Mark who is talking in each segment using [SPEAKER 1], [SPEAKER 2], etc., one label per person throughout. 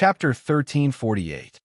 [SPEAKER 1] Chapter 1348.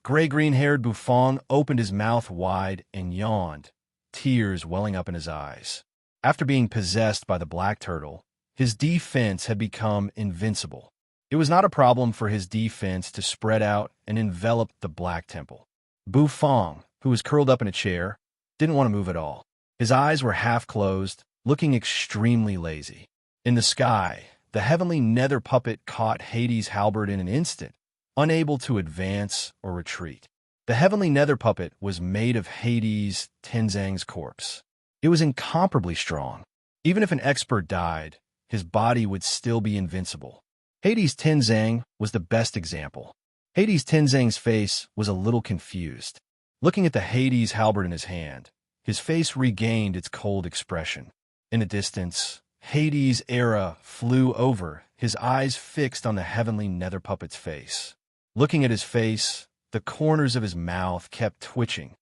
[SPEAKER 1] Gray-green-haired Buffon opened his mouth wide and yawned, tears welling up in his eyes. After being possessed by the black turtle, his defense had become invincible. It was not a problem for his defense to spread out and envelop the black temple. Buffon, who was curled up in a chair, didn't want to move at all. His eyes were half closed, looking extremely lazy. In the sky, the heavenly nether puppet caught Hades' halberd in an instant, unable to advance or retreat. The heavenly nether puppet was made of Hades' Tenzang's corpse. It was incomparably strong. Even if an expert died, his body would still be invincible. Hades' Tenzang was the best example. Hades' Tenzang's face was a little confused. Looking at the Hades' halberd in his hand, his face regained its cold expression. In the distance, Hades' era flew over, his eyes fixed on the heavenly nether puppet's face. Looking at his face, the corners of his mouth kept twitching.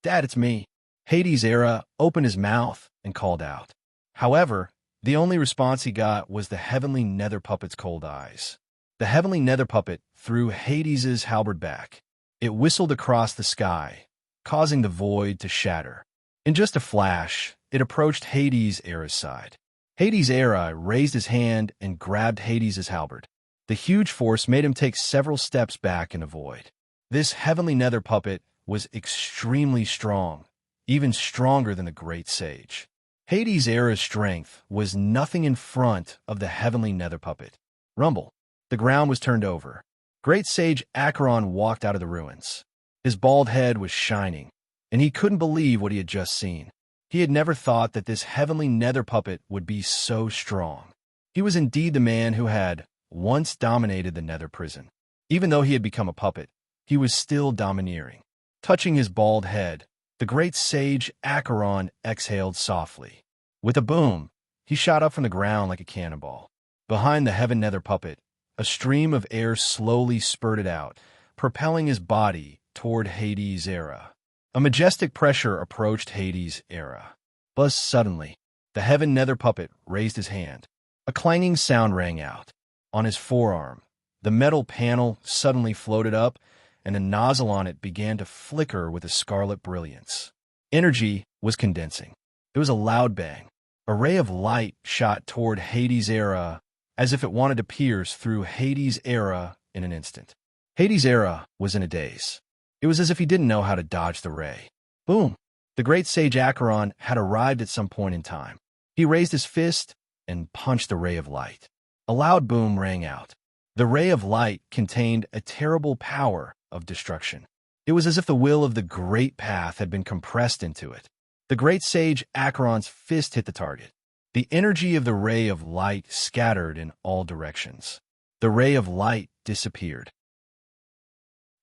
[SPEAKER 1] "Dad, it's me." Hades' era opened his mouth and called out. However, the only response he got was the heavenly nether puppet's cold eyes. The heavenly nether puppet threw Hades' halberd back. It whistled across the sky, causing the void to shatter. In just a flash, it approached Hades' era's side. Hades' era raised his hand and grabbed Hades' halberd. The huge force made him take several steps back in the void. This heavenly nether puppet was extremely strong, even stronger than the great sage. Hades' era's strength was nothing in front of the heavenly nether puppet. Rumble. The ground was turned over. Great sage Acheron walked out of the ruins. His bald head was shining, and he couldn't believe what he had just seen. He had never thought that this heavenly nether puppet would be so strong. He was indeed the man who had once dominated the nether prison. Even though he had become a puppet, he was still domineering. Touching his bald head, the great sage Acheron exhaled softly. With a boom, he shot up from the ground like a cannonball. Behind the heaven nether puppet, a stream of air slowly spurted out, propelling his body toward Hades' era. A majestic pressure approached Hades' era. But suddenly, the heaven nether puppet raised his hand. A clanging sound rang out. On his forearm, the metal panel suddenly floated up, and the nozzle on it began to flicker with a scarlet brilliance. Energy was condensing. It was a loud bang. A ray of light shot toward Hades' era as if it wanted to pierce through Hades' era in an instant. Hades' era was in a daze. It was as if he didn't know how to dodge the ray. Boom! The great sage Acheron had arrived at some point in time. He raised his fist and punched the ray of light. A loud boom rang out. The ray of light contained a terrible power of destruction. It was as if the will of the great path had been compressed into it. The great sage Acheron's fist hit the target. The energy of the ray of light scattered in all directions. The ray of light disappeared.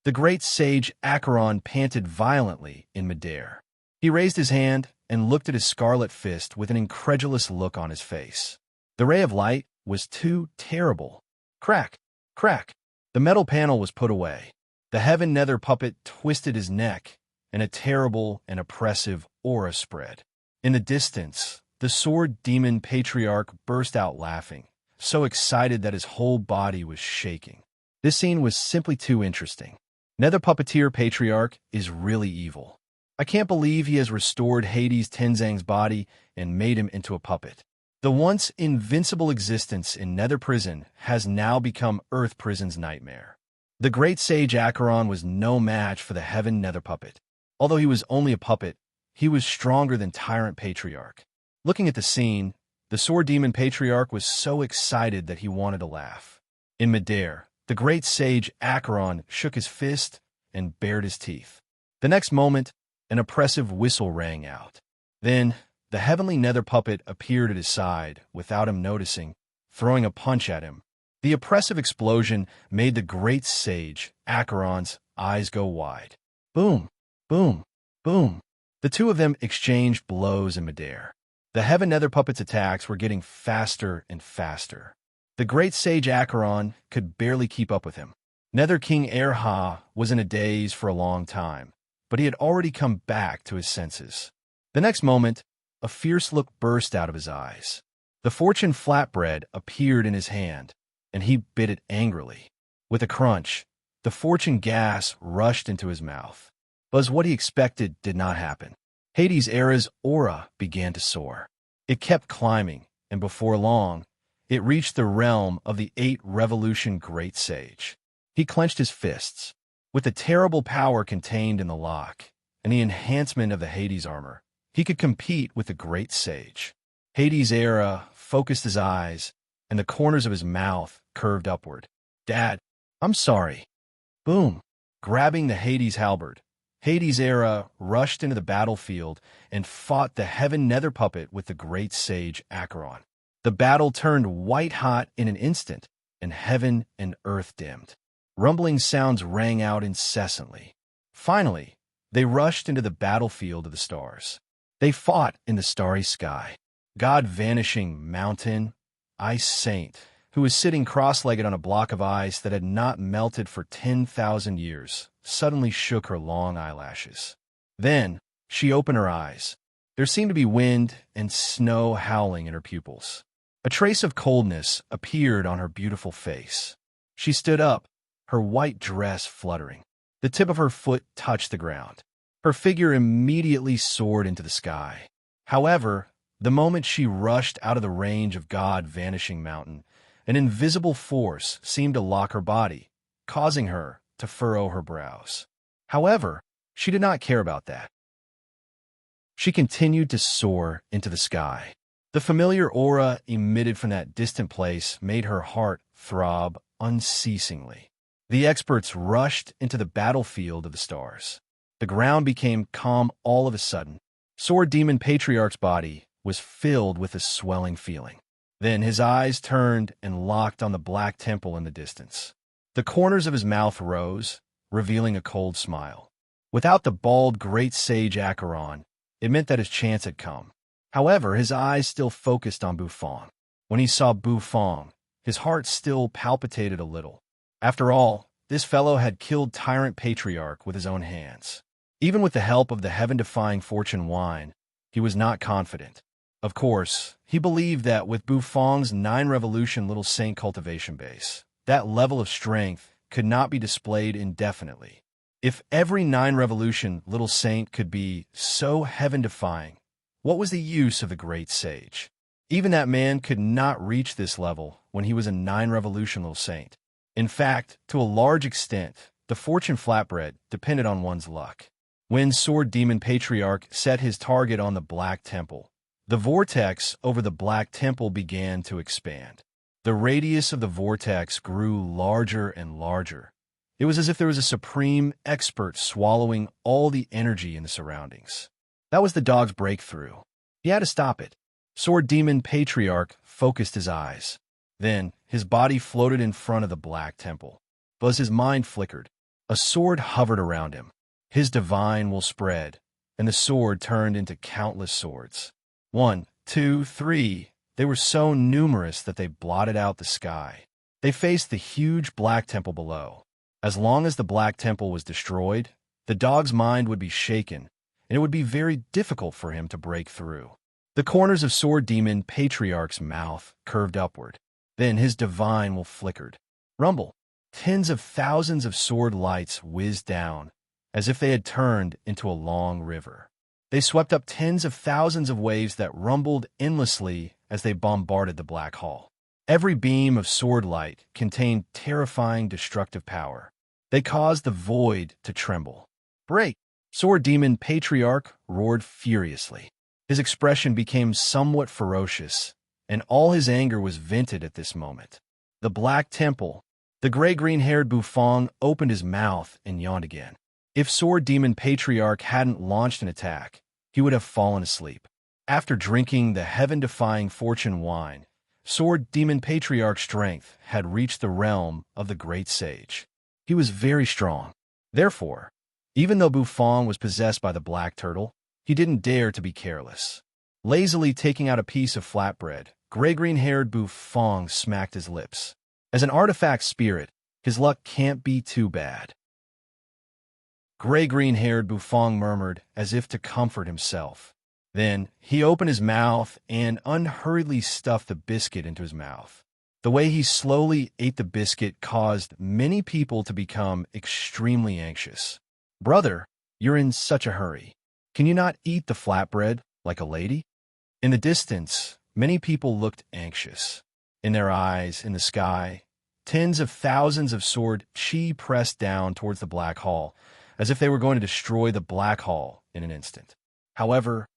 [SPEAKER 1] The great sage Acheron panted violently in midair. He raised his hand and looked at his scarlet fist with an incredulous look on his face. The ray of light was too terrible. Crack! Crack! The metal panel was put away. The heaven nether puppet twisted his neck, and a terrible and oppressive aura spread. In the distance, the sword demon patriarch burst out laughing, so excited that his whole body was shaking. This scene was simply too interesting. Nether puppeteer patriarch is really evil. I can't believe he has restored Hades' Tenzang's body and made him into a puppet. The once invincible existence in Nether Prison has now become Earth Prison's nightmare. The great sage Acheron was no match for the heaven nether puppet. Although he was only a puppet, he was stronger than Tyrant Patriarch. Looking at the scene, the sword demon patriarch was so excited that he wanted to laugh. In midair, the great sage Acheron shook his fist and bared his teeth. The next moment, an oppressive whistle rang out. Then, the heavenly nether puppet appeared at his side without him noticing, throwing a punch at him. The oppressive explosion made the great sage Acheron's eyes go wide. Boom! Boom! Boom! The two of them exchanged blows in midair. The heaven nether puppet's attacks were getting faster and faster. The great sage Acheron could barely keep up with him. Nether King Erha was in a daze for a long time, but he had already come back to his senses. The next moment, a fierce look burst out of his eyes. The fortune flatbread appeared in his hand, and he bit it angrily. With a crunch, the fortune gas rushed into his mouth. But what he expected did not happen. Hades' era's aura began to soar. It kept climbing, and before long, it reached the realm of the 8-revolution great sage. He clenched his fists. With the terrible power contained in the lock and the enhancement of the Hades armor, he could compete with the great sage. Hades' era focused his eyes, and the corners of his mouth curved upward. "Dad, I'm sorry." Boom! Grabbing the Hades halberd, Hades' era rushed into the battlefield and fought the heaven nether puppet with the great sage Acheron. The battle turned white-hot in an instant, and heaven and earth dimmed. Rumbling sounds rang out incessantly. Finally, they rushed into the battlefield of the stars. They fought in the starry sky. God vanishing mountain, ice saint, who was sitting cross-legged on a block of ice that had not melted for 10,000 years, suddenly shook her long eyelashes. Then she opened her eyes. There seemed to be wind and snow howling in her pupils. A trace of coldness appeared on her beautiful face. She stood up, her white dress fluttering. The tip of her foot touched the ground. Her figure immediately soared into the sky. However, the moment she rushed out of the range of God vanishing mountain, an invisible force seemed to lock her body, causing her to furrow her brows. However, she did not care about that. She continued to soar into the sky. The familiar aura emitted from that distant place made her heart throb unceasingly. The experts rushed into the battlefield of the stars. The ground became calm all of a sudden. Sword Demon Patriarch's body was filled with a swelling feeling. Then his eyes turned and locked on the black temple in the distance. The corners of his mouth rose, revealing a cold smile. Without the bald great sage Acheron, it meant that his chance had come. However, his eyes still focused on Bufong. When he saw Bufong, his heart still palpitated a little. After all, this fellow had killed Tyrant Patriarch with his own hands. Even with the help of the heaven-defying fortune wine, he was not confident. Of course, he believed that with Bufong's 9-revolution little saint cultivation base, that level of strength could not be displayed indefinitely. If every 9-revolution little saint could be so heaven-defying, what was the use of the great sage? Even that man could not reach this level when he was a 9-revolution little saint. In fact, to a large extent, the fortune flatbread depended on one's luck. When Sword Demon Patriarch set his target on the Black Temple, the vortex over the Black Temple began to expand. The radius of the vortex grew larger and larger. It was as if there was a supreme expert swallowing all the energy in the surroundings. That was the dog's breakthrough. He had to stop it. Sword Demon Patriarch focused his eyes. Then, his body floated in front of the Black Temple. But as his mind flickered, a sword hovered around him. His divine will spread, and the sword turned into countless swords. 1, 2, 3. They were so numerous that they blotted out the sky. They faced the huge Black Temple below. As long as the Black Temple was destroyed, the dog's mind would be shaken, and it would be very difficult for him to break through. The corners of Sword Demon Patriarch's mouth curved upward. Then his divine will flickered. Rumble. Tens of thousands of sword lights whizzed down, as if they had turned into a long river. They swept up tens of thousands of waves that rumbled endlessly as they bombarded the Black Hall. Every beam of sword light contained terrifying destructive power. They caused the void to tremble. "Break!" Sword Demon Patriarch roared furiously. His expression became somewhat ferocious, and all his anger was vented at this moment. The Black Temple. The gray-green-haired Bufong opened his mouth and yawned again. If Sword Demon Patriarch hadn't launched an attack, he would have fallen asleep. After drinking the heaven-defying fortune wine, Sword Demon Patriarch's strength had reached the realm of the great sage. He was very strong. Therefore, even though Bufong was possessed by the black turtle, he didn't dare to be careless. Lazily taking out a piece of flatbread, gray-green-haired Bufong smacked his lips. As an artifact spirit, his luck can't be too bad. Gray-green-haired Bufong murmured as if to comfort himself. Then he opened his mouth and unhurriedly stuffed the biscuit into his mouth. The way he slowly ate the biscuit caused many people to become extremely anxious. "Brother, you're in such a hurry. Can you not eat the flatbread like a lady?" In the distance, many people looked anxious. In their eyes, in the sky, tens of thousands of sword chi pressed down towards the black hall, as if they were going to destroy the black hall in an instant. However,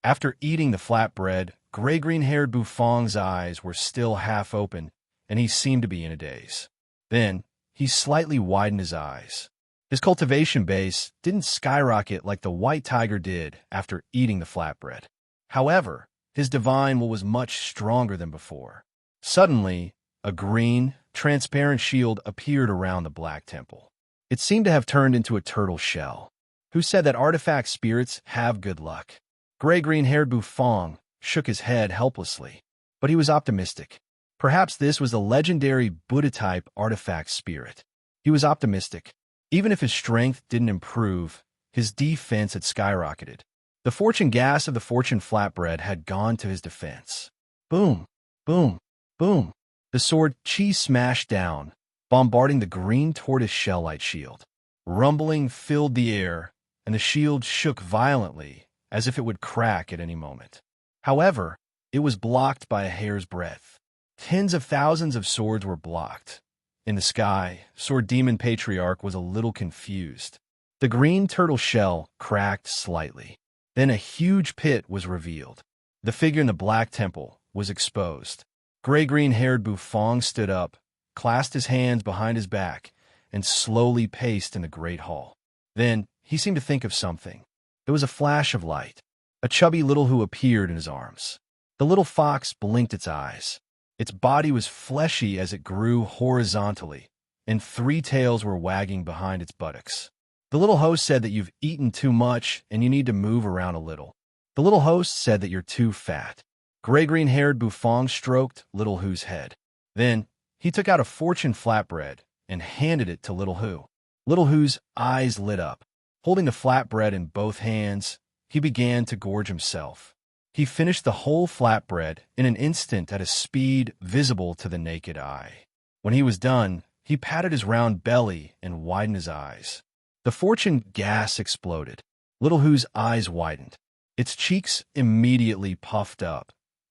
[SPEAKER 1] after eating the flatbread, gray-green-haired Bufong's eyes were still half open, and he seemed to be in a daze. Then, he slightly widened his eyes. His cultivation base didn't skyrocket like the white tiger did after eating the flatbread. However, his divine will was much stronger than before. Suddenly, a green, transparent shield appeared around the black temple. It seemed to have turned into a turtle shell. Who said that artifact spirits have good luck? Gray-green-haired Bufong shook his head helplessly, but he was optimistic. Perhaps this was the legendary Buddha-type artifact spirit. He was optimistic. Even if his strength didn't improve, his defense had skyrocketed. The fortune gas of the fortune flatbread had gone to his defense. Boom, boom, boom. The sword chi smashed down, bombarding the green tortoise shell-like shield. Rumbling filled the air, and the shield shook violently, as if it would crack at any moment. However, it was blocked by a hair's breadth. Tens of thousands of swords were blocked. In the sky, Sword Demon Patriarch was a little confused. The green turtle shell cracked slightly. Then a huge pit was revealed. The figure in the black temple was exposed. Gray-green-haired Bufong stood up, clasped his hands behind his back, and slowly paced in the great hall. Then, he seemed to think of something. There was a flash of light. A chubby little who appeared in his arms. The little fox blinked its eyes. Its body was fleshy as it grew horizontally, and 3 tails were wagging behind its buttocks. The little host said that you've eaten too much and you need to move around a little. The little host said that you're too fat. Gray-green-haired Bufong stroked Little Hoo's head. Then, he took out a fortune flatbread and handed it to Little Hoo. Little Hoo's eyes lit up. Holding the flatbread in both hands, he began to gorge himself. He finished the whole flatbread in an instant at a speed visible to the naked eye. When he was done, he patted his round belly and widened his eyes. The fortune gas exploded. Little Hoo's eyes widened. Its cheeks immediately puffed up,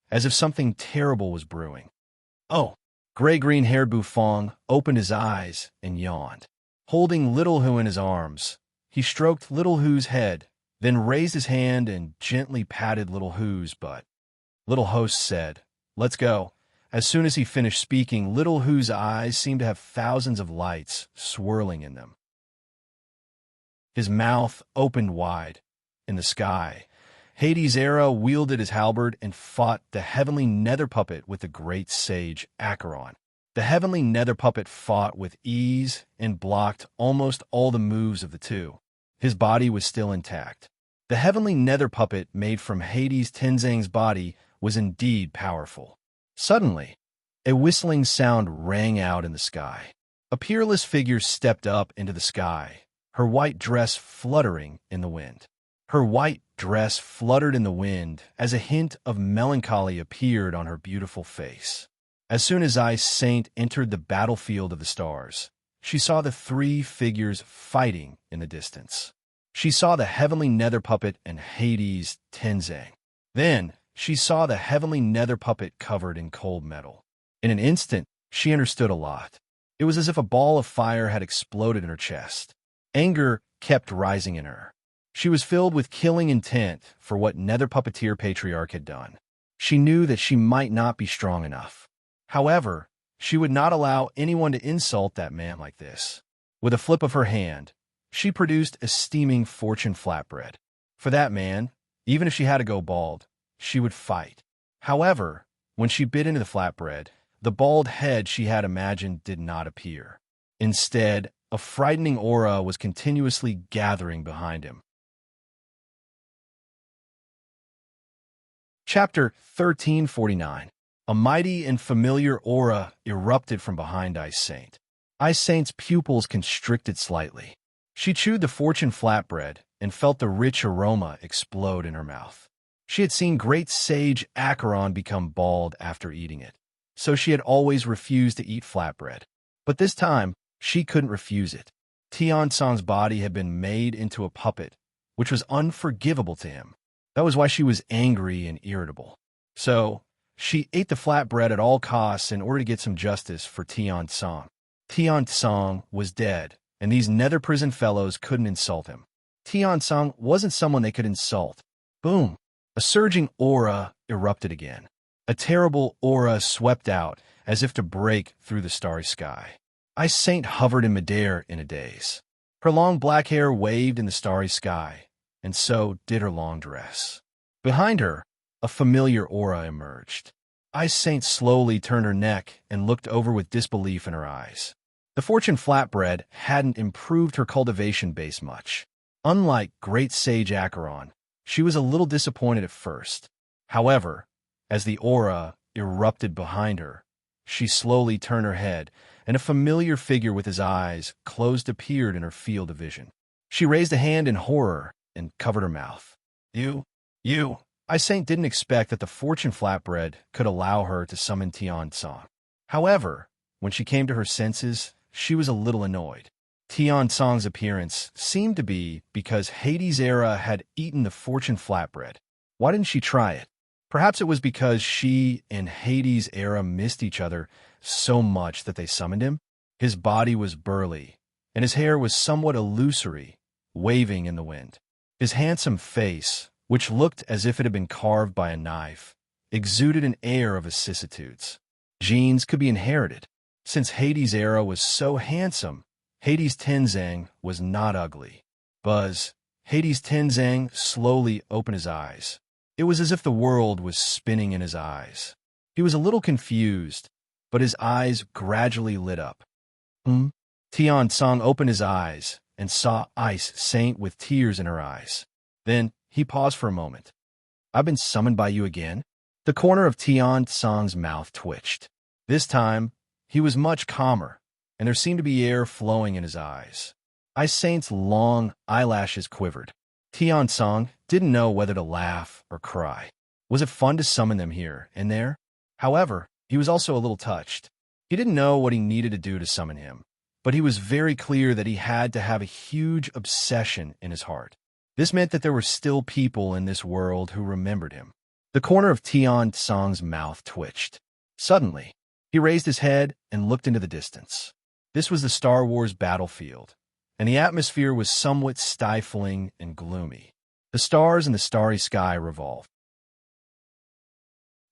[SPEAKER 1] as if something terrible was brewing. "Oh!" Gray-green-haired Bufong opened his eyes and yawned. Holding Little Hoo in his arms, he stroked Little Hoo's head, then raised his hand and gently patted Little Hoo's butt. Little Host said, "Let's go." As soon as he finished speaking, Little Hoo's eyes seemed to have thousands of lights swirling in them. His mouth opened wide. In the sky, Hades' Era wielded his halberd and fought the heavenly nether puppet with the great sage Acheron. The heavenly nether puppet fought with ease and blocked almost all the moves of the two. His body was still intact. The heavenly nether puppet made from Hades' Tenzang's body was indeed powerful. Suddenly, a whistling sound rang out in the sky. A peerless figure stepped up into the sky, her white dress fluttering in the wind. Her white dress fluttered in the wind as a hint of melancholy appeared on her beautiful face. As soon as Ice Saint entered the battlefield of the stars, she saw the 3 figures fighting in the distance. She saw the heavenly nether puppet and Hades' Tenzang. Then, she saw the heavenly nether puppet covered in cold metal. In an instant, she understood a lot. It was as if a ball of fire had exploded in her chest. Anger kept rising in her. She was filled with killing intent for what Nether Puppeteer Patriarch had done. She knew that she might not be strong enough. However, she would not allow anyone to insult that man like this. With a flip of her hand, she produced a steaming fortune flatbread. For that man, even if she had to go bald, she would fight. However, when she bit into the flatbread, the bald head she had imagined did not appear. Instead, a frightening aura was continuously gathering behind him. Chapter 1349. A mighty and familiar aura erupted from behind Ice Saint. Ice Saint's pupils constricted slightly. She chewed the fortune flatbread and felt the rich aroma explode in her mouth. She had seen great sage Acheron become bald after eating it. so she had always refused to eat flatbread. But this time, she couldn't refuse it. Tian Song's body had been made into a puppet, which was unforgivable to him. That was why she was angry and irritable. So, she ate the flatbread at all costs in order to get some justice for Tian Song. Tian Song was dead, and these nether prison fellows couldn't insult him. Tian Song wasn't someone they could insult. Boom! A surging aura erupted again. A terrible aura swept out, as if to break through the starry sky. Ice Saint hovered in midair in a daze. Her long black hair waved in the starry sky, and so did her long dress. Behind her, a familiar aura emerged. Ice Saint slowly turned her neck and looked over with disbelief in her eyes. The fortune flatbread hadn't improved her cultivation base much. Unlike Great Sage Acheron, she was a little disappointed at first. However, as the aura erupted behind her, she slowly turned her head, and a familiar figure with his eyes closed appeared in her field of vision. She raised a hand in horror and covered her mouth. You. Ice Saint didn't expect that the fortune flatbread could allow her to summon Tian Song. However, when she came to her senses, she was a little annoyed. Tian Song's appearance seemed to be because Hades' era had eaten the fortune flatbread. Why didn't she try it? Perhaps it was because she and Hades' era missed each other so much that they summoned him. His body was burly, and his hair was somewhat illusory, waving in the wind. His handsome face, which looked as if it had been carved by a knife, exuded an air of vicissitudes. Genes could be inherited. Since Hades' era was so handsome, Hades Tenzang was not ugly. Buzz, Hades Tenzang slowly opened his eyes. It was as if the world was spinning in his eyes. He was a little confused, but his eyes gradually lit up. Tian Song opened his eyes and saw Ice Saint with tears in her eyes. Then he paused for a moment. I've been summoned by you again? The corner of Tian Song's mouth twitched. This time, he was much calmer, and there seemed to be air flowing in his eyes. Ice Saint's long eyelashes quivered. Tian Song didn't know whether to laugh or cry. Was it fun to summon them here and there? However, he was also a little touched. He didn't know what he needed to do to summon him, but he was very clear that he had to have a huge obsession in his heart. This meant that there were still people in this world who remembered him. The corner of Tian Song's mouth twitched. Suddenly, he raised his head and looked into the distance. This was the Star Wars battlefield, and the atmosphere was somewhat stifling and gloomy. The stars in the starry sky revolved.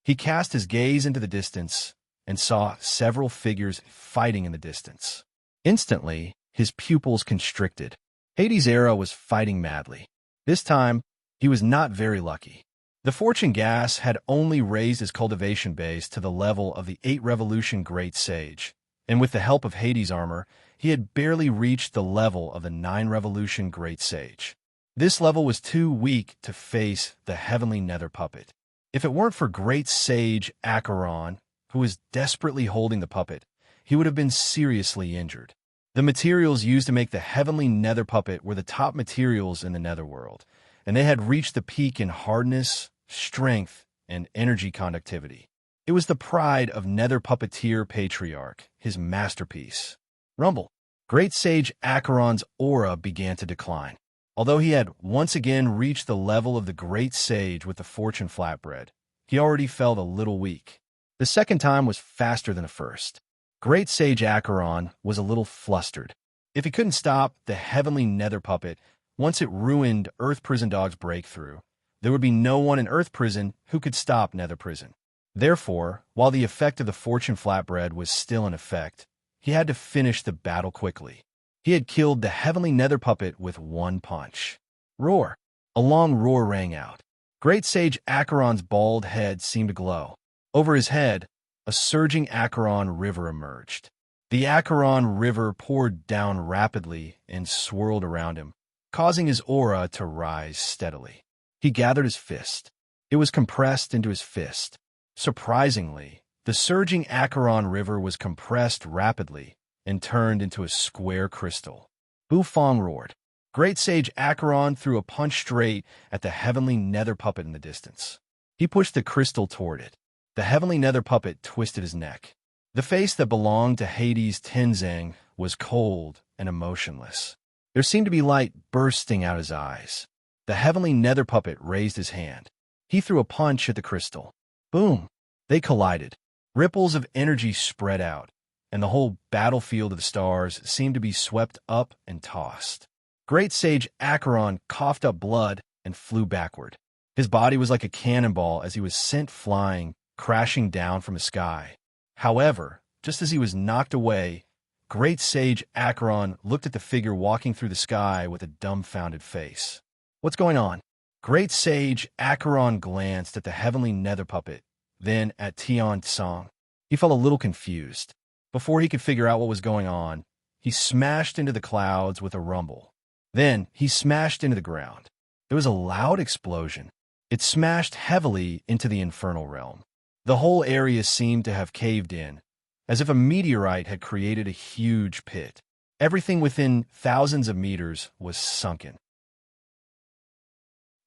[SPEAKER 1] He cast his gaze into the distance and saw several figures fighting in the distance. Instantly, his pupils constricted. Hades' era was fighting madly. This time, he was not very lucky. The Fortune Gas had only raised his cultivation base to the level of the 8 Revolution Great Sage, and with the help of Hades' armor, he had barely reached the level of the 9 Revolution Great Sage. This level was too weak to face the heavenly nether puppet. If it weren't for Great Sage Acheron, who was desperately holding the puppet, he would have been seriously injured. The materials used to make the heavenly nether puppet were the top materials in the netherworld, and they had reached the peak in hardness, strength, and energy conductivity. It was the pride of nether puppeteer Patriarch, his masterpiece. Rumble. Great Sage Acheron's aura began to decline. Although he had once again reached the level of the Great Sage with the Fortune Flatbread, he already felt a little weak. The second time was faster than the first. Great Sage Acheron was a little flustered. If he couldn't stop the heavenly nether puppet, once it ruined Earth Prison Dog's breakthrough, there would be no one in Earth Prison who could stop Nether Prison. Therefore, while the effect of the Fortune Flatbread was still in effect, he had to finish the battle quickly. He had killed the heavenly nether puppet with one punch. Roar! A long roar rang out. Great Sage Acheron's bald head seemed to glow. Over his head, a surging Acheron river emerged. The Acheron river poured down rapidly and swirled around him, causing his aura to rise steadily. He gathered his fist. It was compressed into his fist. Surprisingly, the surging Acheron river was compressed rapidly and turned into a square crystal. Bufong roared. Great Sage Acheron threw a punch straight at the heavenly nether puppet in the distance. He pushed the crystal toward it. The heavenly nether puppet twisted his neck. The face that belonged to Hades Tenzing was cold and emotionless. There seemed to be light bursting out his eyes. The heavenly nether puppet raised his hand. He threw a punch at the crystal. Boom! They collided. Ripples of energy spread out, and the whole battlefield of the stars seemed to be swept up and tossed. Great Sage Acheron coughed up blood and flew backward. His body was like a cannonball as he was sent flying, crashing down from the sky. However, just as he was knocked away, Great Sage Acheron looked at the figure walking through the sky with a dumbfounded face. What's going on? Great Sage Acheron glanced at the heavenly nether puppet, then at Tian Tsang. He felt a little confused. Before he could figure out what was going on, he smashed into the clouds with a rumble. Then he smashed into the ground. There was a loud explosion. It smashed heavily into the infernal realm. The whole area seemed to have caved in, as if a meteorite had created a huge pit. Everything within thousands of meters was sunken.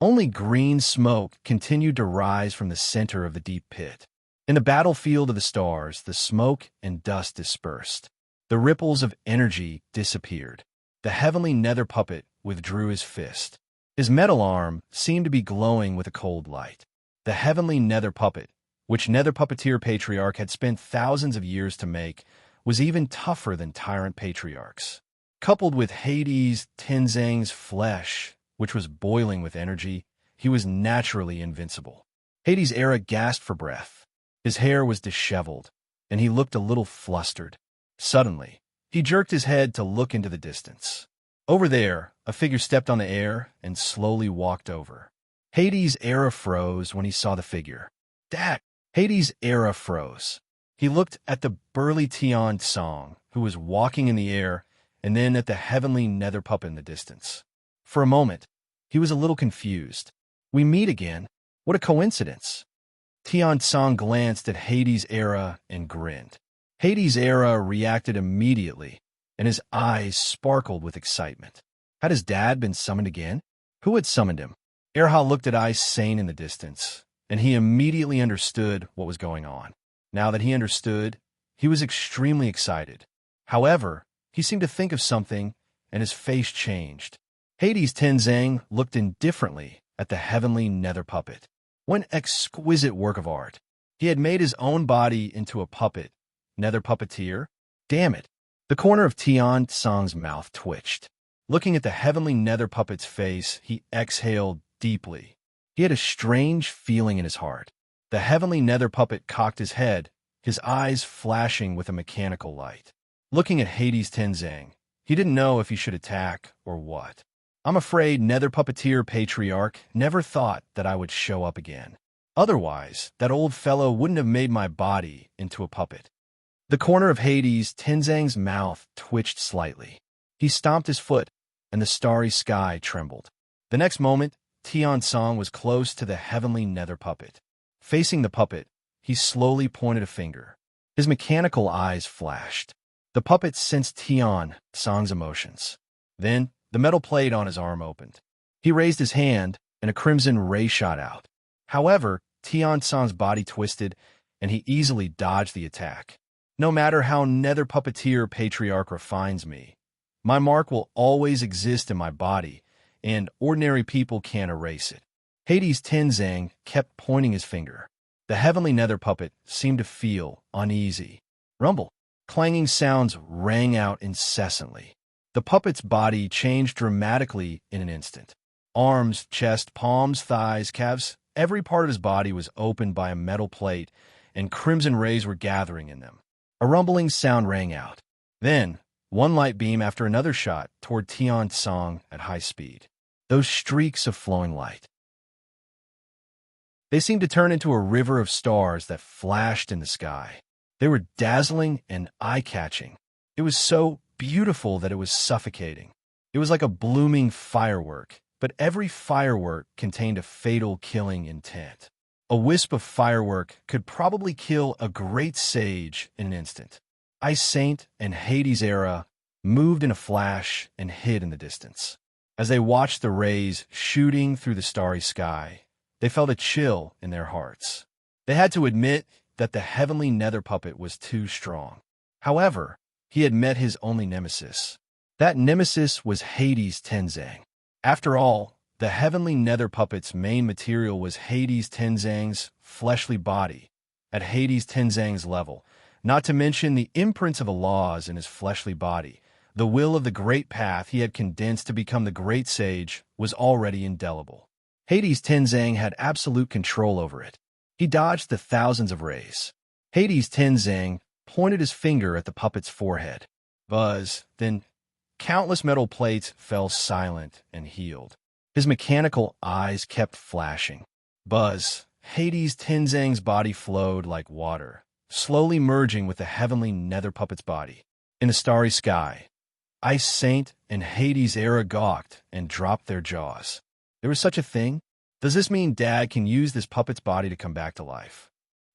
[SPEAKER 1] Only green smoke continued to rise from the center of the deep pit. In the battlefield of the stars, the smoke and dust dispersed. The ripples of energy disappeared. The heavenly nether puppet withdrew his fist. His metal arm seemed to be glowing with a cold light. The heavenly nether puppet, which Nether Puppeteer Patriarch had spent thousands of years to make, was even tougher than Tyrant Patriarchs. Coupled with Hades Tenzang's flesh, which was boiling with energy, he was naturally invincible. Hades' era gasped for breath. His hair was disheveled, and he looked a little flustered. Suddenly, he jerked his head to look into the distance. Over there, a figure stepped on the air and slowly walked over. Hades' era froze when he saw the figure. Dad! Hades' era froze. He looked at the burly Tian Tsang, who was walking in the air, and then at the heavenly nether puppet in the distance. For a moment, he was a little confused. We meet again? What a coincidence. Tian Tsang glanced at Hades' era and grinned. Hades' era reacted immediately, and his eyes sparkled with excitement. Had his dad been summoned again? Who had summoned him? Erha looked at Ice Sane in the distance, and he immediately understood what was going on. Now that he understood, he was extremely excited. However, he seemed to think of something, and his face changed. Hades Tenzang looked indifferently at the heavenly nether puppet. What an exquisite work of art. He had made his own body into a puppet. Nether puppeteer? Damn it. The corner of Tian Tsang's mouth twitched. Looking at the heavenly nether puppet's face, he exhaled deeply. He had a strange feeling in his heart. The heavenly nether puppet cocked his head, his eyes flashing with a mechanical light. Looking at Hades Tenzang, he didn't know if he should attack or what. I'm afraid Nether Puppeteer Patriarch never thought that I would show up again. Otherwise, that old fellow wouldn't have made my body into a puppet. The corner of Hades Tenzang's mouth twitched slightly. He stomped his foot, and the starry sky trembled. The next moment, Tian Tsang was close to the heavenly nether puppet. Facing the puppet, he slowly pointed a finger. His mechanical eyes flashed. The puppet sensed Tian Tsang's emotions. Then, the metal plate on his arm opened. He raised his hand, and a crimson ray shot out. However, Tian Tsang's body twisted, and he easily dodged the attack. No matter how Nether Puppeteer Patriarch refines me, my mark will always exist in my body, and ordinary people can't erase it. Hades Tenzang kept pointing his finger. The heavenly nether puppet seemed to feel uneasy. Rumble. Clanging sounds rang out incessantly. The puppet's body changed dramatically in an instant. Arms, chest, palms, thighs, calves, every part of his body was opened by a metal plate, and crimson rays were gathering in them. A rumbling sound rang out. Then, one light beam after another shot toward Tian Tsang at high speed. Those streaks of flowing light. They seemed to turn into a river of stars that flashed in the sky. They were dazzling and eye-catching. It was so beautiful that it was suffocating. It was like a blooming firework, but every firework contained a fatal killing intent. A wisp of firework could probably kill a great sage in an instant. Ice Saint and Hades Era moved in a flash and hid in the distance. As they watched the rays shooting through the starry sky, they felt a chill in their hearts. They had to admit that the heavenly nether puppet was too strong. However, he had met his only nemesis. That nemesis was Hades Tenzang. After all, the heavenly nether puppet's main material was Hades Tenzang's fleshly body, at Hades Tenzang's level, not to mention the imprints of the laws in his fleshly body. The will of the great path he had condensed to become the great sage was already indelible. Hades Tenzang had absolute control over it. He dodged the thousands of rays. Hades Tenzang pointed his finger at the puppet's forehead. Buzz, then countless metal plates fell silent and healed. His mechanical eyes kept flashing. Buzz, Hades Tenzang's body flowed like water, slowly merging with the heavenly nether puppet's body. In the starry sky, Ice Saint and Hades Era gawked and dropped their jaws. There was such a thing? Does this mean Dad can use this puppet's body to come back to life?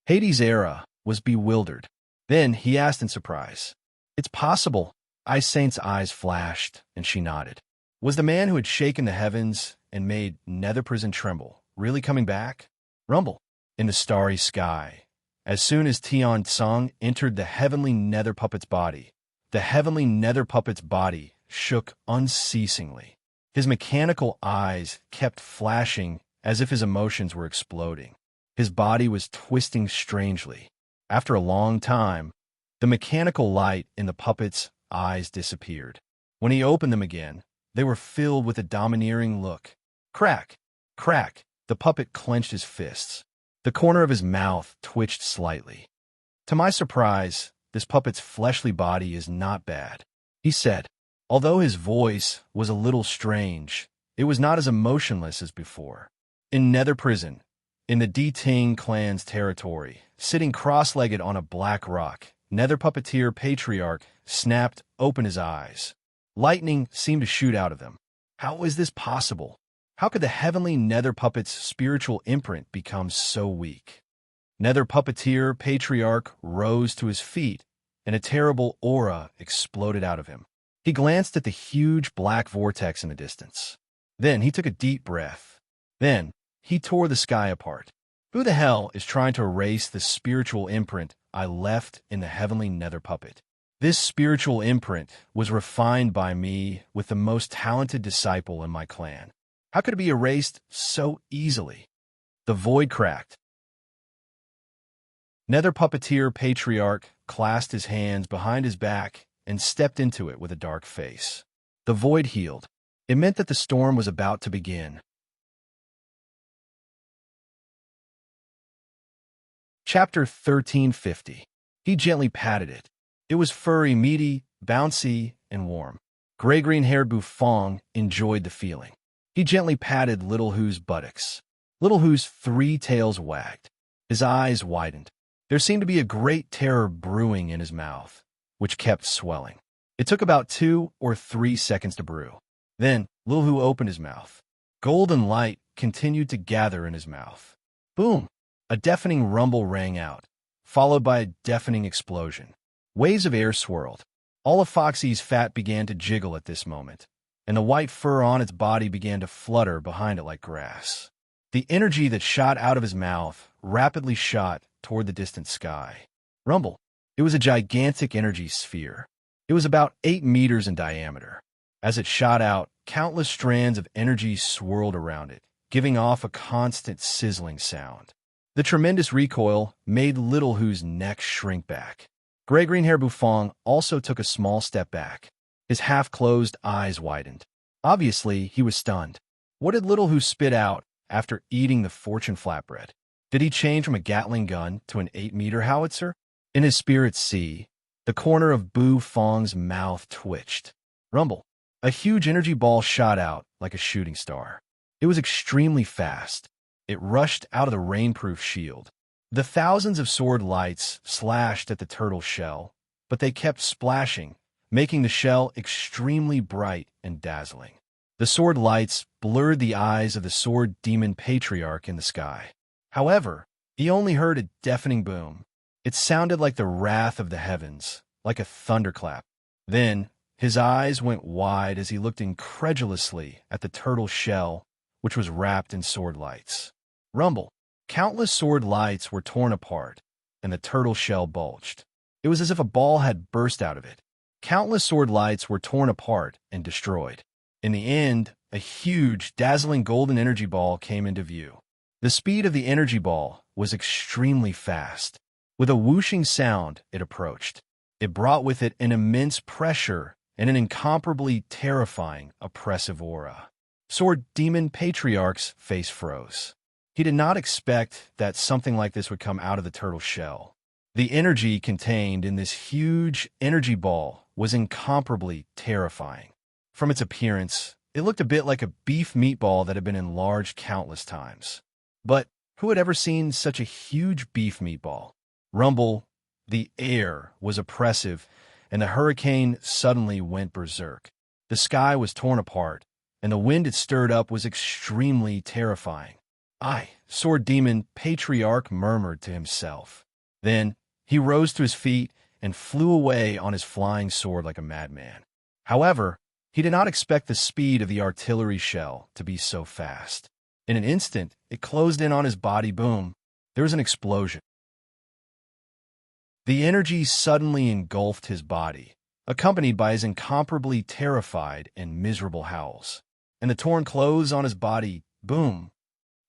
[SPEAKER 1] Hades Era was bewildered. Then he asked in surprise, "It's possible." Ice Saint's eyes flashed, and she nodded. Was the man who had shaken the heavens and made Nether Prison tremble really coming back? Rumble. In the starry sky, as soon as Tian Tsung entered the heavenly nether puppet's body, the heavenly nether puppet's body shook unceasingly. His mechanical eyes kept flashing as if his emotions were exploding. His body was twisting strangely. After a long time, the mechanical light in the puppet's eyes disappeared. When he opened them again, they were filled with a domineering look. Crack! Crack! The puppet clenched his fists. The corner of his mouth twitched slightly. To my surprise, this puppet's fleshly body is not bad, he said. Although his voice was a little strange, it was not as emotionless as before. In Nether Prison, in the D-Ting clan's territory, sitting cross-legged on a black rock, Nether Puppeteer Patriarch snapped open his eyes. Lightning seemed to shoot out of them. How is this possible? How could the heavenly Nether Puppet's spiritual imprint become so weak? Nether Puppeteer Patriarch rose to his feet, and a terrible aura exploded out of him. He glanced at the huge black vortex in the distance. Then he took a deep breath. Then he tore the sky apart. Who the hell is trying to erase the spiritual imprint I left in the heavenly Nether Puppet? This spiritual imprint was refined by me with the most talented disciple in my clan. How could it be erased so easily? The void cracked. Nether Puppeteer Patriarch clasped his hands behind his back and stepped into it with a dark face. The void healed. It meant that the storm was about to begin. Chapter 1350. He gently patted it. It was furry, meaty, bouncy, and warm. Gray-green-haired Bufong enjoyed the feeling. He gently patted Little Hoo's buttocks. Little Hoo's 3 tails wagged. His eyes widened. There seemed to be a great terror brewing in his mouth, which kept swelling. It took about 2 or 3 seconds to brew. Then Little Hoo opened his mouth. Golden light continued to gather in his mouth. Boom! A deafening rumble rang out, followed by a deafening explosion. Waves of air swirled. All of Foxy's fat began to jiggle at this moment, and the white fur on its body began to flutter behind it like grass. The energy that shot out of his mouth rapidly shot toward the distant sky. Rumble. It was a gigantic energy sphere. It was about 8 meters in diameter. As it shot out, countless strands of energy swirled around it, giving off a constant sizzling sound. The tremendous recoil made Little Hoo's neck shrink back. Gray-green-haired Bufong also took a small step back. His half-closed eyes widened. Obviously, he was stunned. What did Little Hoo spit out after eating the fortune flatbread? Did he change from a Gatling gun to an 8-meter howitzer? In his spirit sea, the corner of Bufong's mouth twitched. Rumble. A huge energy ball shot out like a shooting star. It was extremely fast. It rushed out of the rainproof shield. The thousands of sword lights slashed at the turtle's shell, but they kept splashing, making the shell extremely bright and dazzling. The sword lights blurred the eyes of the sword demon patriarch in the sky. However, he only heard a deafening boom. It sounded like the wrath of the heavens, like a thunderclap. Then, his eyes went wide as he looked incredulously at the turtle's shell, which was wrapped in sword lights. Rumble. Countless sword lights were torn apart, and the turtle shell bulged. It was as if a ball had burst out of it. Countless sword lights were torn apart and destroyed. In the end, a huge, dazzling golden energy ball came into view. The speed of the energy ball was extremely fast. With a whooshing sound, it approached. It brought with it an immense pressure and an incomparably terrifying, oppressive aura. Sword Demon Patriarch's face froze. He did not expect that something like this would come out of the turtle shell. The energy contained in this huge energy ball was incomparably terrifying. From its appearance, it looked a bit like a beef meatball that had been enlarged countless times. But who had ever seen such a huge beef meatball? Rumble, the air was oppressive, and the hurricane suddenly went berserk. The sky was torn apart, and the wind it stirred up was extremely terrifying. Sword Demon Patriarch murmured to himself. Then he rose to his feet and flew away on his flying sword like a madman. However, he did not expect the speed of the artillery shell to be so fast. In an instant, it closed in on his body. Boom! There was an explosion. The energy suddenly engulfed his body, accompanied by his incomparably terrified and miserable howls. And the torn clothes on his body, boom!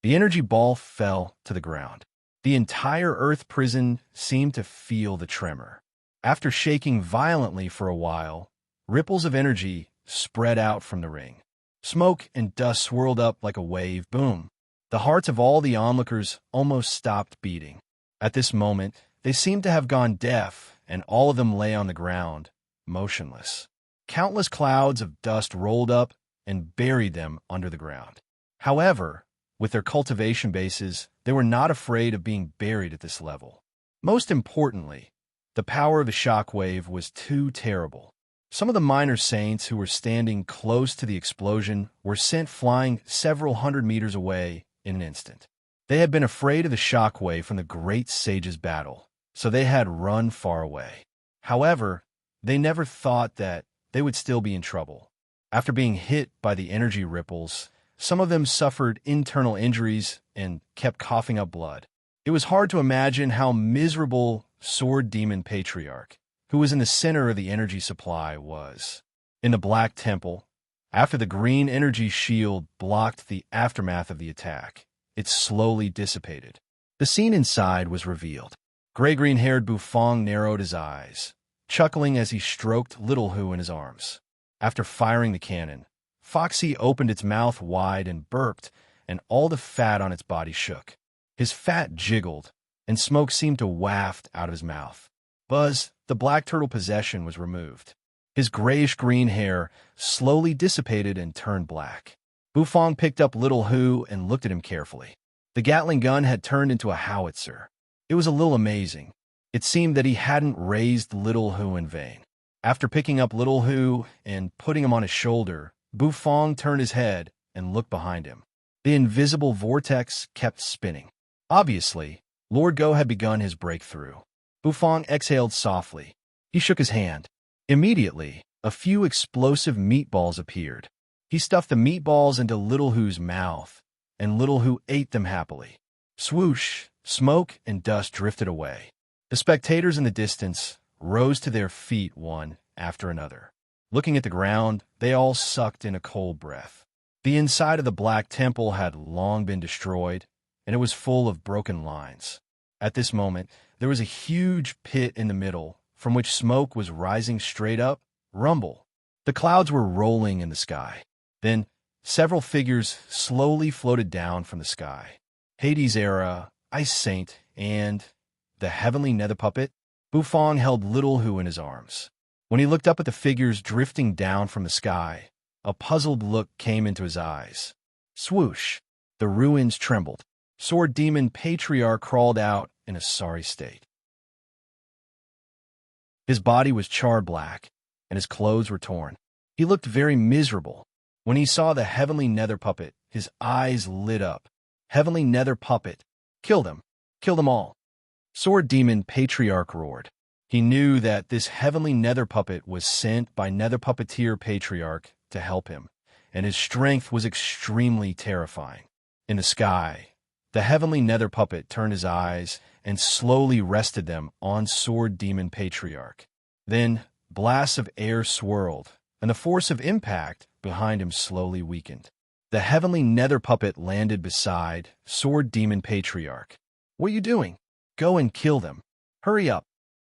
[SPEAKER 1] The energy ball fell to the ground. The entire Earth prison seemed to feel the tremor. After shaking violently for a while, ripples of energy spread out from the ring. Smoke and dust swirled up like a wave. Boom! The hearts of all the onlookers almost stopped beating. At this moment, they seemed to have gone deaf, and all of them lay on the ground, motionless. Countless clouds of dust rolled up and buried them under the ground. However, with their cultivation bases, they were not afraid of being buried at this level. Most importantly, the power of the shockwave was too terrible. Some of the minor saints who were standing close to the explosion were sent flying several hundred meters away in an instant. They had been afraid of the shockwave from the great sage's battle, so they had run far away. However, they never thought that they would still be in trouble. After being hit by the energy ripples, some of them suffered internal injuries and kept coughing up blood. It was hard to imagine how miserable Sword Demon Patriarch, who was in the center of the energy supply, was. In the Black Temple, after the green energy shield blocked the aftermath of the attack, it slowly dissipated. The scene inside was revealed. Gray-green-haired Bufong narrowed his eyes, chuckling as he stroked Little Who in his arms. After firing the cannon, Foxy opened its mouth wide and burped, and all the fat on its body shook. His fat jiggled, and smoke seemed to waft out of his mouth. Buzz, the black turtle possession, was removed. His grayish-green hair slowly dissipated and turned black. Bufong picked up Little Who and looked at him carefully. The Gatling gun had turned into a howitzer. It was a little amazing. It seemed that he hadn't raised Little Who in vain. After picking up Little Who and putting him on his shoulder, Bufong turned his head and looked behind him. The invisible vortex kept spinning. Obviously, Lord Go had begun his breakthrough. Bufong exhaled softly. He shook his hand. Immediately, a few explosive meatballs appeared. He stuffed the meatballs into Little Who's mouth, and Little Who ate them happily. Swoosh, smoke and dust drifted away. The spectators in the distance rose to their feet one after another. Looking at the ground, they all sucked in a cold breath. The inside of the Black Temple had long been destroyed, and it was full of broken lines. At this moment, there was a huge pit in the middle, from which smoke was rising straight up. Rumble. The clouds were rolling in the sky. Then, several figures slowly floated down from the sky. Hades Era, Ice Saint, and the Heavenly Nether Puppet. Bufong held Little Who in his arms. When he looked up at the figures drifting down from the sky, a puzzled look came into his eyes. Swoosh! The ruins trembled. Sword Demon Patriarch crawled out in a sorry state. His body was charred black, and his clothes were torn. He looked very miserable. When he saw the Heavenly Nether Puppet, his eyes lit up. Heavenly Nether Puppet! Kill them! Kill them all! Sword Demon Patriarch roared. He knew that this Heavenly Nether Puppet was sent by Nether Puppeteer Patriarch to help him, and his strength was extremely terrifying. In the sky, The heavenly nether puppet turned his eyes and slowly rested them on Sword Demon Patriarch. Then, blasts of air swirled, and the force of impact behind him slowly weakened. The heavenly nether puppet landed beside Sword Demon Patriarch. "What are you doing? Go and kill them. Hurry up."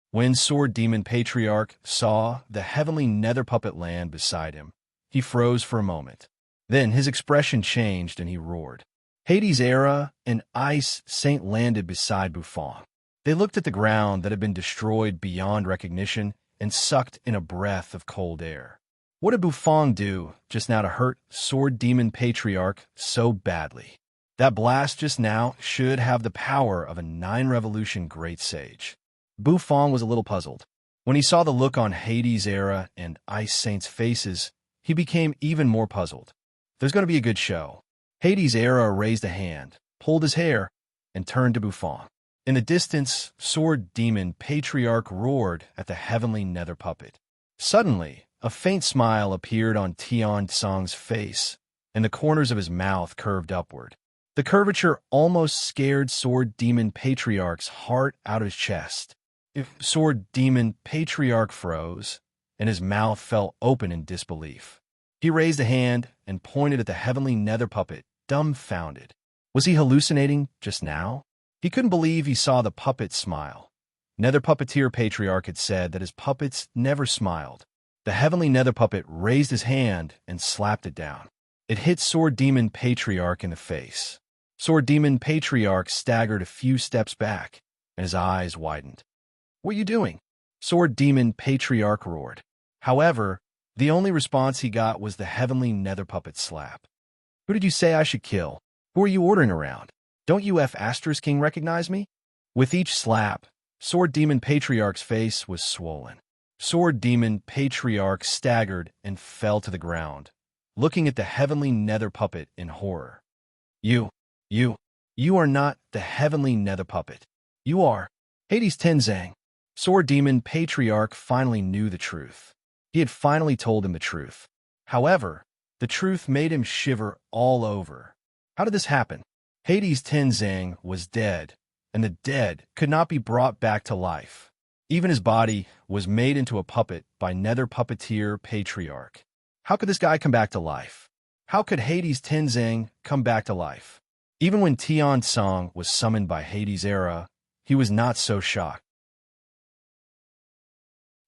[SPEAKER 1] When Sword Demon Patriarch saw the heavenly nether puppet land beside him, he froze for a moment. Then his expression changed and he roared. Hades Era and Ice Saint landed beside Buffon. They looked at the ground that had been destroyed beyond recognition and sucked in a breath of cold air. What did Buffon do just now to hurt Sword Demon Patriarch so badly? That blast just now should have the power of a 9-revolution great sage. Buffon was a little puzzled. When he saw the look on Hades Era and Ice Saint's faces, he became even more puzzled. There's going to be a good show. Hades Era raised a hand, pulled his hair, and turned to Buffon. In the distance, Sword Demon Patriarch roared at the heavenly nether puppet. Suddenly, a faint smile appeared on Tian Tsang's face, and the corners of his mouth curved upward. The curvature almost scared Sword Demon Patriarch's heart out of his chest. Sword Demon Patriarch froze, and his mouth fell open in disbelief. He raised a hand and pointed at the heavenly nether puppet, dumbfounded. Was he hallucinating just now? He couldn't believe he saw the puppet smile. Nether Puppeteer Patriarch had said that his puppets never smiled. The heavenly nether puppet raised his hand and slapped it down. It hit Sword Demon Patriarch in the face. Sword Demon Patriarch staggered a few steps back, and his eyes widened. "What are you doing?" Sword Demon Patriarch roared. However, the only response he got was the heavenly nether puppet slap. "Who did you say I should kill? Who are you ordering around? Don't you King recognize me?" With each slap, Sword Demon Patriarch's face was swollen. Sword Demon Patriarch staggered and fell to the ground, looking at the heavenly nether puppet in horror. You are not the heavenly nether puppet. You are Hades Tenzang." Sword Demon Patriarch finally knew the truth. He had finally told him the truth. However, the truth made him shiver all over. How did this happen? Hades Tenzang was dead, and the dead could not be brought back to life. Even his body was made into a puppet by Nether Puppeteer Patriarch. How could this guy come back to life? How could Hades Tenzang come back to life? Even when Tian Tsang was summoned by Hades Era, he was not so shocked.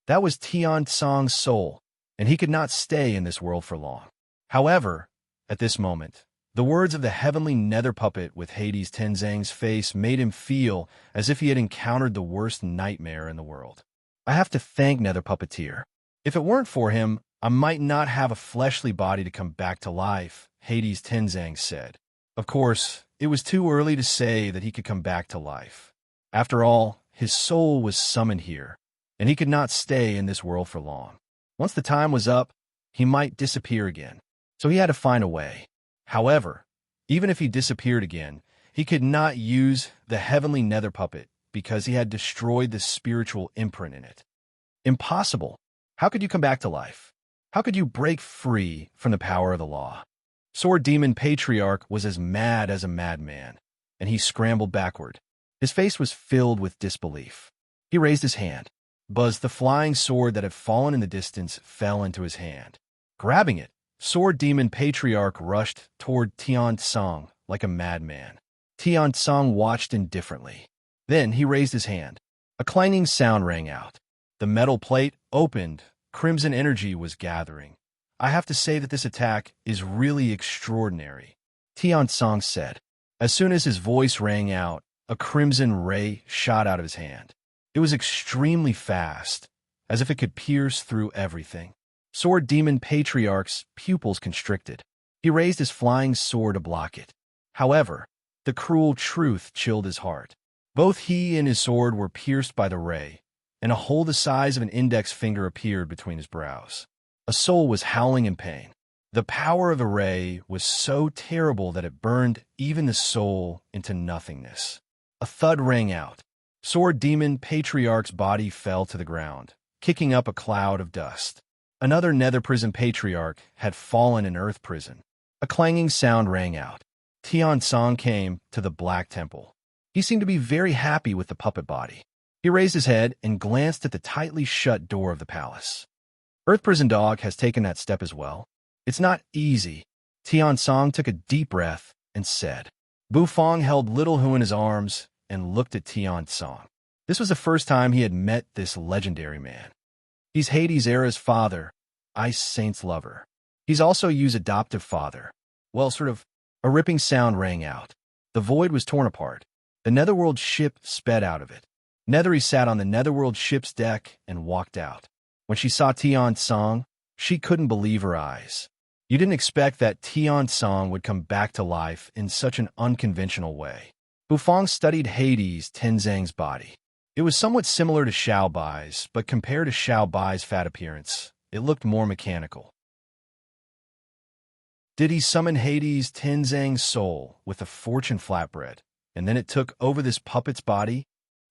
[SPEAKER 1] That was Tian Tsang's soul, and he could not stay in this world for long. However, at this moment, the words of the heavenly nether puppet with Hades Tenzang's face made him feel as if he had encountered the worst nightmare in the world. "I have to thank Nether Puppeteer. If it weren't for him, I might not have a fleshly body to come back to life," Hades Tenzang said. Of course, it was too early to say that he could come back to life. After all, his soul was summoned here, and he could not stay in this world for long. Once the time was up, he might disappear again, so he had to find a way. However, even if he disappeared again, he could not use the heavenly nether puppet because he had destroyed the spiritual imprint in it. Impossible. How could you come back to life? How could you break free from the power of the law? Sword Demon Patriarch was as mad as a madman, and he scrambled backward. His face was filled with disbelief. He raised his hand. Buzz, the flying sword that had fallen in the distance, fell into his hand. Grabbing it, Sword Demon Patriarch rushed toward Tian Tsang like a madman. Tian Tsang watched indifferently. Then he raised his hand. A clanging sound rang out. The metal plate opened. Crimson energy was gathering. "I have to say that this attack is really extraordinary," Tian Tsang said. As soon as his voice rang out, a crimson ray shot out of his hand. It was extremely fast, as if it could pierce through everything. Sword Demon Patriarch's pupils constricted. He raised his flying sword to block it. However, the cruel truth chilled his heart. Both he and his sword were pierced by the ray, and a hole the size of an index finger appeared between his brows. A soul was howling in pain. The power of the ray was so terrible that it burned even the soul into nothingness. A thud rang out. Sword Demon Patriarch's body fell to the ground, kicking up a cloud of dust. Another Nether Prison Patriarch had fallen in Earth Prison. A clanging sound rang out. Tian Song came to the Black Temple. He seemed to be very happy with the puppet body. He raised his head and glanced at the tightly shut door of the palace. Earth Prison Dog has taken that step as well. It's not easy. Tian Song took a deep breath and said. Bufong held Little Hu in his arms and looked at Tian Song. This was the first time he had met this legendary man. He's Hades' era's father, Ice Saint's lover. He's also Yu's adoptive father. Well, sort of. A ripping sound rang out. The void was torn apart. The Netherworld ship sped out of it. Nethery sat on the Netherworld ship's deck and walked out. When she saw Tian Song, she couldn't believe her eyes. You didn't expect that Tian Song would come back to life in such an unconventional way. Bufong studied Hades' Tenzang's body. It was somewhat similar to Xiao Bai's, but compared to Xiao Bai's fat appearance, it looked more mechanical. Did he summon Hades' Tenzang's soul with a fortune flatbread, and then it took over this puppet's body?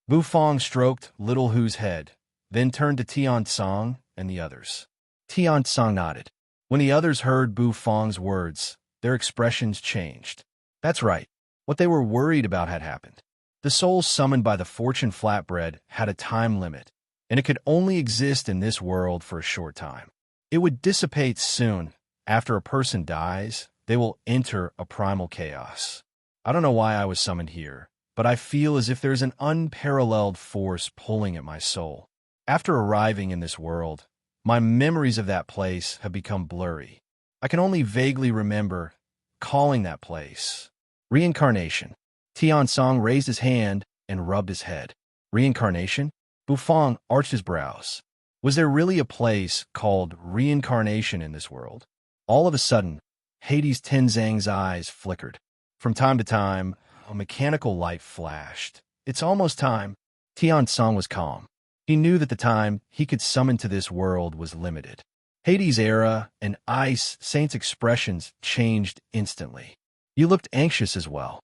[SPEAKER 1] Bufong stroked Little Hu's head, then turned to Tian Song and the others. Tian Song nodded. When the others heard Bufong's words, their expressions changed. That's right. What they were worried about had happened. The soul summoned by the fortune flatbread had a time limit, and it could only exist in this world for a short time. It would dissipate soon. After a person dies, they will enter a primal chaos. I don't know why I was summoned here, but I feel as if there's an unparalleled force pulling at my soul. After arriving in this world, my memories of that place have become blurry. I can only vaguely remember calling that place reincarnation. Tian Song raised his hand and rubbed his head. Reincarnation? Bufong arched his brows. Was there really a place called reincarnation in this world? All of a sudden, Hades' Tenzang's eyes flickered. From time to time, a mechanical light flashed. It's almost time. Tian Song was calm. He knew that the time he could summon to this world was limited. Hades' era and Ice Saint's expressions changed instantly. You looked anxious as well.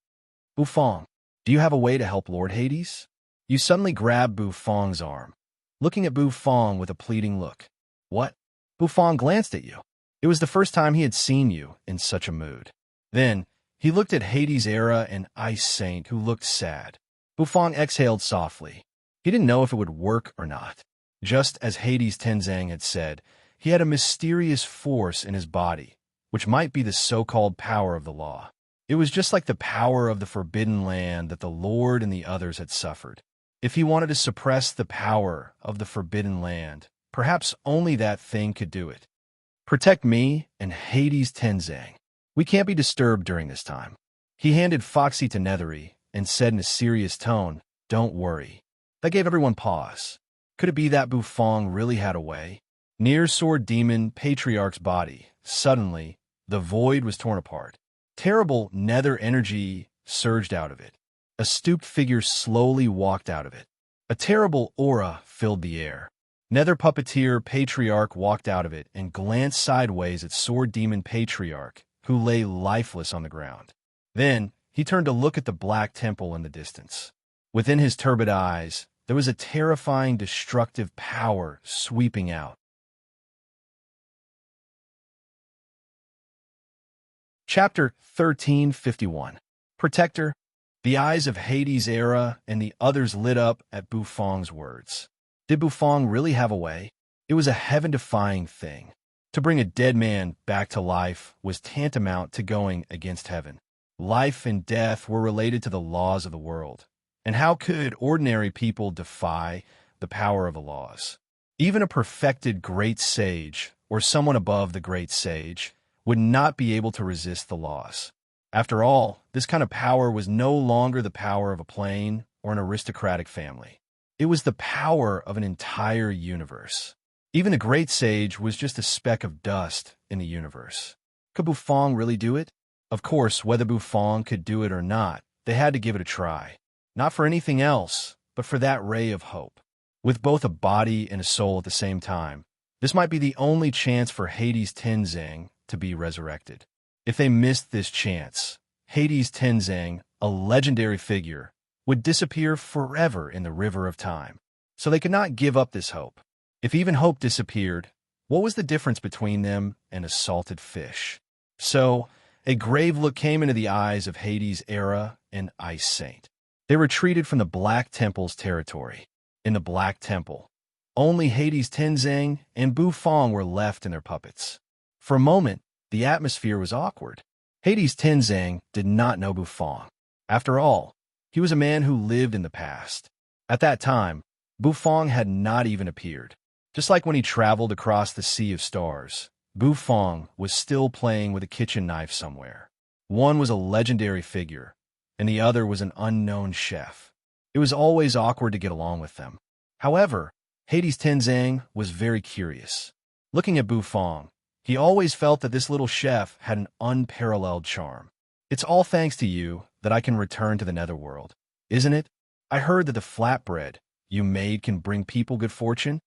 [SPEAKER 1] Bufong, do you have a way to help Lord Hades? You suddenly grabbed Bufong's arm, looking at Bufong with a pleading look. What? Bufong glanced at you. It was the first time he had seen you in such a mood. Then, he looked at Hades' era and Ice Saint, who looked sad. Bufong exhaled softly. He didn't know if it would work or not. Just as Hades' Tenzang had said, he had a mysterious force in his body, which might be the so-called power of the law. It was just like the power of the Forbidden Land that the Lord and the others had suffered. If he wanted to suppress the power of the Forbidden Land, perhaps only that thing could do it. Protect me and Hades' Tenzang. We can't be disturbed during this time. He handed Foxy to Nethery and said in a serious tone, Don't worry. That gave everyone pause. Could it be that Bufong really had a way? Near Sword Demon Patriarch's body, suddenly, the void was torn apart. Terrible nether energy surged out of it. A stooped figure slowly walked out of it. A terrible aura filled the air. Nether Puppeteer Patriarch walked out of it and glanced sideways at Sword Demon Patriarch, who lay lifeless on the ground. Then, he turned to look at the Black Temple in the distance. Within his turbid eyes, there was a terrifying, destructive power sweeping out. Chapter 1351. Protector. The eyes of Hades' era and the others lit up at Bufong's words. Did Bufong really have a way? It was a heaven-defying thing. To bring a dead man back to life was tantamount to going against heaven. Life and death were related to the laws of the world. And how could ordinary people defy the power of the laws? Even a perfected great sage, or someone above the great sage, would not be able to resist the laws. After all, this kind of power was no longer the power of a plain or an aristocratic family. It was the power of an entire universe. Even the great sage was just a speck of dust in the universe. Could Bufong really do it? Of course, whether Bufong could do it or not, they had to give it a try. Not for anything else, but for that ray of hope. With both a body and a soul at the same time, this might be the only chance for Hades' Tenzang to be resurrected. If they missed this chance, Hades' Tenzang, a legendary figure, would disappear forever in the river of time. So they could not give up this hope. If even hope disappeared, what was the difference between them and a salted fish? So, A grave look came into the eyes of Hades' Era and Ice Saint. They retreated from the Black Temple's territory. In the Black Temple, only Hades' Tenzang and Bufong were left in their puppets. For a moment, the atmosphere was awkward. Hades' Tenzang did not know Bufong. After all, he was a man who lived in the past. At that time, Bufong had not even appeared. Just like when he traveled across the Sea of Stars, Bufong was still playing with a kitchen knife somewhere. One was a legendary figure, and the other was an unknown chef. It was always awkward to get along with them. However, Hades' Tenzang was very curious. Looking at Bufong, he always felt that this little chef had an unparalleled charm. It's all thanks to you that I can return to the netherworld, isn't it? I heard that the flatbread you made can bring people good fortune.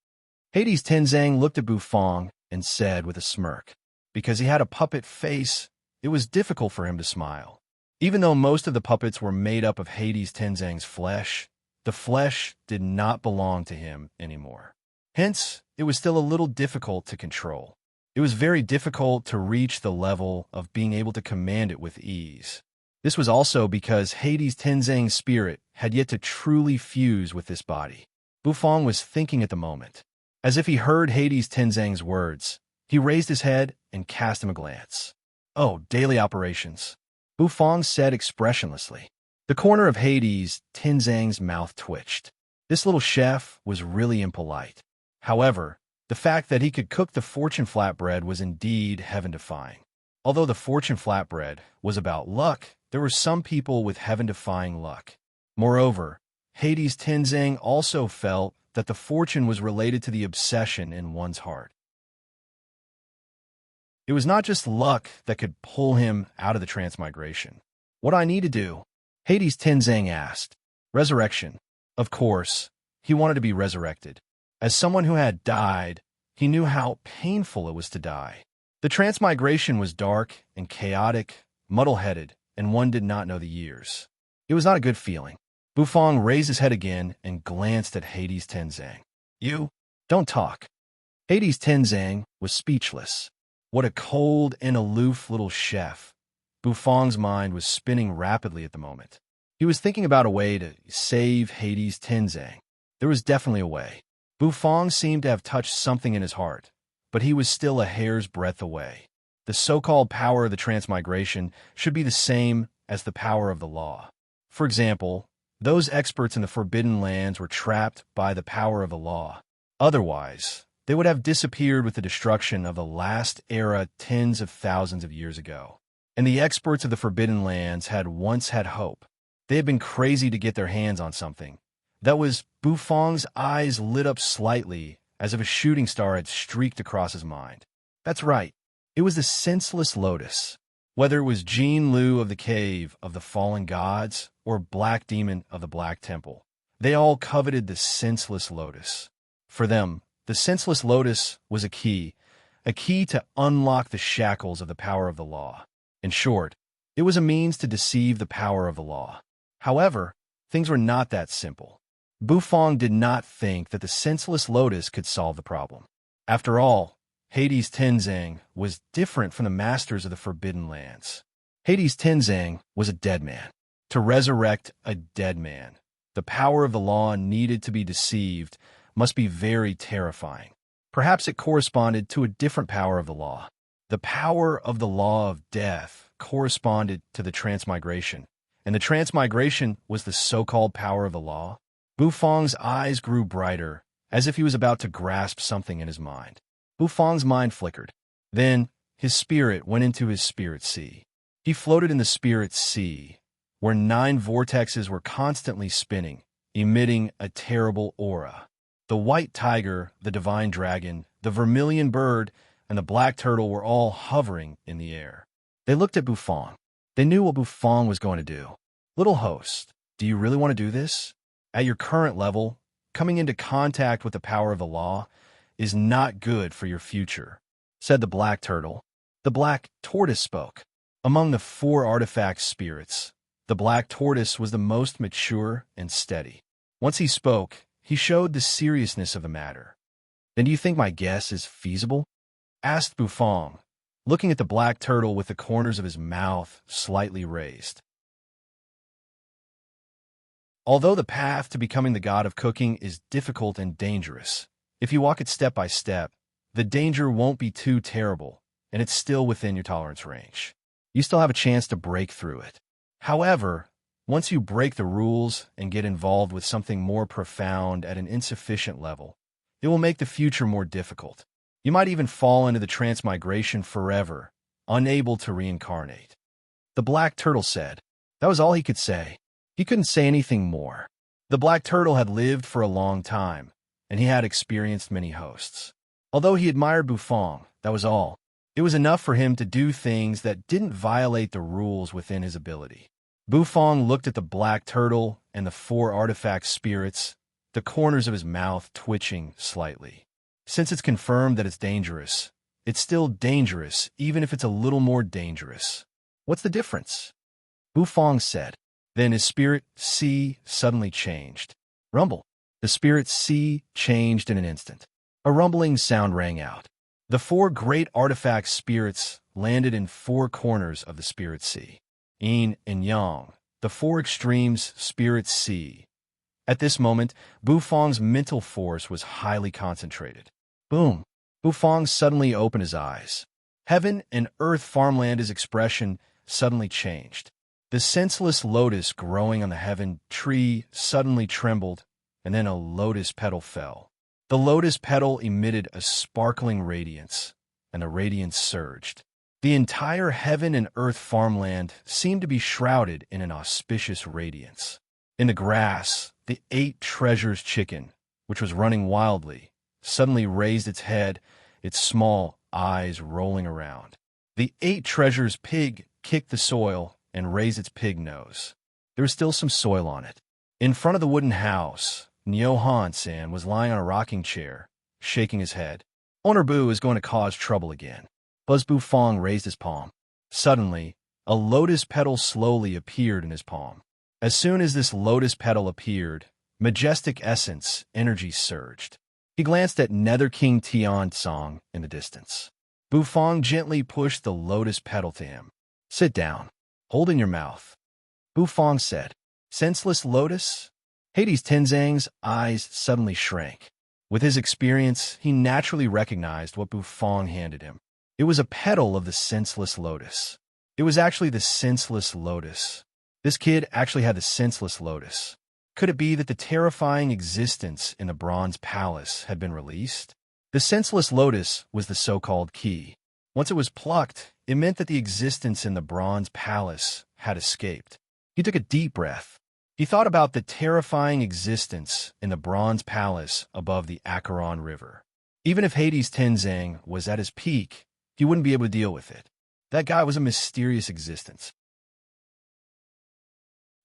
[SPEAKER 1] Hades' Tenzang looked at Bufong and said with a smirk. Because he had a puppet face, it was difficult for him to smile. Even though most of the puppets were made up of Hades' Tenzang's flesh, the flesh did not belong to him anymore. Hence, it was still a little difficult to control. It was very difficult to reach the level of being able to command it with ease. This was also because Hades' Tenzang's spirit had yet to truly fuse with this body. Bufong was thinking at the moment. As if he heard Hades' Tenzang's words, he raised his head and cast him a glance. "Oh, daily operations," Bufong said expressionlessly. The corner of Hades' Tenzang's mouth twitched. This little chef was really impolite. However, the fact that he could cook the fortune flatbread was indeed heaven-defying. Although the fortune flatbread was about luck, there were some people with heaven-defying luck. Moreover, Hades' Tenzang also felt that the fortune was related to the obsession in one's heart. It was not just luck that could pull him out of the transmigration. "What I need to do?" Hades' Tenzang asked. "Resurrection." Of course, he wanted to be resurrected. As someone who had died, he knew how painful it was to die. The transmigration was dark and chaotic, muddle-headed, and one did not know the years. It was not a good feeling. Bufong raised his head again and glanced at Hades' Tenzang. "You? Don't talk." Hades' Tenzang was speechless. What a cold and aloof little chef. Bufong's mind was spinning rapidly at the moment. He was thinking about a way to save Hades' Tenzang. There was definitely a way. Bufong seemed to have touched something in his heart, but he was still a hair's breadth away. The so-called power of the transmigration should be the same as the power of the law. For example, those experts in the Forbidden Lands were trapped by the power of the law. Otherwise, they would have disappeared with the destruction of the last era tens of thousands of years ago. And the experts of the Forbidden Lands had once had hope. They had been crazy to get their hands on something. That was Bufong's eyes lit up slightly, as if a shooting star had streaked across his mind. That's right. It was the senseless lotus. Whether it was Jean Liu of the Cave of the Fallen Gods or Black Demon of the Black Temple, they all coveted the senseless lotus. For them, the senseless lotus was a key to unlock the shackles of the power of the law. In short, it was a means to deceive the power of the law. However, things were not that simple. Bufong did not think that the senseless lotus could solve the problem. After all, Hades' Tenzang was different from the masters of the Forbidden Lands. Hades' Tenzang was a dead man. To resurrect a dead man, the power of the law needed to be deceived must be very terrifying. Perhaps it corresponded to a different power of the law. The power of the law of death corresponded to the transmigration, and the transmigration was the so-called power of the law. Bufong's eyes grew brighter, as if he was about to grasp something in his mind. Bufong's mind flickered. Then, his spirit went into his spirit sea. He floated in the spirit sea, where 9 vortexes were constantly spinning, emitting a terrible aura. The white tiger, the divine dragon, the vermilion bird, and the black turtle were all hovering in the air. They looked at Bufong. They knew what Bufong was going to do. "Little host, do you really want to do this? At your current level, coming into contact with the power of the law is not good for your future," said the black turtle. The black tortoise spoke. Among the 4 artifact spirits, the black tortoise was the most mature and steady. Once he spoke, he showed the seriousness of the matter. "Then do you think my guess is feasible?" asked Bufong, looking at the black turtle with the corners of his mouth slightly raised. Although the path to becoming the god of cooking is difficult and dangerous, if you walk it step by step, the danger won't be too terrible, and it's still within your tolerance range. You still have a chance to break through it. However, once you break the rules and get involved with something more profound at an insufficient level, it will make the future more difficult. You might even fall into the transmigration forever, unable to reincarnate. The black turtle said. That was all he could say. He couldn't say anything more. The black turtle had lived for a long time, and he had experienced many hosts. Although he admired Bufong, that was all. It was enough for him to do things that didn't violate the rules within his ability. Bufong looked at the black turtle and the 4 artifact spirits, the corners of his mouth twitching slightly. Since it's confirmed that it's dangerous, it's still dangerous even if it's a little more dangerous. What's the difference? Bufong said. Then his spirit, C, suddenly changed. Rumble. The spirit, C, changed in an instant. A rumbling sound rang out. The 4 great artifact spirits landed in 4 corners of the spirit sea. Yin and Yang, the 4 extremes spirit sea. At this moment, Bufong's mental force was highly concentrated. Boom! Bufong suddenly opened his eyes. Heaven and earth farmland's expression suddenly changed. The senseless lotus growing on the heaven tree suddenly trembled, and then a lotus petal fell. The lotus petal emitted a sparkling radiance, and the radiance surged. The entire heaven and earth farmland seemed to be shrouded in an auspicious radiance. In the grass, the 8 treasures chicken, which was running wildly, suddenly raised its head, its small eyes rolling around. The 8 treasures pig kicked the soil and raised its pig nose. There was still some soil on it. In front of the wooden house, Nyo Han-san was lying on a rocking chair, shaking his head. Owner Boo is going to cause trouble again. Buzz Bufong raised his palm. Suddenly, a lotus petal slowly appeared in his palm. As soon as this lotus petal appeared, majestic essence, energy surged. He glanced at Nether King Tian-song in the distance. Bufong gently pushed the lotus petal to him. Sit down. Hold in your mouth. Bufong said. Senseless lotus? Hades Tenzang's eyes suddenly shrank. With his experience, he naturally recognized what Bufong handed him. It was a petal of the senseless lotus. It was actually the senseless lotus. This kid actually had the senseless lotus. Could it be that the terrifying existence in the bronze palace had been released? The senseless lotus was the so-called key. Once it was plucked, it meant that the existence in the bronze palace had escaped. He took a deep breath. He thought about the terrifying existence in the bronze palace above the Acheron River. Even if Hades Tenzang was at his peak, he wouldn't be able to deal with it. That guy was a mysterious existence.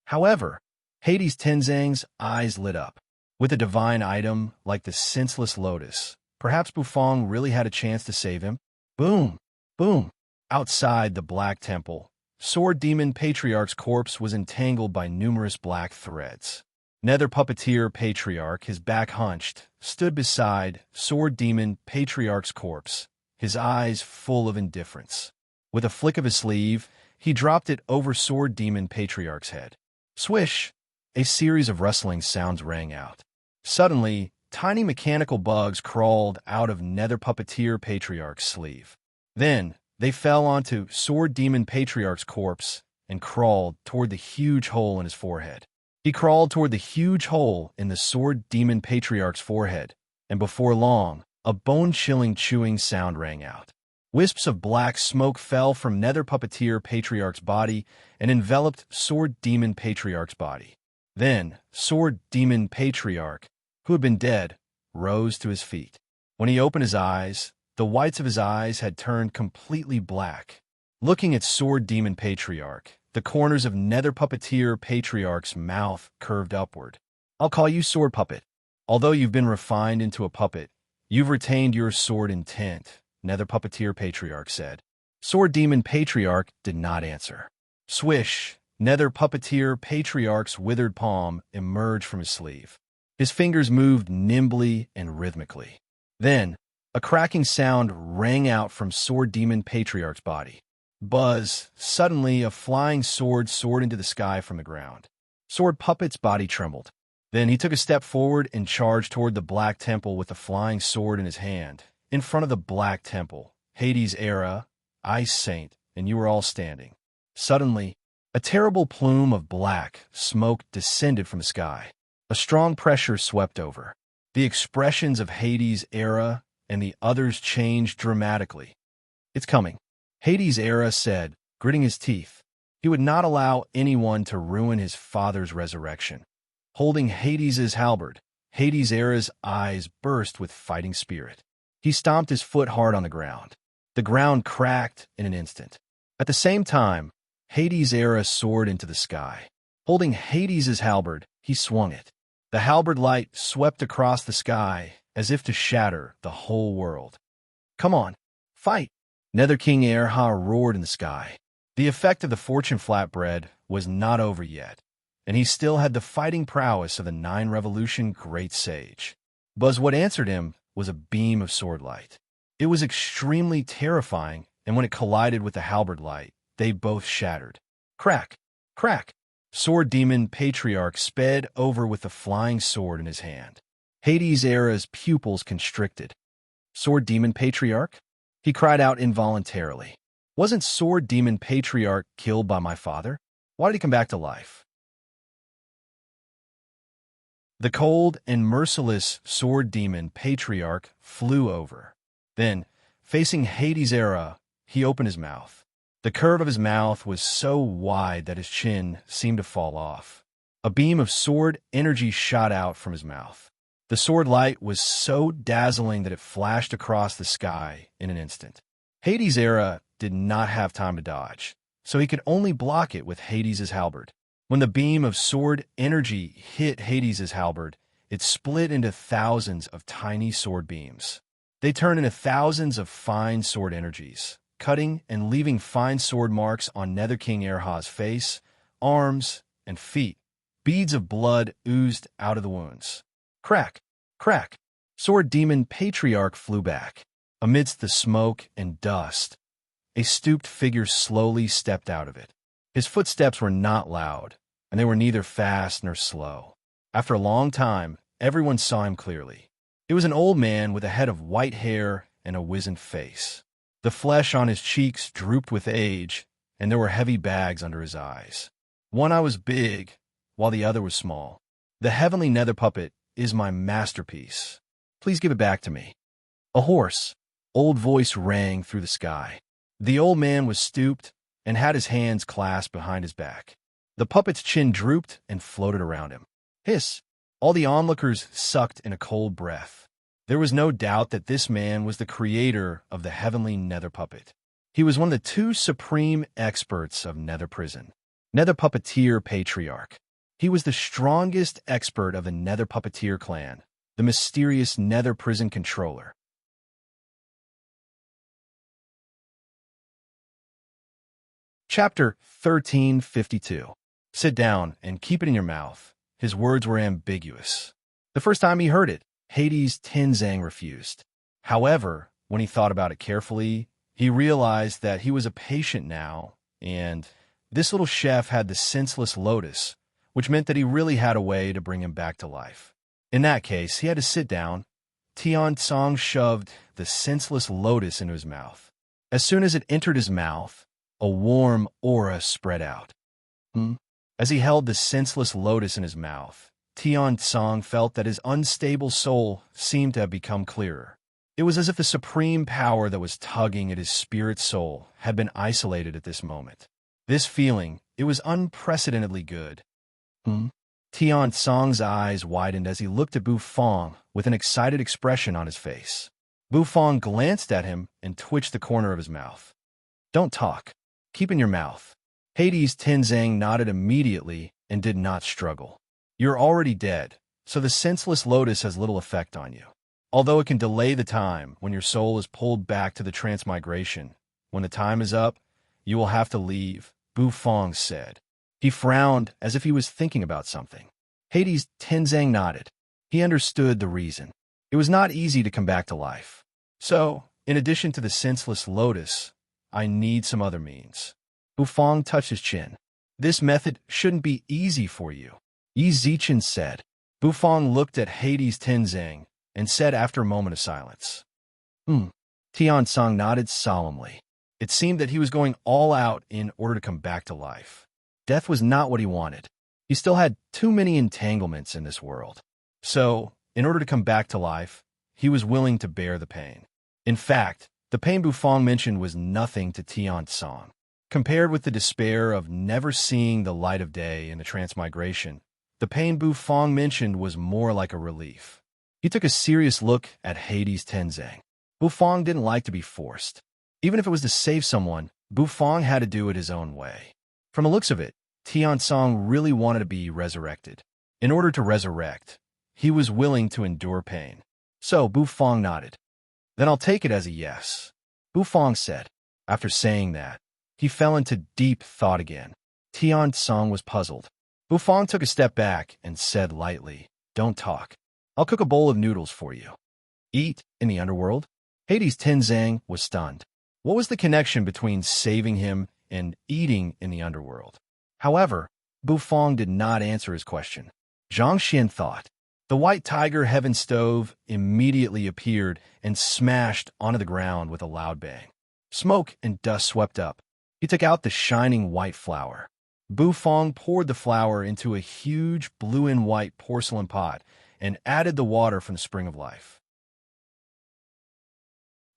[SPEAKER 1] However, Hades Tenzang's eyes lit up. With a divine item like the senseless lotus, perhaps Bufong really had a chance to save him. Boom! Boom! Outside the Black Temple, Sword Demon Patriarch's corpse was entangled by numerous black threads. Nether Puppeteer Patriarch, his back hunched, stood beside Sword Demon Patriarch's corpse, his eyes full of indifference. With a flick of his sleeve, he dropped it over Sword Demon Patriarch's head. Swish! A series of rustling sounds rang out. Suddenly, tiny mechanical bugs crawled out of Nether Puppeteer Patriarch's sleeve. Then, they fell onto Sword Demon Patriarch's corpse and crawled toward the huge hole in his forehead. He crawled toward the huge hole in the Sword Demon Patriarch's forehead, and before long, a bone-chilling chewing sound rang out. Wisps of black smoke fell from Nether Puppeteer Patriarch's body and enveloped Sword Demon Patriarch's body. Then, Sword Demon Patriarch, who had been dead, rose to his feet. When he opened his eyes, the whites of his eyes had turned completely black. Looking at Sword Demon Patriarch, the corners of Nether Puppeteer Patriarch's mouth curved upward. I'll call you Sword Puppet. Although you've been refined into a puppet, you've retained your sword intent, Nether Puppeteer Patriarch said. Sword Demon Patriarch did not answer. Swish! Nether Puppeteer Patriarch's withered palm emerged from his sleeve. His fingers moved nimbly and rhythmically. Then, A cracking sound rang out from Sword Demon Patriarch's body. Buzz! Suddenly, a flying sword soared into the sky from the ground. Sword Puppet's body trembled. Then he took a step forward and charged toward the Black Temple with the flying sword in his hand. In front of the Black Temple, Hades' era, Ice Saint, and you were all standing. Suddenly, a terrible plume of black smoke descended from the sky. A strong pressure swept over. The expressions of Hades' era and the others changed dramatically. "It's coming," Hades' era said, gritting his teeth. He would not allow anyone to ruin his father's resurrection. Holding Hades' halberd, Hades' era's eyes burst with fighting spirit. He stomped his foot hard on the ground. The ground cracked in an instant. At the same time, Hades' era soared into the sky. Holding Hades' halberd, he swung it. The halberd light swept across the sky as if to shatter the whole world. "Come on, fight!" Nether King Erha roared in the sky. The effect of the fortune flatbread was not over yet, and he still had the fighting prowess of the 9 Revolution Great Sage. But what answered him was a beam of sword light. It was extremely terrifying, and when it collided with the halberd light, they both shattered. Crack! Crack! Sword Demon Patriarch sped over with the flying sword in his hand. Hades' era's pupils constricted. "Sword Demon Patriarch?" He cried out involuntarily. "Wasn't Sword Demon Patriarch killed by my father? Why did he come back to life?" The cold and merciless Sword Demon Patriarch flew over. Then, facing Hades' era, he opened his mouth. The curve of his mouth was so wide that his chin seemed to fall off. A beam of sword energy shot out from his mouth. The sword light was so dazzling that it flashed across the sky in an instant. Hades' era did not have time to dodge, so he could only block it with Hades' halberd. When the beam of sword energy hit Hades' halberd, it split into thousands of tiny sword beams. They turned into thousands of fine sword energies, cutting and leaving fine sword marks on Nether King Erha's face, arms, and feet. Beads of blood oozed out of the wounds. Crack! Crack! Sword Demon Patriarch flew back. Amidst the smoke and dust, a stooped figure slowly stepped out of it. His footsteps were not loud, and they were neither fast nor slow. After a long time, everyone saw him clearly. It was an old man with a head of white hair and a wizened face. The flesh on his cheeks drooped with age, and there were heavy bags under his eyes. One eye was big, while the other was small. "The heavenly nether puppet is my masterpiece. Please give it back to me." A hoarse, old voice rang through the sky. The old man was stooped and had his hands clasped behind his back. The puppet's chin drooped and floated around him. Hiss! All the onlookers sucked in a cold breath. There was no doubt that this man was the creator of the heavenly nether puppet. He was one of the 2 supreme experts of nether prison. Nether Puppeteer Patriarch. He was the strongest expert of the Nether Puppeteer clan, the mysterious nether prison controller. Chapter 1352. Sit down and keep it in your mouth. His words were ambiguous. The first time he heard it, Hades' Tenzang refused. However, when he thought about it carefully, he realized that he was a patient now, and this little chef had the senseless lotus, which meant that he really had a way to bring him back to life. In that case, he had to sit down. Tian Tsang shoved the senseless lotus into his mouth. As soon as it entered his mouth, a warm aura spread out. As he held the senseless lotus in his mouth, Tian Tsang felt that his unstable soul seemed to have become clearer. It was as if the supreme power that was tugging at his spirit soul had been isolated at this moment. This feeling, it was unprecedentedly good. Tian Tsang's eyes widened as he looked at Bu Fong with an excited expression on his face. Bu Fong glanced at him and twitched the corner of his mouth. "Don't talk. Keep in your mouth." Hades' Tenzang nodded immediately and did not struggle. "You're already dead, so the senseless lotus has little effect on you. Although it can delay the time when your soul is pulled back to the transmigration. When the time is up, you will have to leave," Bu Fong said. He frowned as if he was thinking about something. Hades' Tenzang nodded. He understood the reason. It was not easy to come back to life. So, in addition to the senseless lotus, I need some other means. Bufang touched his chin. This method shouldn't be easy for you, Yi Zichen said. Bufang looked at Hades Tenzang and said after a moment of silence. Tian Song nodded solemnly. It seemed that he was going all out in order to come back to life. Death was not what he wanted. He still had too many entanglements in this world. So, in order to come back to life, he was willing to bear the pain. In fact, the pain Bufang mentioned was nothing to Tian Song. Compared with the despair of never seeing the light of day in the transmigration, the pain Bufang mentioned was more like a relief. He took a serious look at Hades Tenzang. Bufang didn't like to be forced. Even if it was to save someone, Bufang had to do it his own way. From the looks of it, Tian Song really wanted to be resurrected. In order to resurrect, he was willing to endure pain. So Bufang nodded. Then I'll take it as a yes, Bufang said. After saying that, he fell into deep thought again. Tian Song was puzzled. Bufang took a step back and said lightly, "Don't talk. I'll cook a bowl of noodles for you." Eat in the underworld? Hades Tenzang was stunned. What was the connection between saving him and eating in the underworld? However, Bufang did not answer his question. Zhang Xian thought. The white tiger heaven stove immediately appeared and smashed onto the ground with a loud bang. Smoke and dust swept up. He took out the shining white flour. Bufang poured the flour into a huge blue and white porcelain pot and added the water from the spring of life.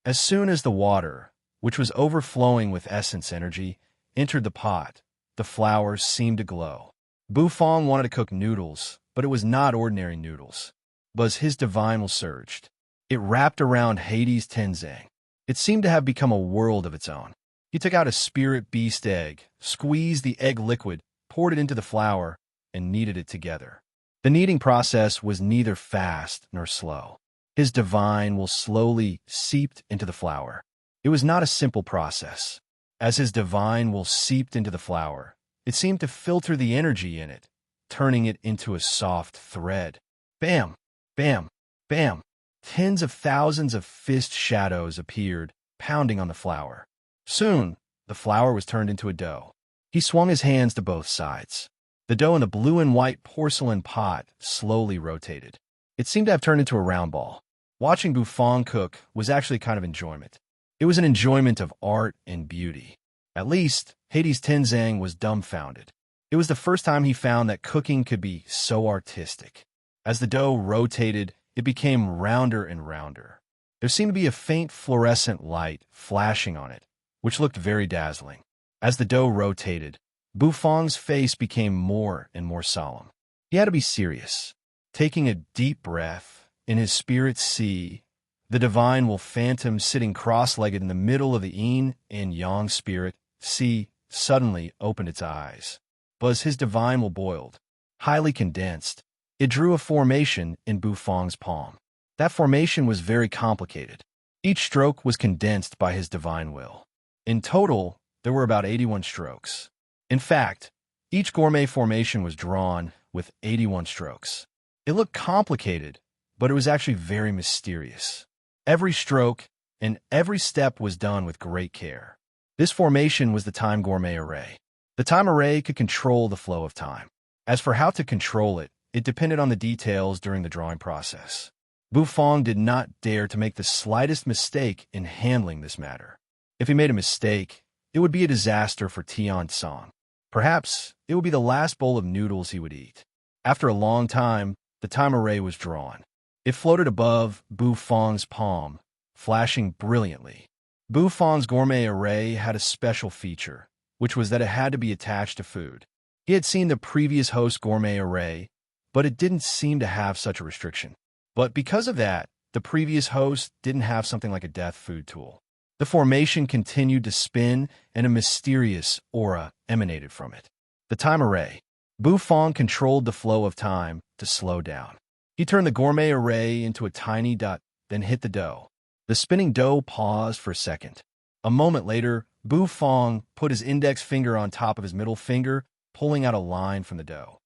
[SPEAKER 1] As soon as the water, which was overflowing with essence energy, entered the pot, the flour seemed to glow. Bufang wanted to cook noodles, but it was not ordinary noodles. But his divine will surged. It wrapped around Hades Tenzang. It seemed to have become a world of its own. He took out a spirit beast egg, squeezed the egg liquid, poured it into the flour, and kneaded it together. The kneading process was neither fast nor slow. His divine will slowly seeped into the flour. It was not a simple process. As his divine will seeped into the flour, it seemed to filter the energy in it, turning it into a soft thread. Bam! Bam! Bam! Tens of thousands of fist shadows appeared, pounding on the flour. Soon, the flour was turned into a dough. He swung his hands to both sides. The dough in the blue and white porcelain pot slowly rotated. It seemed to have turned into a round ball. Watching Bufang cook was actually kind of enjoyment. It was an enjoyment of art and beauty. At least, Hades Tenzang was dumbfounded. It was the first time he found that cooking could be so artistic. As the dough rotated, it became rounder and rounder. There seemed to be a faint fluorescent light flashing on it, which looked very dazzling. As the dough rotated, Bufang's face became more and more solemn. He had to be serious. Taking a deep breath, in his spirit sea, the divine will phantom sitting cross-legged in the middle of the yin and yang spirit sea suddenly opened its eyes. But his divine will boiled, highly condensed. It drew a formation in Bufang's palm. That formation was very complicated. Each stroke was condensed by his divine will. In total, there were about 81 strokes. In fact, each gourmet formation was drawn with 81 strokes. It looked complicated, but it was actually very mysterious. Every stroke and every step was done with great care. This formation was the time gourmet array. The time array could control the flow of time. As for how to control it, it depended on the details during the drawing process. Bufang did not dare to make the slightest mistake in handling this matter. If he made a mistake, it would be a disaster for Tian Song. Perhaps it would be the last bowl of noodles he would eat. After a long time, the time array was drawn. It floated above Bufang's palm, flashing brilliantly. Bufang's gourmet array had a special feature, which was that it had to be attached to food. He had seen the previous host's gourmet array, but it didn't seem to have such a restriction. But because of that, the previous host didn't have something like a death food tool. The formation continued to spin, and a mysterious aura emanated from it. The time array. Bufang controlled the flow of time to slow down. He turned the gourmet array into a tiny dot, then hit the dough. The spinning dough paused for a second. A moment later, Bufang put his index finger on top of his middle finger, pulling out a line from the dough.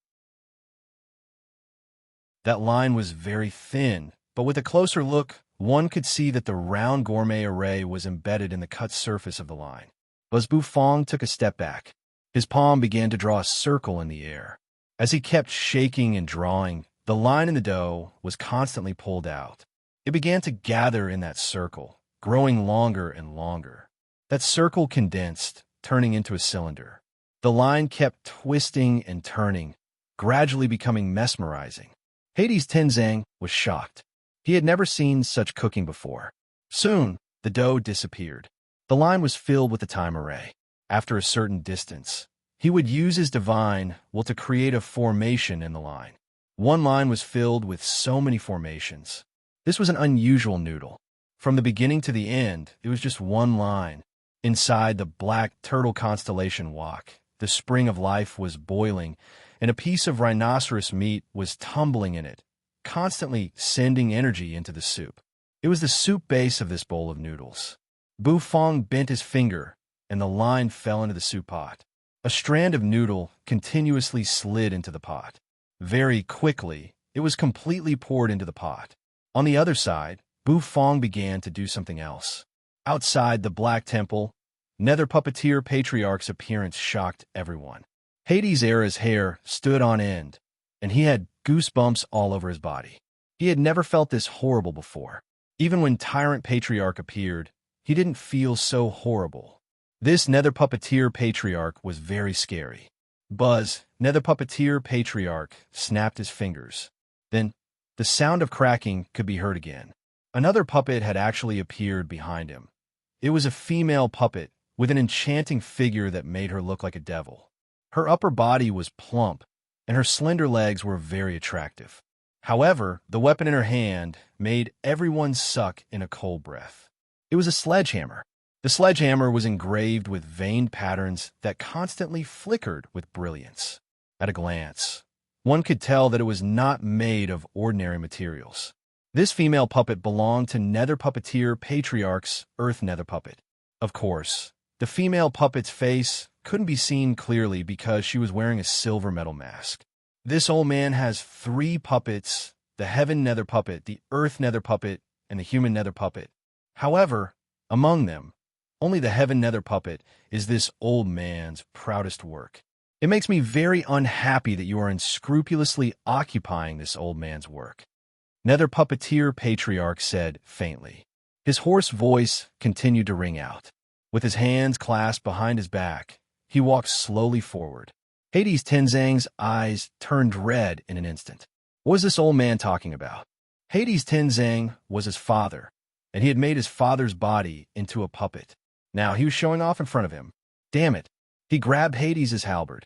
[SPEAKER 1] That line was very thin, but with a closer look, one could see that the round gourmet array was embedded in the cut surface of the line. Buzz Bufong took a step back. His palm began to draw a circle in the air. As he kept shaking and drawing, the line in the dough was constantly pulled out. It began to gather in that circle, growing longer and longer. That circle condensed, turning into a cylinder. The line kept twisting and turning, gradually becoming mesmerizing. Hades Tenzang was shocked. He had never seen such cooking before. Soon, the dough disappeared. The line was filled with the time array. After a certain distance, he would use his divine will to create a formation in the line. One line was filled with so many formations. This was an unusual noodle. From the beginning to the end, it was just one line. Inside the black turtle constellation wok, the spring of life was boiling, and a piece of rhinoceros meat was tumbling in it, constantly sending energy into the soup. It was the soup base of this bowl of noodles. Bufong bent his finger, and the line fell into the soup pot. A strand of noodle continuously slid into the pot. Very quickly, it was completely poured into the pot. On the other side, Bufong began to do something else. Outside the Black Temple, Nether Puppeteer Patriarch's appearance shocked everyone. Hades Era's hair stood on end, and he had goosebumps all over his body. He had never felt this horrible before. Even when Tyrant Patriarch appeared, he didn't feel so horrible. This Nether Puppeteer Patriarch was very scary. Buzz, Nether Puppeteer Patriarch, snapped his fingers. Then, the sound of cracking could be heard again. Another puppet had actually appeared behind him. It was a female puppet with an enchanting figure that made her look like a devil. Her upper body was plump, and her slender legs were very attractive. However, the weapon in her hand made everyone suck in a cold breath. It was a sledgehammer. The sledgehammer was engraved with veined patterns that constantly flickered with brilliance. At a glance, one could tell that it was not made of ordinary materials. This female puppet belonged to Nether Puppeteer Patriarch's Earth Nether Puppet. Of course, the female puppet's face couldn't be seen clearly because she was wearing a silver metal mask. This old man has 3 puppets, the Heaven Nether Puppet, the Earth Nether Puppet, and the Human Nether Puppet. However, among them, only the Heaven Nether Puppet is this old man's proudest work. It makes me very unhappy that you are unscrupulously occupying this old man's work. Nether Puppeteer Patriarch said faintly. His hoarse voice continued to ring out. With his hands clasped behind his back, he walked slowly forward. Hades Tenzang's eyes turned red in an instant. What was this old man talking about? Hades Tenzang was his father, and he had made his father's body into a puppet. Now he was showing off in front of him. Damn it. He grabbed Hades' halberd.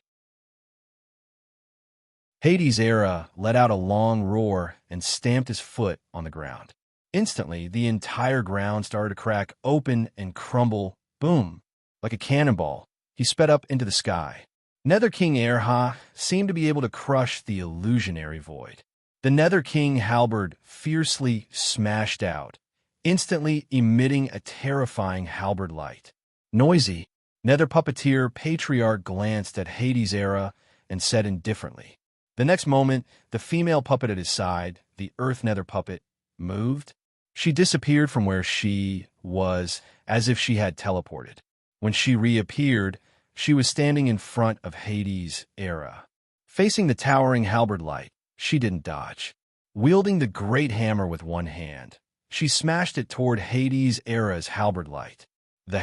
[SPEAKER 1] Hades Era let out a long roar and stamped his foot on the ground. Instantly, the entire ground started to crack open and crumble, boom, like a cannonball. He sped up into the sky. Nether King Erha seemed to be able to crush the illusionary void. The Nether King halberd fiercely smashed out, instantly emitting a terrifying halberd light. Noisy, Nether Puppeteer Patriarch glanced at Hades Era and said indifferently. The next moment, the female puppet at his side, the Earth Nether Puppet, moved. She disappeared from where she was as if she had teleported. When she reappeared, she was standing in front of Hades Era. Facing the towering halberd light, she didn't dodge. Wielding the great hammer with one hand, she smashed it toward Hades Era's halberd light. The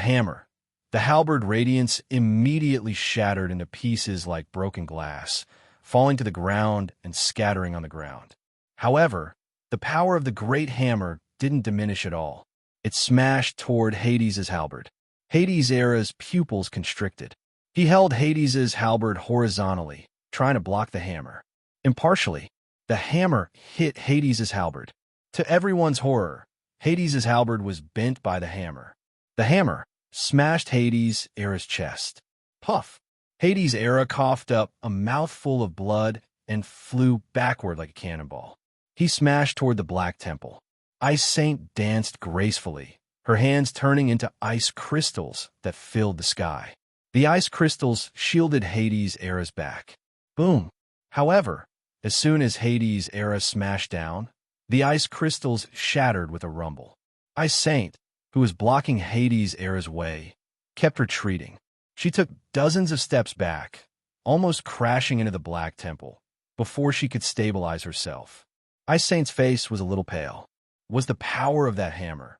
[SPEAKER 1] halberd radiance immediately shattered into pieces like broken glass, falling to the ground and scattering on the ground. However, the power of the great hammer didn't diminish at all. It smashed toward Hades' halberd. Hades Era's pupils constricted. He held Hades' halberd horizontally, trying to block the hammer. Impartially, the hammer hit Hades' halberd. To everyone's horror, Hades' halberd was bent by the hammer. The hammer smashed Hades Era's chest. Puff! Hades Era coughed up a mouthful of blood and flew backward like a cannonball. He smashed toward the Black Temple. Ice Saint danced gracefully, her hands turning into ice crystals that filled the sky. The ice crystals shielded Hades Era's back. Boom! However, as soon as Hades Era smashed down, The ice crystals shattered with a rumble. Ice Saint, who was blocking Hades' Era's way, kept retreating. She took dozens of steps back, almost crashing into the Black Temple, before she could stabilize herself. Ice Saint's face was a little pale. Was the power of that hammer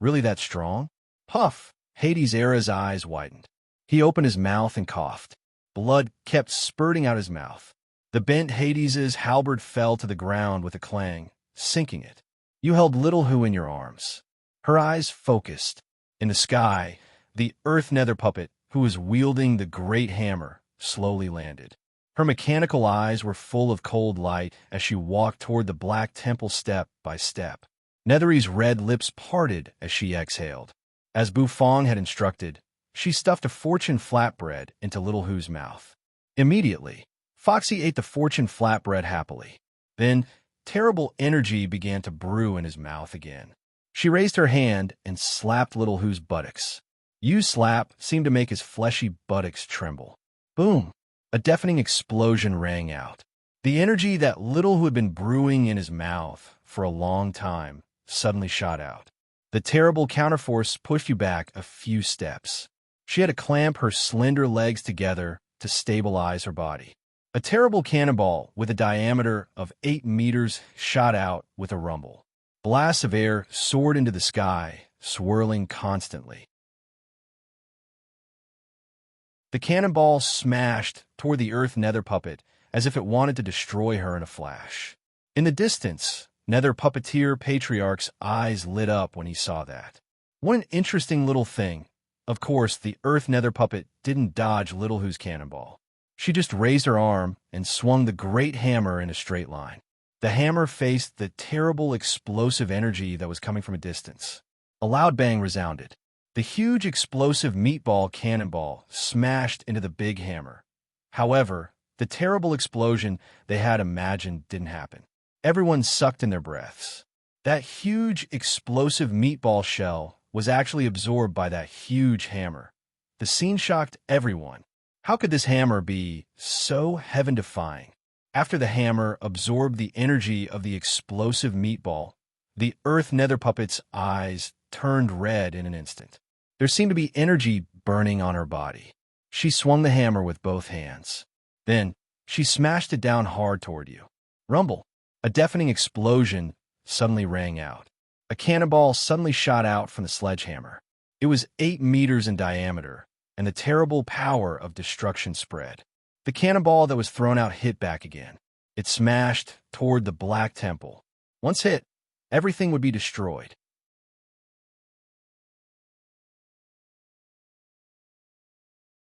[SPEAKER 1] really that strong? Puff! Hades' Era's eyes widened. He opened his mouth and coughed. Blood kept spurting out his mouth. The bent Hades' halberd fell to the ground with a clang, sinking it. You held Little Who in your arms. Her eyes focused. In the sky, the Earth Nether puppet, who was wielding the great hammer, slowly landed. Her mechanical eyes were full of cold light as she walked toward the Black Temple step by step. Nethery's red lips parted as she exhaled. As Bufong had instructed, she stuffed a fortune flatbread into Little Who's mouth. Immediately, Foxy ate the fortune flatbread happily. Then, terrible energy began to brew in his mouth again. She raised her hand and slapped Little Who's buttocks. Yu's slap seemed to make his fleshy buttocks tremble. Boom! A deafening explosion rang out. The energy that Little Who had been brewing in his mouth for a long time suddenly shot out. The terrible counterforce pushed you back a few steps. She had to clamp her slender legs together to stabilize her body. A terrible cannonball with a diameter of 8 meters shot out with a rumble. Blasts of air soared into the sky, swirling constantly. The cannonball smashed toward the Earth Nether puppet as if it wanted to destroy her in a flash. In the distance, Nether puppeteer Patriarch's eyes lit up when he saw that. What an interesting little thing. Of course, the Earth Nether puppet didn't dodge Little Who's cannonball. She just raised her arm and swung the great hammer in a straight line. The hammer faced the terrible explosive energy that was coming from a distance. A loud bang resounded. The huge explosive meatball cannonball smashed into the big hammer. However, the terrible explosion they had imagined didn't happen. Everyone sucked in their breaths. That huge explosive meatball shell was actually absorbed by that huge hammer. The scene shocked everyone. How could this hammer be so heaven-defying? After the hammer absorbed the energy of the explosive meatball, the Earth Nether puppet's eyes turned red in an instant. There seemed to be energy burning on her body. She swung the hammer with both hands. Then, she smashed it down hard toward you. Rumble! A deafening explosion suddenly rang out. A cannonball suddenly shot out from the sledgehammer. It was 8 meters in diameter, and the terrible power of destruction spread. The cannonball that was thrown out hit back again. It smashed toward the Black Temple. Once hit, everything would be destroyed.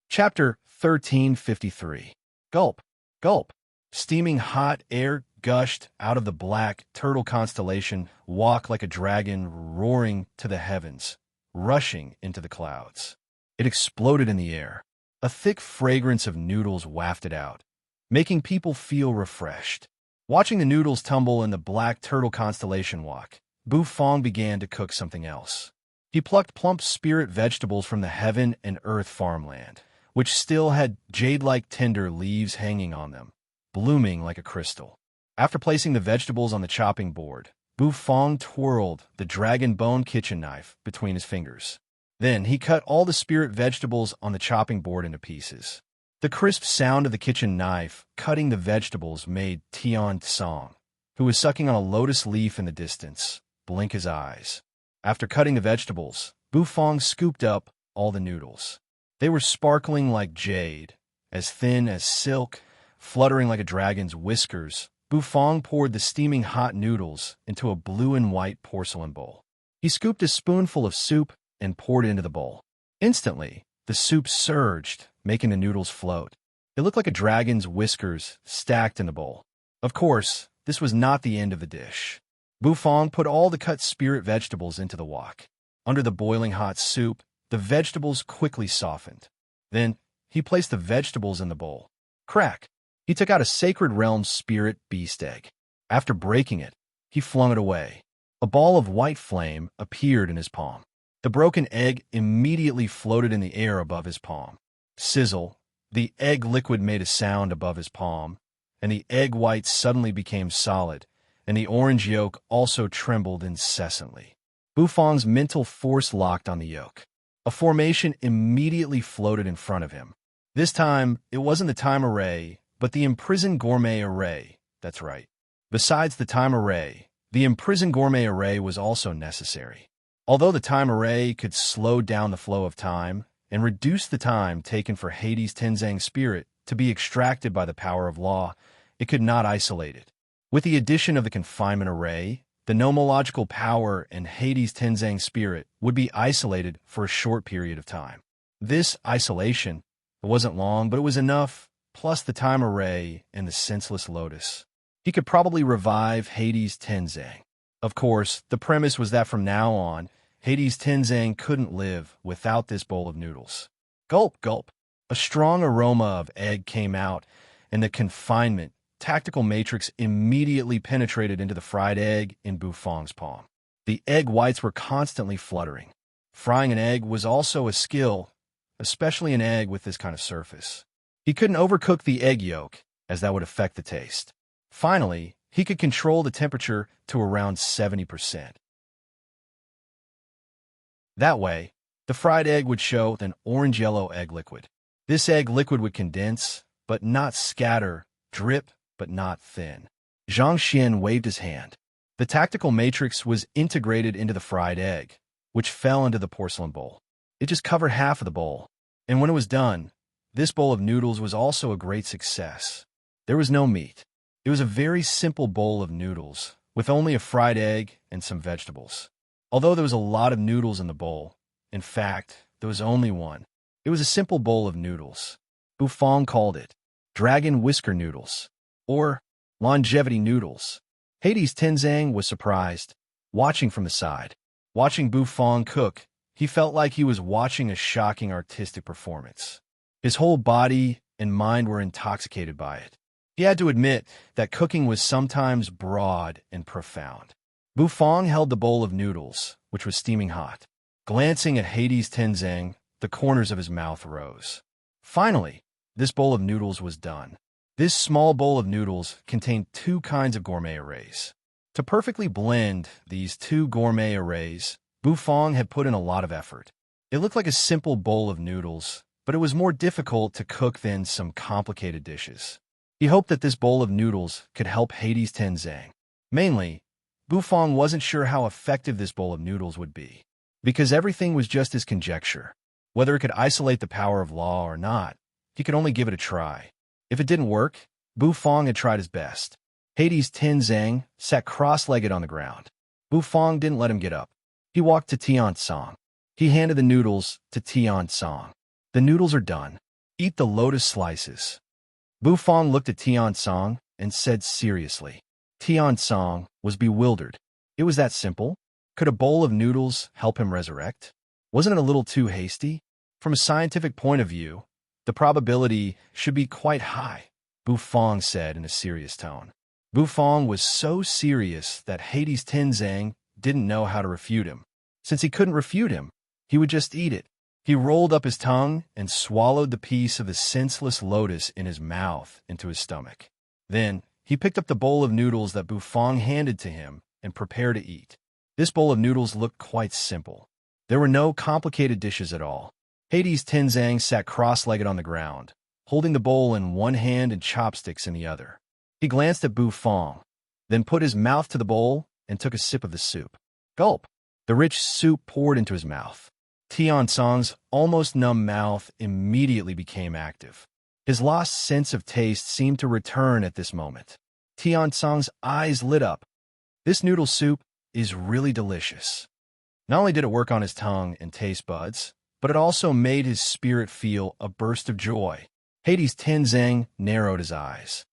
[SPEAKER 1] Chapter 1353. Gulp, gulp. Steaming hot air gushed out of the black turtle constellation, walk like a dragon roaring to the heavens, rushing into the clouds. It exploded in the air. A thick fragrance of noodles wafted out, making people feel refreshed. Watching the noodles tumble in the black turtle constellation walk, Bufong began to cook something else. He plucked plump spirit vegetables from the heaven and earth farmland, which still had jade-like tender leaves hanging on them, blooming like a crystal. After placing the vegetables on the chopping board, Bufong twirled the dragon bone kitchen knife between his fingers. Then he cut all the spirit vegetables on the chopping board into pieces. The crisp sound of the kitchen knife cutting the vegetables made Tian Tsang, who was sucking on a lotus leaf in the distance, blink his eyes. After cutting the vegetables, Bufong scooped up all the noodles. They were sparkling like jade, as thin as silk, fluttering like a dragon's whiskers. Bufong poured the steaming hot noodles into a blue and white porcelain bowl. He scooped a spoonful of soup and poured it into the bowl. Instantly, the soup surged, making the noodles float. It looked like a dragon's whiskers stacked in the bowl. Of course, this was not the end of the dish. Bufong put all the cut spirit vegetables into the wok. Under the boiling hot soup, the vegetables quickly softened. Then, he placed the vegetables in the bowl. Crack! He took out a Sacred Realm spirit beast egg. After breaking it, he flung it away. A ball of white flame appeared in his palm. The broken egg immediately floated in the air above his palm. Sizzle! The egg liquid made a sound above his palm, and the egg white suddenly became solid, and the orange yolk also trembled incessantly. Bufong's mental force locked on the yolk. A formation immediately floated in front of him. This time, it wasn't the time array, but the imprisoned gourmet array. That's right. Besides the time array, the imprisoned gourmet array was also necessary. Although the time array could slow down the flow of time and reduce the time taken for Hades' Tenzang spirit to be extracted by the power of law, it could not isolate it. With the addition of the confinement array, the nomological power and Hades' Tenzang spirit would be isolated for a short period of time. This isolation, it wasn't long, but it was enough, plus the time array and the senseless lotus. He could probably revive Hades' Tenzang. Of course, the premise was that from now on, Hades' Tenzang couldn't live without this bowl of noodles. Gulp, gulp. A strong aroma of egg came out, and the confinement tactical matrix immediately penetrated into the fried egg in Bufong's palm. The egg whites were constantly fluttering. Frying an egg was also a skill, especially an egg with this kind of surface. He couldn't overcook the egg yolk, as that would affect the taste. Finally, he could control the temperature to around 70%. That way, the fried egg would show an orange-yellow egg liquid. This egg liquid would condense, but not scatter, drip, but not thin. Zhang Xian waved his hand. The tactical matrix was integrated into the fried egg, which fell into the porcelain bowl. It just covered half of the bowl, and when it was done, this bowl of noodles was also a great success. There was no meat. It was a very simple bowl of noodles, with only a fried egg and some vegetables. Although there was a lot of noodles in the bowl, in fact, there was only one. It was a simple bowl of noodles. Bufong called it dragon whisker noodles, or longevity noodles. Hades' Tenzang was surprised, watching from the side. Watching Bufong cook, he felt like he was watching a shocking artistic performance. His whole body and mind were intoxicated by it. He had to admit that cooking was sometimes broad and profound. Bufong held the bowl of noodles, which was steaming hot. Glancing at Hades' Tenzang, the corners of his mouth rose. Finally, this bowl of noodles was done. This small bowl of noodles contained two kinds of gourmet arrays. To perfectly blend these two gourmet arrays, Bufong had put in a lot of effort. It looked like a simple bowl of noodles, but it was more difficult to cook than some complicated dishes. He hoped that this bowl of noodles could help Hades' Tenzang. Mainly, Bufong wasn't sure how effective this bowl of noodles would be, because everything was just his conjecture. Whether it could isolate the power of law or not, he could only give it a try. If it didn't work, Bufong had tried his best. Hades' Tenzang sat cross-legged on the ground. Bufong didn't let him get up. He walked to Tiansong. He handed the noodles to Tiansong. The noodles are done. Eat the lotus slices. Bufong looked at Tiansong and said seriously. Tiansong was bewildered. It was that simple? Could a bowl of noodles help him resurrect? Wasn't it a little too hasty? From a scientific point of view, the probability should be quite high, Bufong said in a serious tone. Bufong was so serious that Hades' Tenzang didn't know how to refute him. Since he couldn't refute him, he would just eat it. He rolled up his tongue and swallowed the piece of the senseless lotus in his mouth into his stomach. Then, he picked up the bowl of noodles that Bufong handed to him and prepared to eat. This bowl of noodles looked quite simple. There were no complicated dishes at all. Hades' Tenzang sat cross-legged on the ground, holding the bowl in one hand and chopsticks in the other. He glanced at Bufong, then put his mouth to the bowl and took a sip of the soup. Gulp! The rich soup poured into his mouth. Tiansong's almost numb mouth immediately became active. His lost sense of taste seemed to return at this moment. Tiansong's eyes lit up. This noodle soup is really delicious. Not only did it work on his tongue and taste buds, but it also made his spirit feel a burst of joy. Hades' Tenzang narrowed his eyes.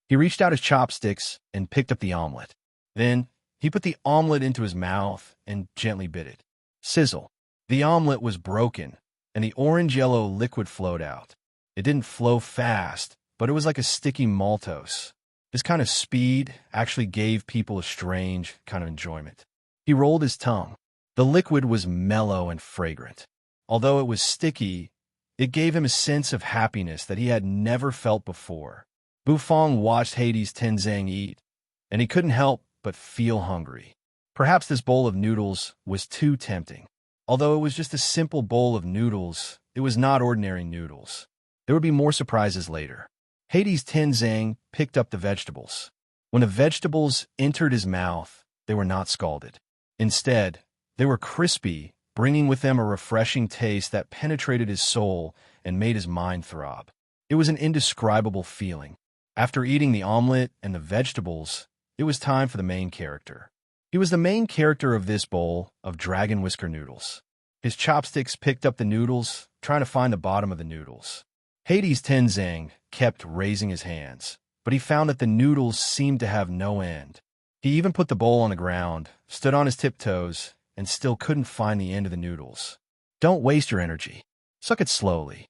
[SPEAKER 1] He reached out his chopsticks and picked up the omelet. Then, he put the omelet into his mouth and gently bit it. Sizzle. The omelet was broken, and the orange-yellow liquid flowed out. It didn't flow fast, but it was like a sticky maltose. This kind of speed actually gave people a strange kind of enjoyment. He rolled his tongue. The liquid was mellow and fragrant. Although it was sticky, it gave him a sense of happiness that he had never felt before. Bufong watched Hades Tenzang eat, and he couldn't help but feel hungry. Perhaps this bowl of noodles was too tempting. Although it was just a simple bowl of noodles, it was not ordinary noodles. There would be more surprises later. Hades Tenzang picked up the vegetables. When the vegetables entered his mouth, they were not scalded. Instead, they were crispy, bringing with them a refreshing taste that penetrated his soul and made his mind throb. It was an indescribable feeling. After eating the omelet and the vegetables, it was time for the main character. He was the main character of this bowl of dragon whisker noodles. His chopsticks picked up the noodles, trying to find the bottom of the noodles. Hades Tenzang kept raising his hands, but he found that the noodles seemed to have no end. He even put the bowl on the ground, stood on his tiptoes, and still couldn't find the end of the noodles. "Don't waste your energy. Suck it slowly,"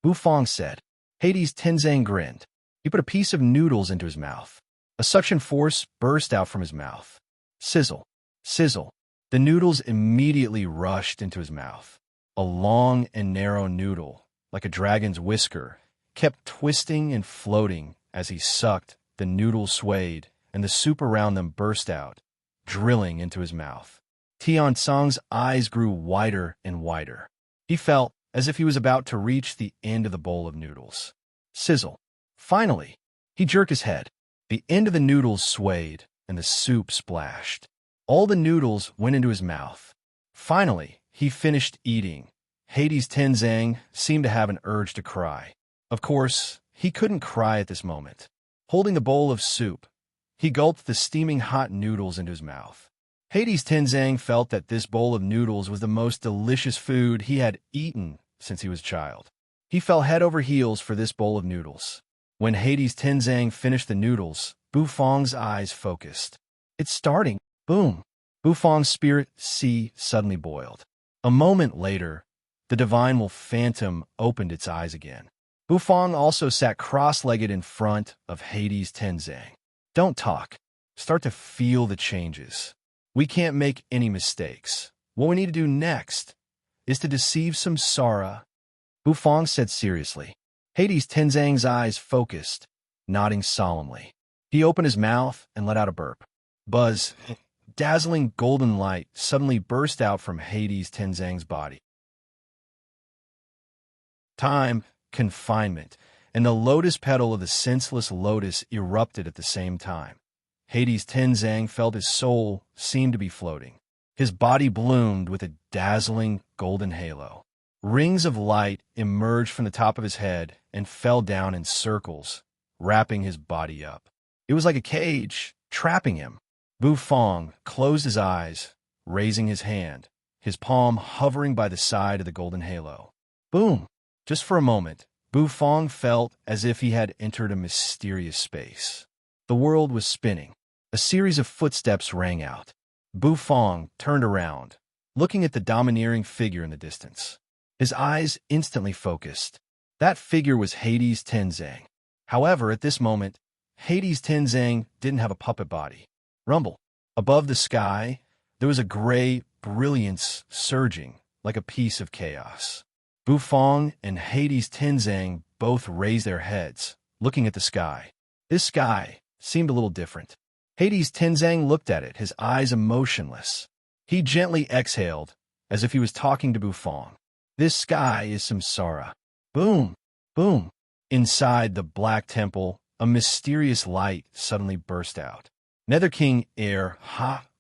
[SPEAKER 1] Bufong said. Hades Tenzang grinned. He put a piece of noodles into his mouth. A suction force burst out from his mouth. Sizzle, sizzle. The noodles immediately rushed into his mouth. A long and narrow noodle, like a dragon's whisker, kept twisting and floating as he sucked. The noodles swayed, and the soup around them burst out, drilling into his mouth. Tiansong's eyes grew wider and wider. He felt as if he was about to reach the end of the bowl of noodles. Sizzle. Finally, he jerked his head. The end of the noodles swayed, and the soup splashed. All the noodles went into his mouth. Finally, he finished eating. Hades Tenzang seemed to have an urge to cry. Of course, he couldn't cry at this moment. Holding the bowl of soup, he gulped the steaming hot noodles into his mouth. Hades Tenzang felt that this bowl of noodles was the most delicious food he had eaten since he was a child. He fell head over heels for this bowl of noodles. When Hades Tenzang finished the noodles, Bufong's eyes focused. "It's starting." Boom! Bufong's spirit sea suddenly boiled. A moment later, the divine wolf phantom opened its eyes again. Bufong also sat cross-legged in front of Hades Tenzang. "Don't talk. Start to feel the changes. We can't make any mistakes. What we need to do next is to deceive Samsara," Bufong said seriously. Hades Tenzang's eyes focused, nodding solemnly. He opened his mouth and let out a burp. Buzz, dazzling golden light suddenly burst out from Hades Tenzang's body. Time, confinement, and the lotus petal of the senseless lotus erupted at the same time. Hades Tenzang felt his soul seemed to be floating. His body bloomed with a dazzling golden halo. Rings of light emerged from the top of his head and fell down in circles, wrapping his body up. It was like a cage, trapping him. Bufong closed his eyes, raising his hand, his palm hovering by the side of the golden halo. Boom! Just for a moment, Bufong felt as if he had entered a mysterious space. The world was spinning. A series of footsteps rang out. Bufong turned around, looking at the domineering figure in the distance. His eyes instantly focused. That figure was Hades Tenzang. However, at this moment, Hades Tenzang didn't have a puppet body. Rumble. Above the sky, there was a gray brilliance surging like a piece of chaos. Bufong and Hades Tenzang both raised their heads, looking at the sky. This sky seemed a little different. Hades Tenzang looked at it, his eyes emotionless. He gently exhaled, as if he was talking to Bufong. "This sky is Samsara." Boom! Boom! Inside the black temple, a mysterious light suddenly burst out. Nether King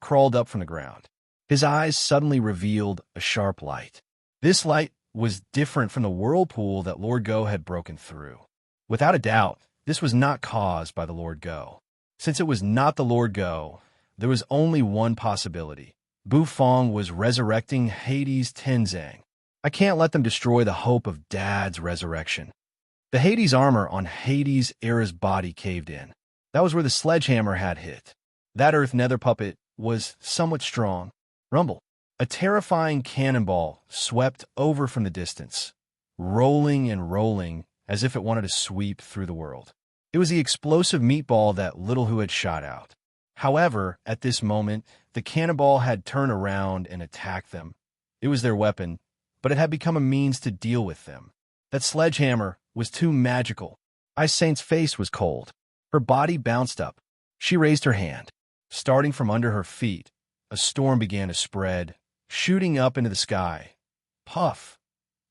[SPEAKER 1] crawled up from the ground. His eyes suddenly revealed a sharp light. This light was different from the whirlpool that Lord Go had broken through. Without a doubt, this was not caused by the Lord Go. Since it was not the Lord Go, there was only one possibility. Bufong was resurrecting Hades Tenzang. I can't let them destroy the hope of Dad's resurrection. The Hades armor on Hades' Era's body caved in. That was where the sledgehammer had hit. That Earth Nether puppet was somewhat strong. Rumble. A terrifying cannonball swept over from the distance, rolling and rolling as if it wanted to sweep through the world. It was the explosive meatball that Little Who had shot out. However, at this moment, the cannonball had turned around and attacked them. It was their weapon, but it had become a means to deal with them. That sledgehammer was too magical. Ice Saint's face was cold. Her body bounced up. She raised her hand. Starting from under her feet, a storm began to spread, shooting up into the sky. Puff!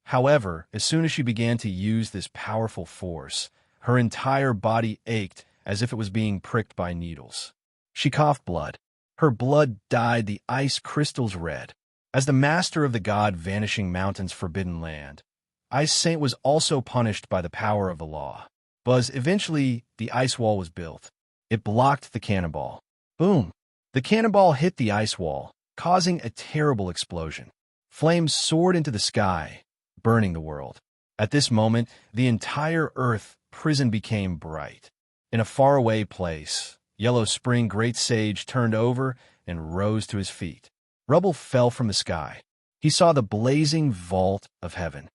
[SPEAKER 1] However, as soon as she began to use this powerful force, her entire body ached as if it was being pricked by needles. She coughed blood. Her blood dyed the ice crystals red. As the master of the god Vanishing Mountain's forbidden land, Ice Saint was also punished by the power of the law. Eventually, the ice wall was built. It blocked the cannonball. Boom! The cannonball hit the ice wall, causing a terrible explosion. Flames soared into the sky, burning the world. At this moment, the entire Earth prison became bright. In a faraway place, Yellow Spring Great Sage turned over and rose to his feet. Rubble fell from the sky. He saw the blazing vault of heaven.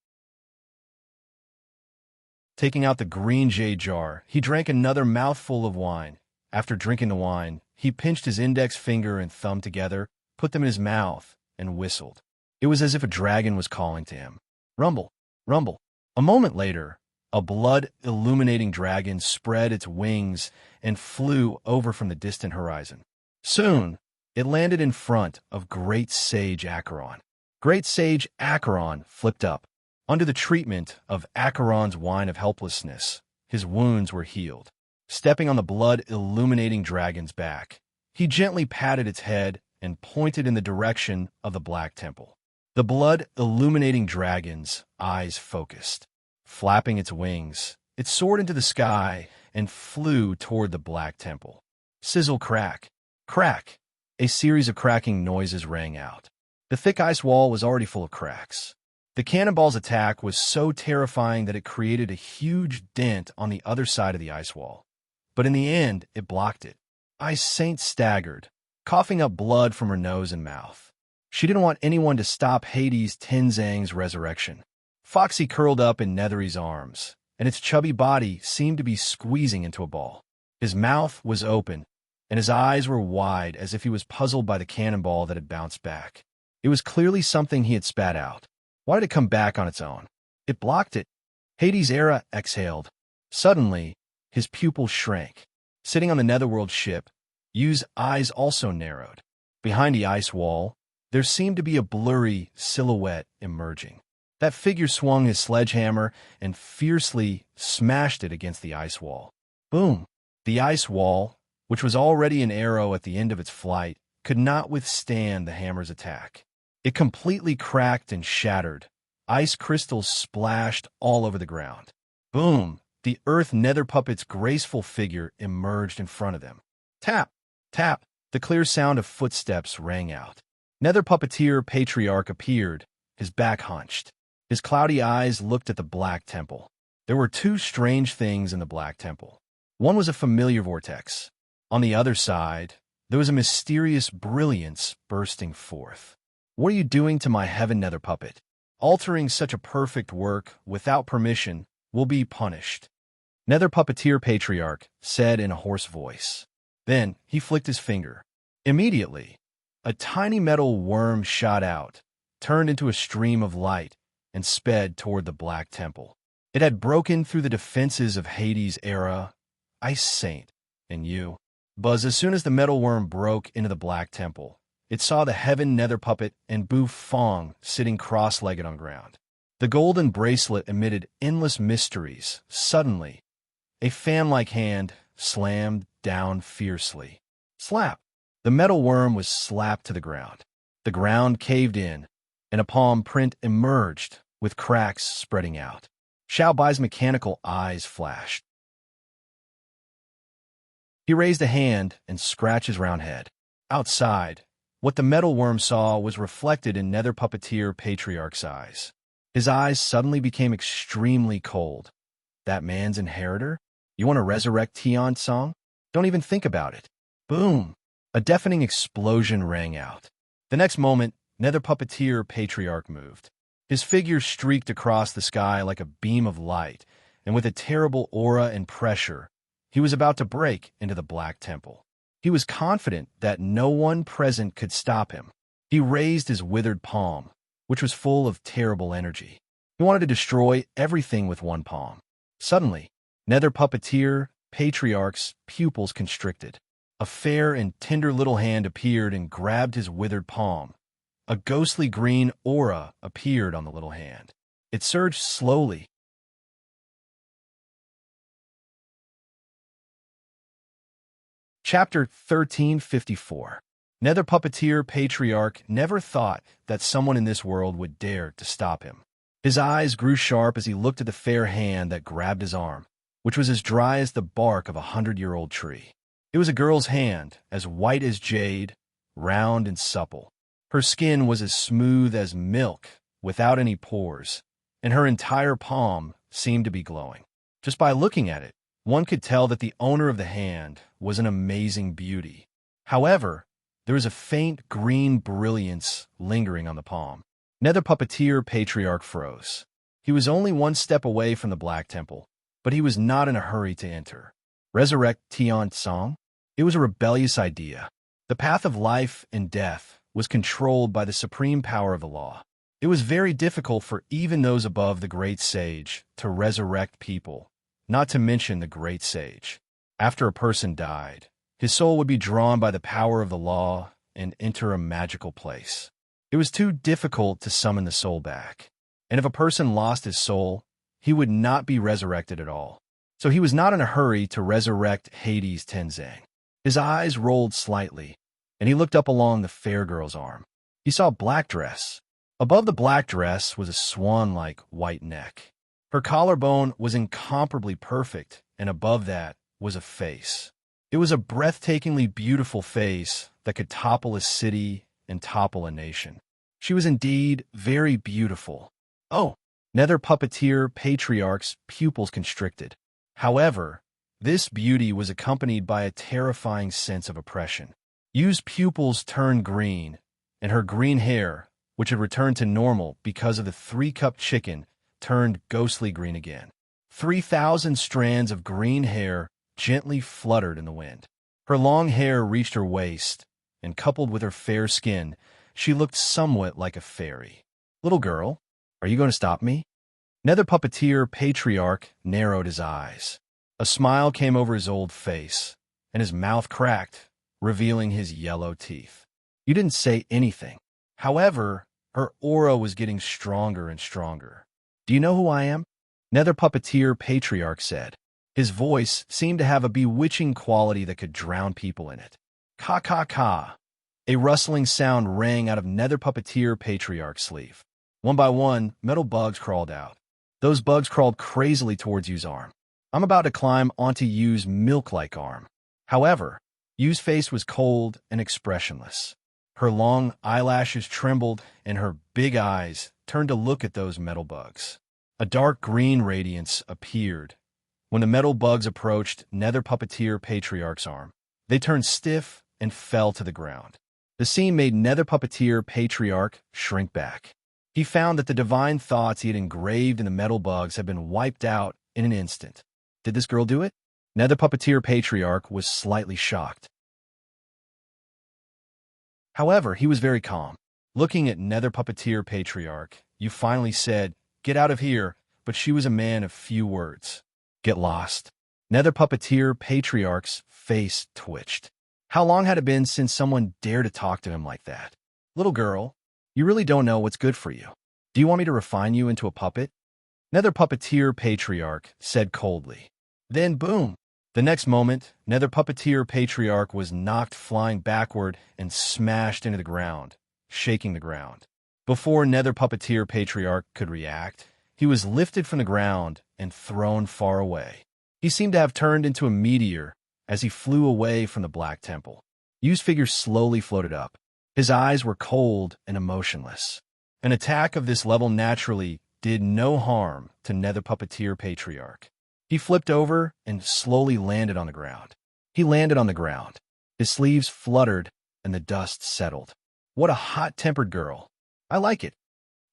[SPEAKER 1] Taking out the green jade jar, he drank another mouthful of wine. After drinking the wine, he pinched his index finger and thumb together, put them in his mouth, and whistled. It was as if a dragon was calling to him. Rumble, rumble. A moment later, a blood-illuminating dragon spread its wings and flew over from the distant horizon. Soon, it landed in front of Great Sage Acheron. Great Sage Acheron flipped up. Under the treatment of Acheron's wine of helplessness, his wounds were healed. Stepping on the blood-illuminating dragon's back, he gently patted its head and pointed in the direction of the Black Temple. The blood-illuminating dragon's eyes focused. Flapping its wings, it soared into the sky and flew toward the Black Temple. Sizzle crack, crack. A series of cracking noises rang out. The thick ice wall was already full of cracks. The cannonball's attack was so terrifying that it created a huge dent on the other side of the ice wall. But in the end, it blocked it. Ice Saint staggered, coughing up blood from her nose and mouth. She didn't want anyone to stop Hades' Tenzang's resurrection. Foxy curled up in Nethery's arms, and its chubby body seemed to be squeezing into a ball. His mouth was open, and his eyes were wide as if he was puzzled by the cannonball that had bounced back. It was clearly something he had spat out. Why did it come back on its own? It blocked it. Hades' Era exhaled. Suddenly, his pupils shrank. Sitting on the Netherworld ship, Yu's eyes also narrowed. Behind the ice wall, there seemed to be a blurry silhouette emerging. That figure swung his sledgehammer and fiercely smashed it against the ice wall. Boom! The ice wall, which was already an arrow at the end of its flight, could not withstand the hammer's attack. It completely cracked and shattered. Ice crystals splashed all over the ground. Boom! The Earth Nether Puppet's graceful figure emerged in front of them. Tap! Tap! The clear sound of footsteps rang out. Nether Puppeteer Patriarch appeared, his back hunched. His cloudy eyes looked at the Black Temple. There were two strange things in the Black Temple. One was a familiar vortex. On the other side, there was a mysterious brilliance bursting forth. What are you doing to my heaven, Nether Puppet? Altering such a perfect work without permission will be punished. Nether Puppeteer Patriarch said in a hoarse voice. Then he flicked his finger. Immediately, a tiny metal worm shot out, turned into a stream of light, and sped toward the Black Temple. It had broken through the defenses of Hades' Era, Ice Saint, and Yu. As soon as the metal worm broke into the Black Temple, it saw the Heaven Nether Puppet and Bu Fong sitting cross-legged on ground. The golden bracelet emitted endless mysteries. Suddenly, a fan-like hand slammed down fiercely. Slap! The metal worm was slapped to the ground. The ground caved in, and a palm print emerged, with cracks spreading out. Xiao Bai's mechanical eyes flashed. He raised a hand and scratched his round head. Outside, what the metal worm saw was reflected in Nether Puppeteer Patriarch's eyes. His eyes suddenly became extremely cold. That man's inheritor? You want to resurrect Tian Song? Don't even think about it. Boom! A deafening explosion rang out. The next moment, Nether Puppeteer Patriarch moved. His figure streaked across the sky like a beam of light, and with a terrible aura and pressure, he was about to break into the Black Temple. He was confident that no one present could stop him. He raised his withered palm, which was full of terrible energy. He wanted to destroy everything with one palm. Suddenly, Nether puppeteer, patriarch's pupils constricted. A fair and tender little hand appeared and grabbed his withered palm. A ghostly green aura appeared on the little hand. It surged slowly. Chapter 1354. Nether puppeteer patriarch never thought that someone in this world would dare to stop him. His eyes grew sharp as he looked at the fair hand that grabbed his arm, which was as dry as the bark of a 100-year-old tree. It was a girl's hand, as white as jade, round and supple. Her skin was as smooth as milk, without any pores, and her entire palm seemed to be glowing. Just by looking at it, one could tell that the owner of the hand was an amazing beauty. However, there was a faint green brilliance lingering on the palm. Nether puppeteer patriarch froze. He was only one step away from the Black Temple, but he was not in a hurry to enter. Resurrect Tian Song? It was a rebellious idea. The path of life and death was controlled by the supreme power of the law. It was very difficult for even those above the great sage to resurrect people, not to mention the great sage. After a person died, his soul would be drawn by the power of the law and enter a magical place. It was too difficult to summon the soul back, and if a person lost his soul, he would not be resurrected at all. So he was not in a hurry to resurrect Hades Tenzang. His eyes rolled slightly, and he looked up along the fair girl's arm. He saw a black dress. Above the black dress was a swan-like white neck. Her collarbone was incomparably perfect, and above that was a face. It was a breathtakingly beautiful face that could topple a city and topple a nation. She was indeed very beautiful. Oh, Nether puppeteer patriarch's pupils constricted. However, this beauty was accompanied by a terrifying sense of oppression. Yu's pupils turned green, and her green hair, which had returned to normal because of the 3-cup chicken, turned ghostly green again. 3,000 strands of green hair gently fluttered in the wind. Her long hair reached her waist, and coupled with her fair skin, she looked somewhat like a fairy. Little girl, are you going to stop me? Nether puppeteer patriarch narrowed his eyes. A smile came over his old face, and his mouth cracked, revealing his yellow teeth. You didn't say anything. However, her aura was getting stronger and stronger. Do you know who I am? Nether puppeteer patriarch said. His voice seemed to have a bewitching quality that could drown people in it. Ka ka ka. A rustling sound rang out of Nether puppeteer patriarch's sleeve. One by one, metal bugs crawled out. Those bugs crawled crazily towards Yu's arm. I'm about to climb onto Yu's milk-like arm. However, Yu's face was cold and expressionless. Her long eyelashes trembled, and her big eyes turned to look at those metal bugs. A dark green radiance appeared. When the metal bugs approached Nether puppeteer patriarch's arm, they turned stiff and fell to the ground. The scene made Nether puppeteer patriarch shrink back. He found that the divine thoughts he had engraved in the metal bugs had been wiped out in an instant. Did this girl do it? Nether puppeteer patriarch was slightly shocked. However, he was very calm. Looking at Nether puppeteer patriarch, you finally said, "Get out of here," but she was a man of few words. Get lost. Nether puppeteer patriarch's face twitched. How long had it been since someone dared to talk to him like that? Little girl, you really don't know what's good for you. Do you want me to refine you into a puppet? Nether puppeteer patriarch said coldly. Then boom. The next moment, Nether puppeteer patriarch was knocked flying backward and smashed into the ground, shaking the ground. Before Nether puppeteer patriarch could react, he was lifted from the ground and thrown far away. He seemed to have turned into a meteor as he flew away from the Black Temple. Yu's figure slowly floated up. His eyes were cold and emotionless. An attack of this level naturally did no harm to Nether puppeteer patriarch. He flipped over and slowly landed on the ground. He landed on the ground. His sleeves fluttered and the dust settled. What a hot-tempered girl. I like it.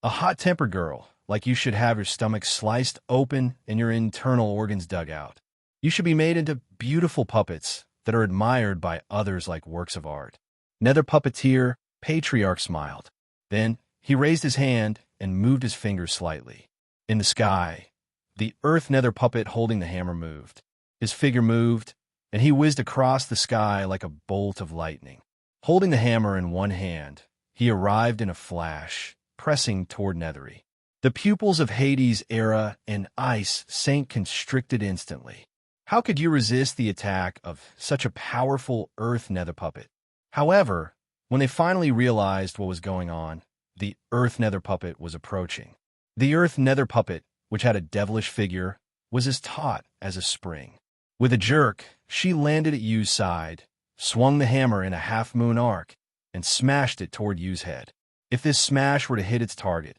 [SPEAKER 1] A hot-tempered girl, like you should have your stomach sliced open and your internal organs dug out. You should be made into beautiful puppets that are admired by others like works of art. Nether puppeteer patriarch smiled. Then he raised his hand and moved his fingers slightly. In the sky, The earth nether puppet holding the hammer moved. His figure moved, and he whizzed across the sky like a bolt of lightning. Holding the hammer in one hand, he arrived in a flash, pressing toward Nethery. The pupils of Hades' era and ice sank constricted instantly. How could you resist the attack of such a powerful earth nether puppet? However, when they finally realized what was going on, the earth nether puppet was approaching. The earth nether puppet, which had a devilish figure, was as taut as a spring. With a jerk, she landed at Yu's side, swung the hammer in a half-moon arc, and smashed it toward Yu's head. If this smash were to hit its target,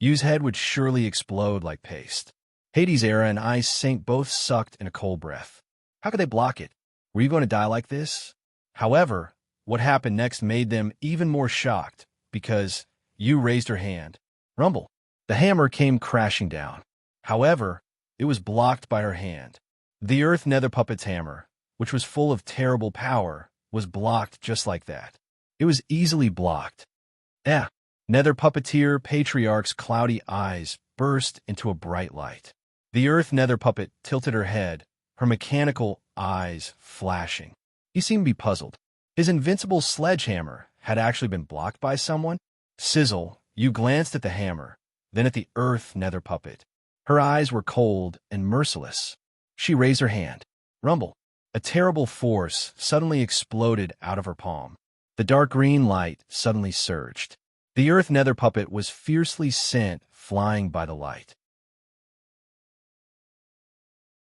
[SPEAKER 1] Yu's head would surely explode like paste. Hades' era and ice sank both sucked in a cold breath. How could they block it? Were you going to die like this? However, what happened next made them even more shocked, because Yu raised her hand. Rumble. The hammer came crashing down. However, it was blocked by her hand. The earth nether puppet's hammer, which was full of terrible power, was blocked just like that. It was easily blocked. Nether puppeteer Patriarch's cloudy eyes burst into a bright light. The earth nether puppet tilted her head, her mechanical eyes flashing. He seemed to be puzzled. His invincible sledgehammer had actually been blocked by someone? Sizzle, you glanced at the hammer, then at the earth nether puppet. Her eyes were cold and merciless. She raised her hand. Rumble. A terrible force suddenly exploded out of her palm. The dark green light suddenly surged. The earth nether puppet was fiercely sent flying by the light.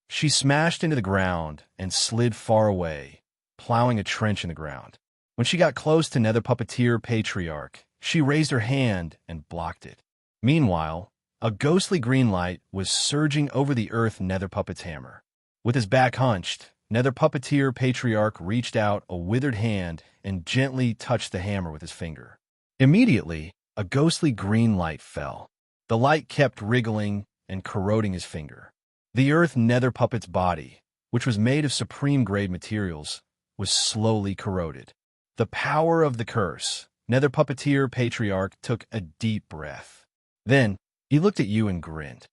[SPEAKER 1] She smashed into the ground and slid far away, plowing a trench in the ground. When she got close to nether puppeteer Patriarch, she raised her hand and blocked it. Meanwhile, a ghostly green light was surging over the earth nether puppet's hammer. With his back hunched, nether puppeteer Patriarch reached out a withered hand and gently touched the hammer with his finger. Immediately, a ghostly green light fell. The light kept wriggling and corroding his finger. The earth nether puppet's body, which was made of supreme-grade materials, was slowly corroded. The power of the curse. Nether puppeteer Patriarch took a deep breath. Then, he looked at you and grinned.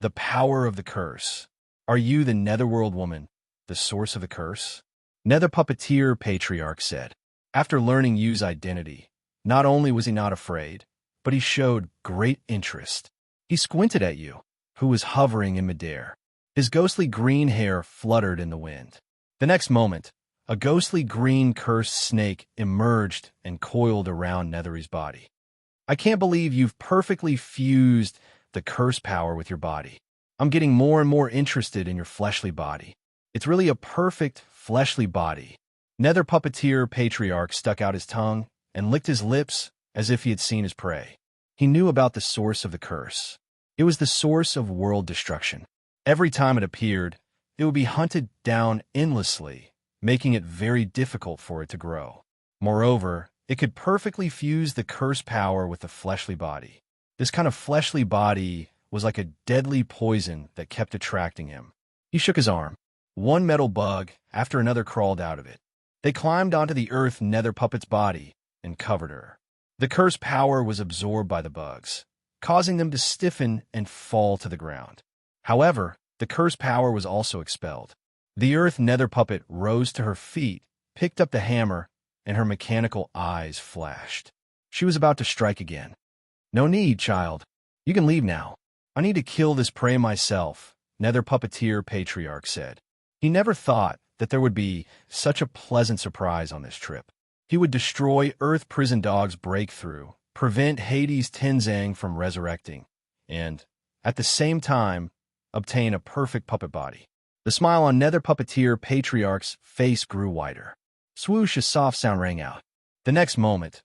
[SPEAKER 1] The power of the curse. Are you the netherworld woman, the source of the curse? Nether puppeteer Patriarch said. After learning Yu's identity, not only was he not afraid, but he showed great interest. He squinted at Yu, who was hovering in midair. His ghostly green hair fluttered in the wind. The next moment, a ghostly green cursed snake emerged and coiled around Nethery's body. I can't believe you've perfectly fused the curse power with your body. I'm getting more and more interested in your fleshly body. It's really a perfect fleshly body. Nether puppeteer Patriarch stuck out his tongue and licked his lips as if he had seen his prey. He knew about the source of the curse. It was the source of world destruction. Every time it appeared, it would be hunted down endlessly, making it very difficult for it to grow. Moreover, it could perfectly fuse the curse power with the fleshly body. This kind of fleshly body was like a deadly poison that kept attracting him. He shook his arm. One metal bug after another crawled out of it. They climbed onto the earth nether puppet's body and covered her. The curse power was absorbed by the bugs, causing them to stiffen and fall to the ground. However, the curse power was also expelled. The earth nether puppet rose to her feet, picked up the hammer, and her mechanical eyes flashed. She was about to strike again. No need, child. You can leave now. I need to kill this prey myself, nether puppeteer Patriarch said. He never thought that there would be such a pleasant surprise on this trip. He would destroy Earth Prison Dog's breakthrough, prevent Hades' Tenzang from resurrecting, and, at the same time, obtain a perfect puppet body. The smile on nether puppeteer Patriarch's face grew wider. Swoosh, a soft sound rang out. The next moment,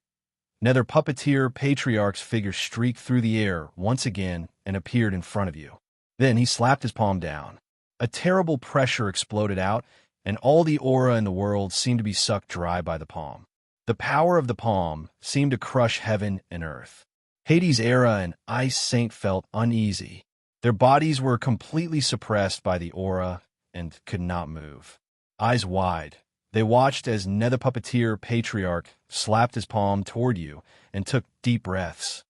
[SPEAKER 1] nether puppeteer Patriarch's figure streaked through the air once again and appeared in front of you. Then he slapped his palm down. A terrible pressure exploded out, and all the aura in the world seemed to be sucked dry by the palm. The power of the palm seemed to crush heaven and earth. Hades' era and Ice Saint felt uneasy. Their bodies were completely suppressed by the aura and could not move. Eyes wide, they watched as nether puppeteer Patriarch slapped his palm toward you and took deep breaths.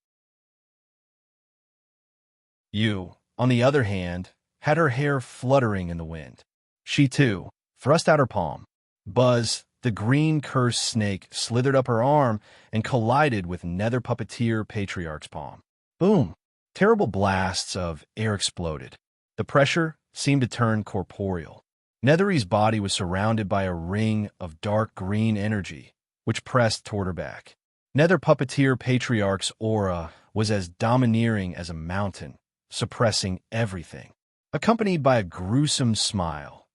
[SPEAKER 1] You, on the other hand, had her hair fluttering in the wind. She, too, thrust out her palm. Buzz, the green cursed snake, slithered up her arm and collided with Nether Puppeteer Patriarch's palm. Boom! Terrible blasts of air exploded. The pressure seemed to turn corporeal. Nethery's body was surrounded by a ring of dark green energy, which pressed toward her back. Nether Puppeteer Patriarch's aura was as domineering as a mountain, suppressing everything. Accompanied by a gruesome smile,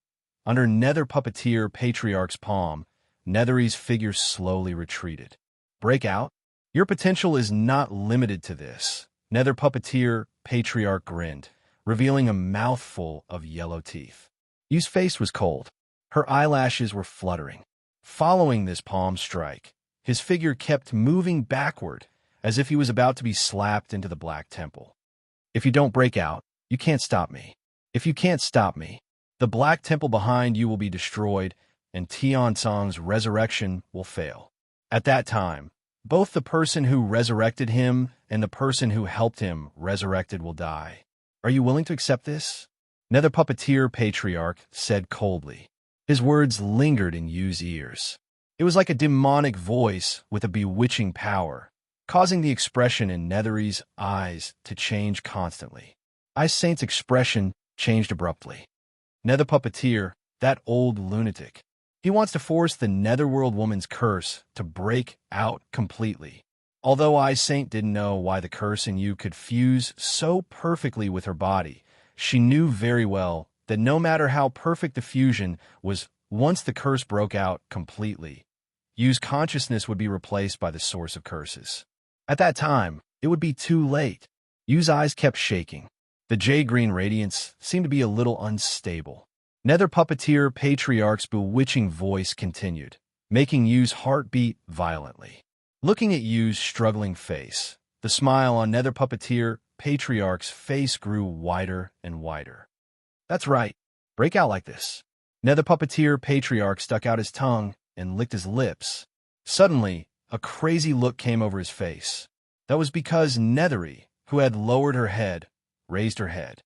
[SPEAKER 1] under Nether Puppeteer Patriarch's palm, Nethery's figure slowly retreated. Break out? Your potential is not limited to this. Nether Puppeteer Patriarch grinned, revealing a mouthful of yellow teeth. Yu's face was cold. Her eyelashes were fluttering. Following this palm strike, his figure kept moving backward, as if he was about to be slapped into the Black Temple. If you don't break out, you can't stop me. If you can't stop me, the Black Temple behind you will be destroyed, and Tiansong's resurrection will fail. At that time, both the person who resurrected him and the person who helped him resurrected will die. Are you willing to accept this? Nether Puppeteer Patriarch said coldly. His words lingered in Yu's ears. It was like a demonic voice with a bewitching power, causing the expression in Nethery's eyes to change constantly. Ice Saint's expression changed abruptly. Nether Puppeteer, that old lunatic. He wants to force the Netherworld woman's curse to break out completely. Although Ice Saint didn't know why the curse in Yu could fuse so perfectly with her body, she knew very well that no matter how perfect the fusion was, once the curse broke out completely, Yu's consciousness would be replaced by the source of curses. At that time, it would be too late. Yu's eyes kept shaking. The jade-green radiance seemed to be a little unstable. Nether Puppeteer Patriarch's bewitching voice continued, making Yu's heart beat violently. Looking at Yu's struggling face, the smile on Nether Puppeteer Patriarch's face grew wider and wider. That's right. Break out like this. Nether Puppeteer Patriarch stuck out his tongue and licked his lips. Suddenly, a crazy look came over his face. That was because Nethery, who had lowered her head, raised her head.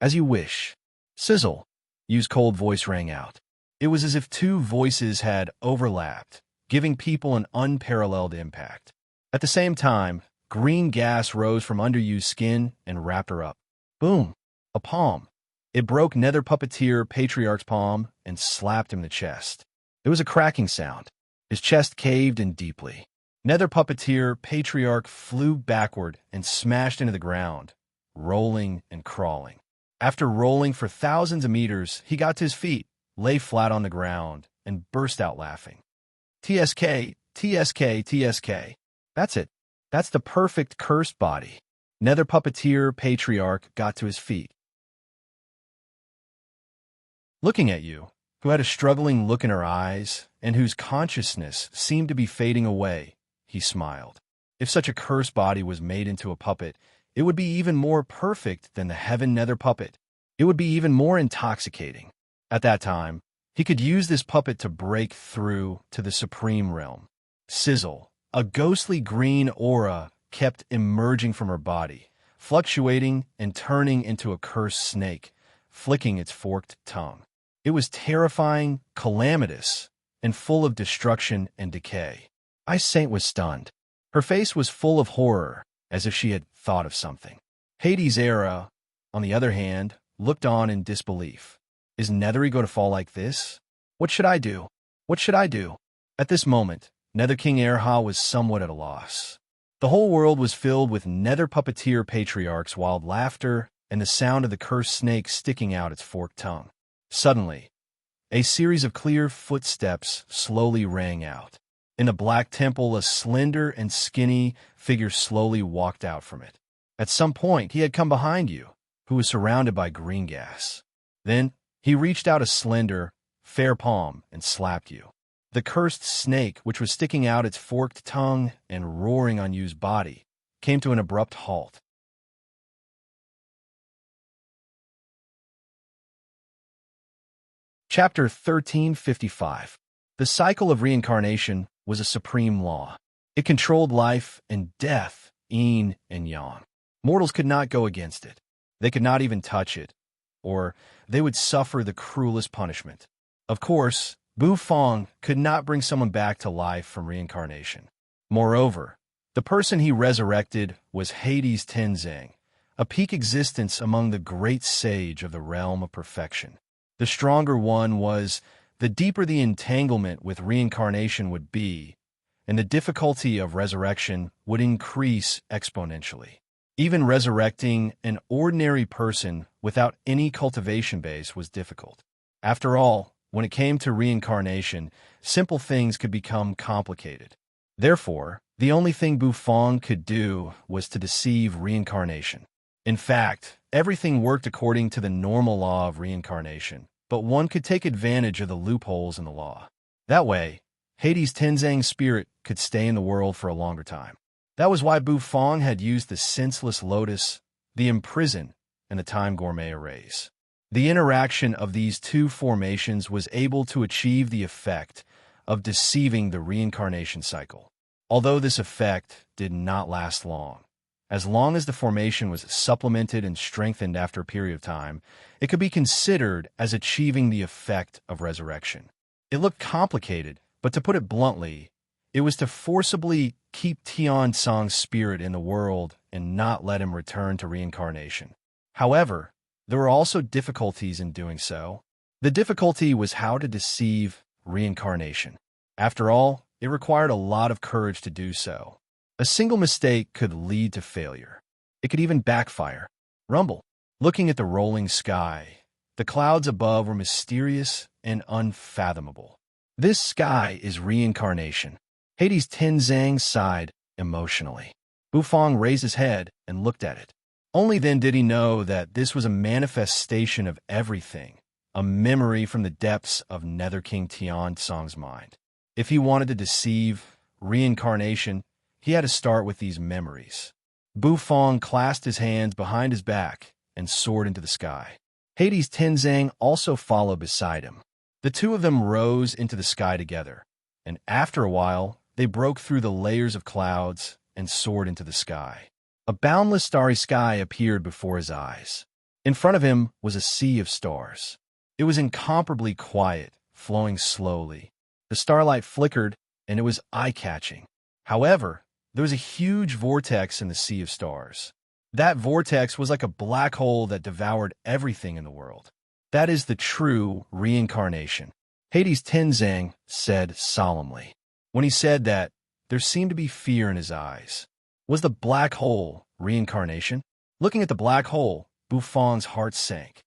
[SPEAKER 1] As you wish. Sizzle. Yu's cold voice rang out. It was as if two voices had overlapped, giving people an unparalleled impact. At the same time, green gas rose from under Yu's skin and wrapped her up. Boom! A palm. It broke Nether Puppeteer Patriarch's palm and slapped him in the chest. There was a cracking sound. His chest caved in deeply. Nether Puppeteer Patriarch flew backward and smashed into the ground, rolling and crawling. After rolling for thousands of meters, he got to his feet, lay flat on the ground, and burst out laughing. TSK, TSK, TSK. That's it. That's the perfect cursed body. Nether Puppeteer Patriarch got to his feet. Looking at Yu, who had a struggling look in her eyes and whose consciousness seemed to be fading away, he smiled. If such a cursed body was made into a puppet, it would be even more perfect than the Heaven Nether puppet. It would be even more intoxicating. At that time, he could use this puppet to break through to the Supreme Realm. Sizzle, a ghostly green aura kept emerging from her body, fluctuating and turning into a cursed snake, flicking its forked tongue. It was terrifying, calamitous, and full of destruction and decay. Ice Saint was stunned. Her face was full of horror, as if she had thought of something. Hades' Era, on the other hand, looked on in disbelief. Is Nethery going to fall like this? What should I do? What should I do? At this moment, Nether King Erha was somewhat at a loss. The whole world was filled with Nether Puppeteer Patriarch's wild laughter and the sound of the cursed snake sticking out its forked tongue. Suddenly, a series of clear footsteps slowly rang out. In the Black Temple, a slender and skinny figure slowly walked out from it. At some point, he had come behind Yu, who was surrounded by green gas. Then, he reached out a slender, fair palm and slapped Yu. The cursed snake, which was sticking out its forked tongue and roaring on Yu's body, came to an abrupt halt. Chapter 1355. The cycle of reincarnation was a supreme law. It controlled life and death, yin and yang. Mortals could not go against it. They could not even touch it or they would suffer the cruelest punishment. Of course, Bu Fong could not bring someone back to life from reincarnation. Moreover, the person he resurrected was Hades Tenzing, a peak existence among the great sage of the realm of perfection. The stronger one was, the deeper the entanglement with reincarnation would be, and the difficulty of resurrection would increase exponentially. Even resurrecting an ordinary person without any cultivation base was difficult. After all, when it came to reincarnation, simple things could become complicated. Therefore, the only thing Bu Fong could do was to deceive reincarnation. In fact, everything worked according to the normal law of reincarnation, but one could take advantage of the loopholes in the law. That way, Hades Tenzang's spirit could stay in the world for a longer time. That was why Bu Fong had used the senseless lotus, the imprison, and the time gourmet arrays. The interaction of these two formations was able to achieve the effect of deceiving the reincarnation cycle. Although this effect did not last long. As long as the formation was supplemented and strengthened after a period of time, it could be considered as achieving the effect of resurrection. It looked complicated, but to put it bluntly, it was to forcibly keep Tian Song's spirit in the world and not let him return to reincarnation. However, there were also difficulties in doing so. The difficulty was how to deceive reincarnation. After all, it required a lot of courage to do so. A single mistake could lead to failure. It could even backfire. Rumble. Looking at the rolling sky, the clouds above were mysterious and unfathomable. This sky is reincarnation. Hades Tenzang sighed emotionally. Bu Fong raised his head and looked at it. Only then did he know that this was a manifestation of everything, a memory from the depths of Nether King Tian Song's mind. If he wanted to deceive reincarnation, he had to start with these memories. Bu Fong clasped his hands behind his back and soared into the sky. Hades Tenzang also followed beside him. The two of them rose into the sky together, and after a while, they broke through the layers of clouds and soared into the sky. A boundless starry sky appeared before his eyes. In front of him was a sea of stars. It was incomparably quiet, flowing slowly. The starlight flickered, and it was eye-catching. However, there was a huge vortex in the sea of stars. That vortex was like a black hole that devoured everything in the world. That is the true reincarnation, Hades Tenzang said solemnly. When he said that, there seemed to be fear in his eyes. Was the black hole reincarnation? Looking at the black hole, Bu Fong's heart sank.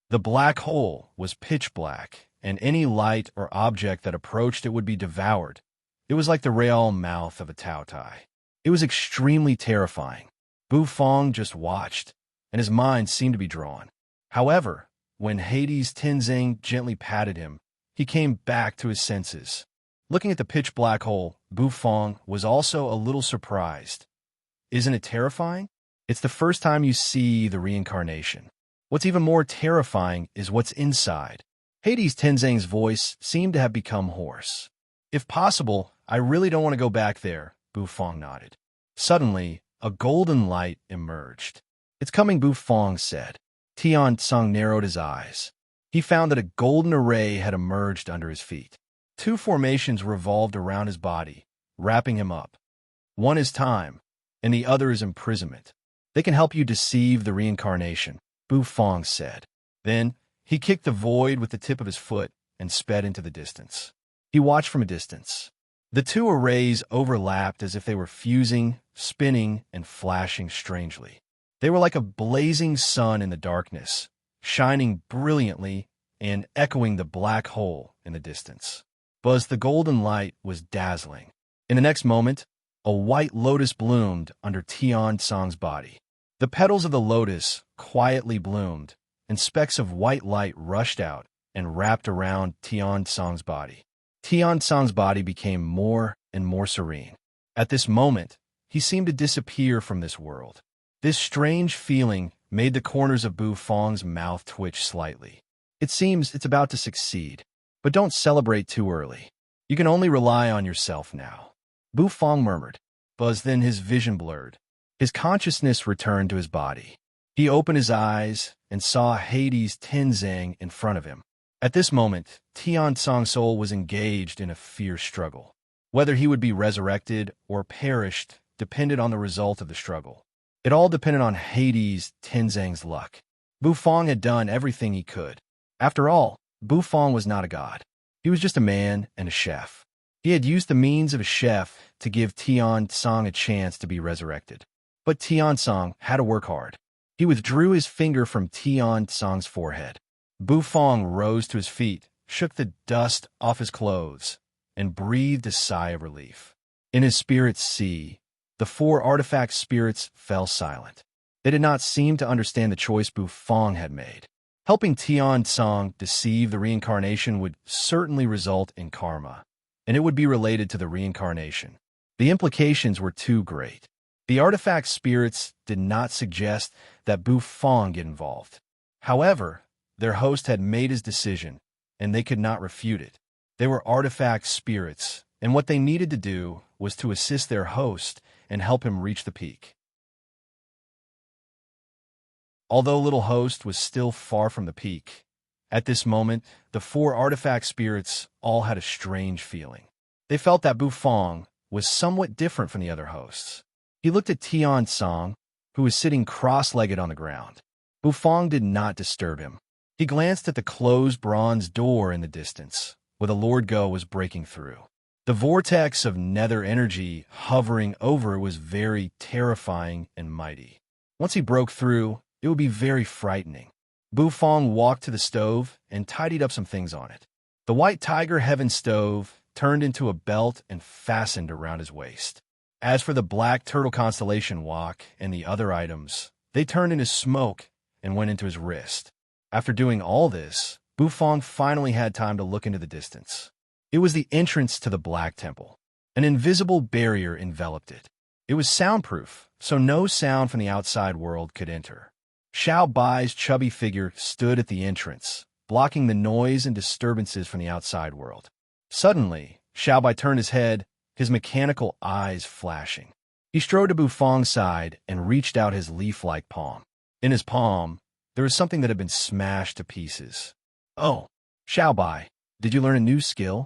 [SPEAKER 1] The black hole was pitch black, and any light or object that approached it would be devoured. It was like the real mouth of a Tao Tai. It was extremely terrifying. Bu Fong just watched, and his mind seemed to be drawn. However, when Hades Tenzang gently patted him, he came back to his senses. Looking at the pitch black hole, Bu Fong was also a little surprised. Isn't it terrifying? It's the first time you see the reincarnation. What's even more terrifying is what's inside. Hades Tenzang's voice seemed to have become hoarse. If possible, I really don't want to go back there, Bu Fong nodded. Suddenly, a golden light emerged. It's coming, Bu Fong said. Tian Song narrowed his eyes. He found that a golden array had emerged under his feet. Two formations revolved around his body, wrapping him up. One is time, and the other is imprisonment. They can help you deceive the reincarnation, Bu Fong said. Then, he kicked the void with the tip of his foot and sped into the distance. He watched from a distance. The two arrays overlapped as if they were fusing, spinning, and flashing strangely. They were like a blazing sun in the darkness, shining brilliantly and echoing the black hole in the distance. But the golden light was dazzling. In the next moment, a white lotus bloomed under Tian Song's body. The petals of the lotus quietly bloomed, and specks of white light rushed out and wrapped around Tian Song's body. Tian Song's body became more and more serene. At this moment, he seemed to disappear from this world. This strange feeling made the corners of Bu Fong's mouth twitch slightly. It seems it's about to succeed. But don't celebrate too early. You can only rely on yourself now. Bu Fong murmured. Then his vision blurred. His consciousness returned to his body. He opened his eyes and saw Hades' Tenzing in front of him. At this moment, Tian Song's soul was engaged in a fierce struggle. Whether he would be resurrected or perished depended on the result of the struggle. It all depended on Hades' Tenzing's luck. Bufang had done everything he could. After all, Bufang was not a god. He was just a man and a chef. He had used the means of a chef to give Tian Song a chance to be resurrected. But Tian Song had to work hard. He withdrew his finger from Tian Song's forehead. Bufang rose to his feet, shook the dust off his clothes, and breathed a sigh of relief. In his spirit's sea, the 4 artifact spirits fell silent. They did not seem to understand the choice Bufang had made. Helping Tian Song deceive the reincarnation would certainly result in karma, and it would be related to the reincarnation. The implications were too great. The artifact spirits did not suggest that Bufang get involved. However, their host had made his decision, and they could not refute it. They were artifact spirits, and what they needed to do was to assist their host and help him reach the peak. Although Little Host was still far from the peak, at this moment, the 4 artifact spirits all had a strange feeling. They felt that Bufang was somewhat different from the other hosts. He looked at Tian Song, who was sitting cross-legged on the ground. Bufang did not disturb him. He glanced at the closed bronze door in the distance, where the Lord Go was breaking through. The vortex of nether energy hovering over was very terrifying and mighty. Once he broke through, it would be very frightening. Bufang walked to the stove and tidied up some things on it. The white tiger heaven stove turned into a belt and fastened around his waist. As for the black turtle constellation wok and the other items, they turned into smoke and went into his wrist. After doing all this, Bufang finally had time to look into the distance. It was the entrance to the Black Temple. An invisible barrier enveloped it. It was soundproof, so no sound from the outside world could enter. Xiao Bai's chubby figure stood at the entrance, blocking the noise and disturbances from the outside world. Suddenly, Xiao Bai turned his head, his mechanical eyes flashing. He strode to Bufang's side and reached out his leaf-like palm. In his palm, there was something that had been smashed to pieces. "Oh, Xiao Bai, did you learn a new skill?"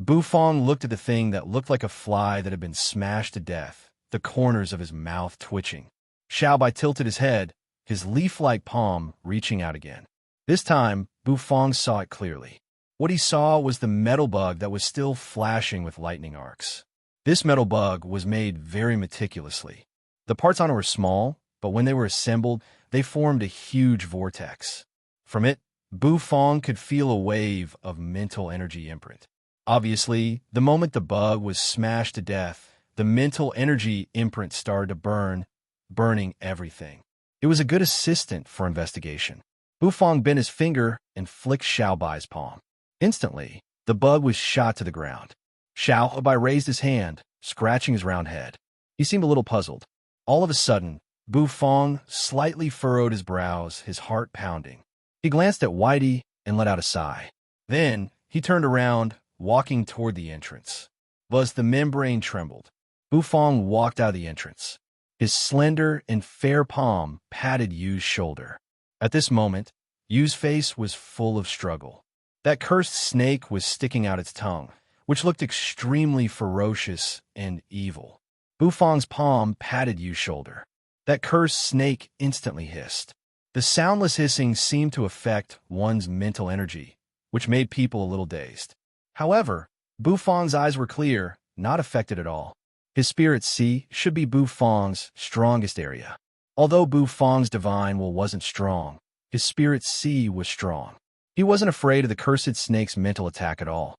[SPEAKER 1] Bufang looked at the thing that looked like a fly that had been smashed to death, the corners of his mouth twitching. Xiao Bai tilted his head, his leaf-like palm reaching out again. This time, Bufang saw it clearly. What he saw was the metal bug that was still flashing with lightning arcs. This metal bug was made very meticulously. The parts on it were small, but when they were assembled, they formed a huge vortex. From it, Bufang could feel a wave of mental energy imprint. Obviously, the moment the bug was smashed to death, the mental energy imprint started to burn, burning everything. It was a good assistant for investigation. Bufang bent his finger and flicked Xiao Bai's palm. Instantly, the bug was shot to the ground. Xiao Bai raised his hand, scratching his round head. He seemed a little puzzled. All of a sudden, Bufang slightly furrowed his brows, his heart pounding. He glanced at Whitey and let out a sigh. Then, he turned around, walking toward the entrance. As the membrane trembled, Bufang walked out of the entrance. His slender and fair palm patted Yu's shoulder. At this moment, Yu's face was full of struggle. That cursed snake was sticking out its tongue, which looked extremely ferocious and evil. Bufang's palm patted Yu's shoulder. That cursed snake instantly hissed. The soundless hissing seemed to affect one's mental energy, which made people a little dazed. However, Bufang's eyes were clear, not affected at all. His spirit sea should be Bufang's strongest area. Although Bufang's divine will wasn't strong, his spirit sea was strong. He wasn't afraid of the cursed snake's mental attack at all.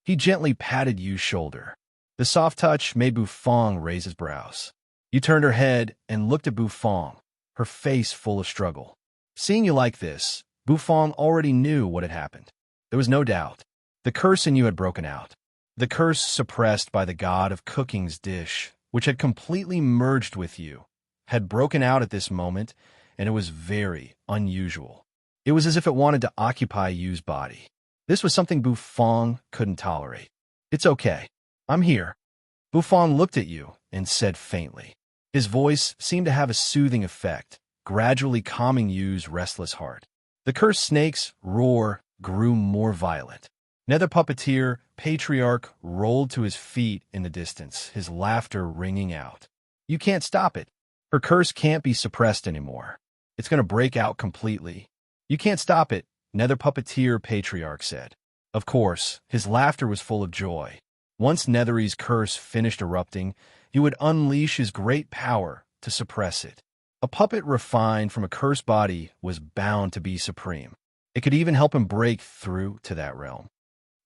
[SPEAKER 1] He gently patted Yu's shoulder. The soft touch made Bufang raise his brows. Yu turned her head and looked at Bufang, her face full of struggle. Seeing Yu like this, Bufang already knew what had happened. There was no doubt. The curse in Yu had broken out. The curse suppressed by the god of cooking's dish, which had completely merged with Yu, had broken out at this moment, and it was very unusual. It was as if it wanted to occupy Yu's body. This was something Bufang couldn't tolerate. "It's okay. I'm here." Bufang looked at Yu and said faintly. His voice seemed to have a soothing effect, gradually calming Yu's restless heart. The cursed snake's roar grew more violent. Nether Puppeteer Patriarch rolled to his feet in the distance, his laughter ringing out. You can't stop it. Her curse can't be suppressed anymore. It's going to break out completely. You can't stop it, Nether Puppeteer Patriarch said. Of course, his laughter was full of joy. Once Nethery's curse finished erupting, he would unleash his great power to suppress it. A puppet refined from a cursed body was bound to be supreme. It could even help him break through to that realm.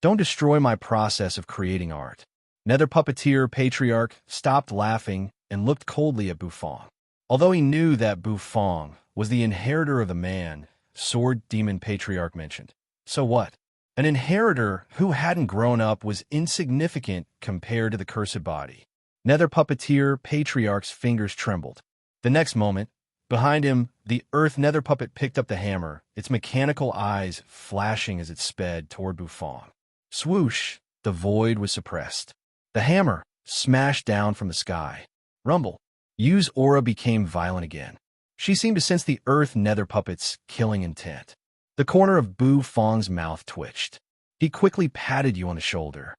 [SPEAKER 1] Don't destroy my process of creating art. Nether Puppeteer Patriarch stopped laughing and looked coldly at Bufong. Although he knew that Bufong was the inheritor of the man Sword Demon Patriarch mentioned. So what? An inheritor who hadn't grown up was insignificant compared to the cursed body. Nether Puppeteer Patriarch's fingers trembled. The next moment, behind him, the Earth Nether Puppet picked up the hammer, its mechanical eyes flashing as it sped toward Bufong. Swoosh! The void was suppressed. The hammer smashed down from the sky. Rumble! Yu's aura became violent again. She seemed to sense the Earth Nether Puppet's killing intent. The corner of Bufong's mouth twitched. He quickly patted Yu on the shoulder.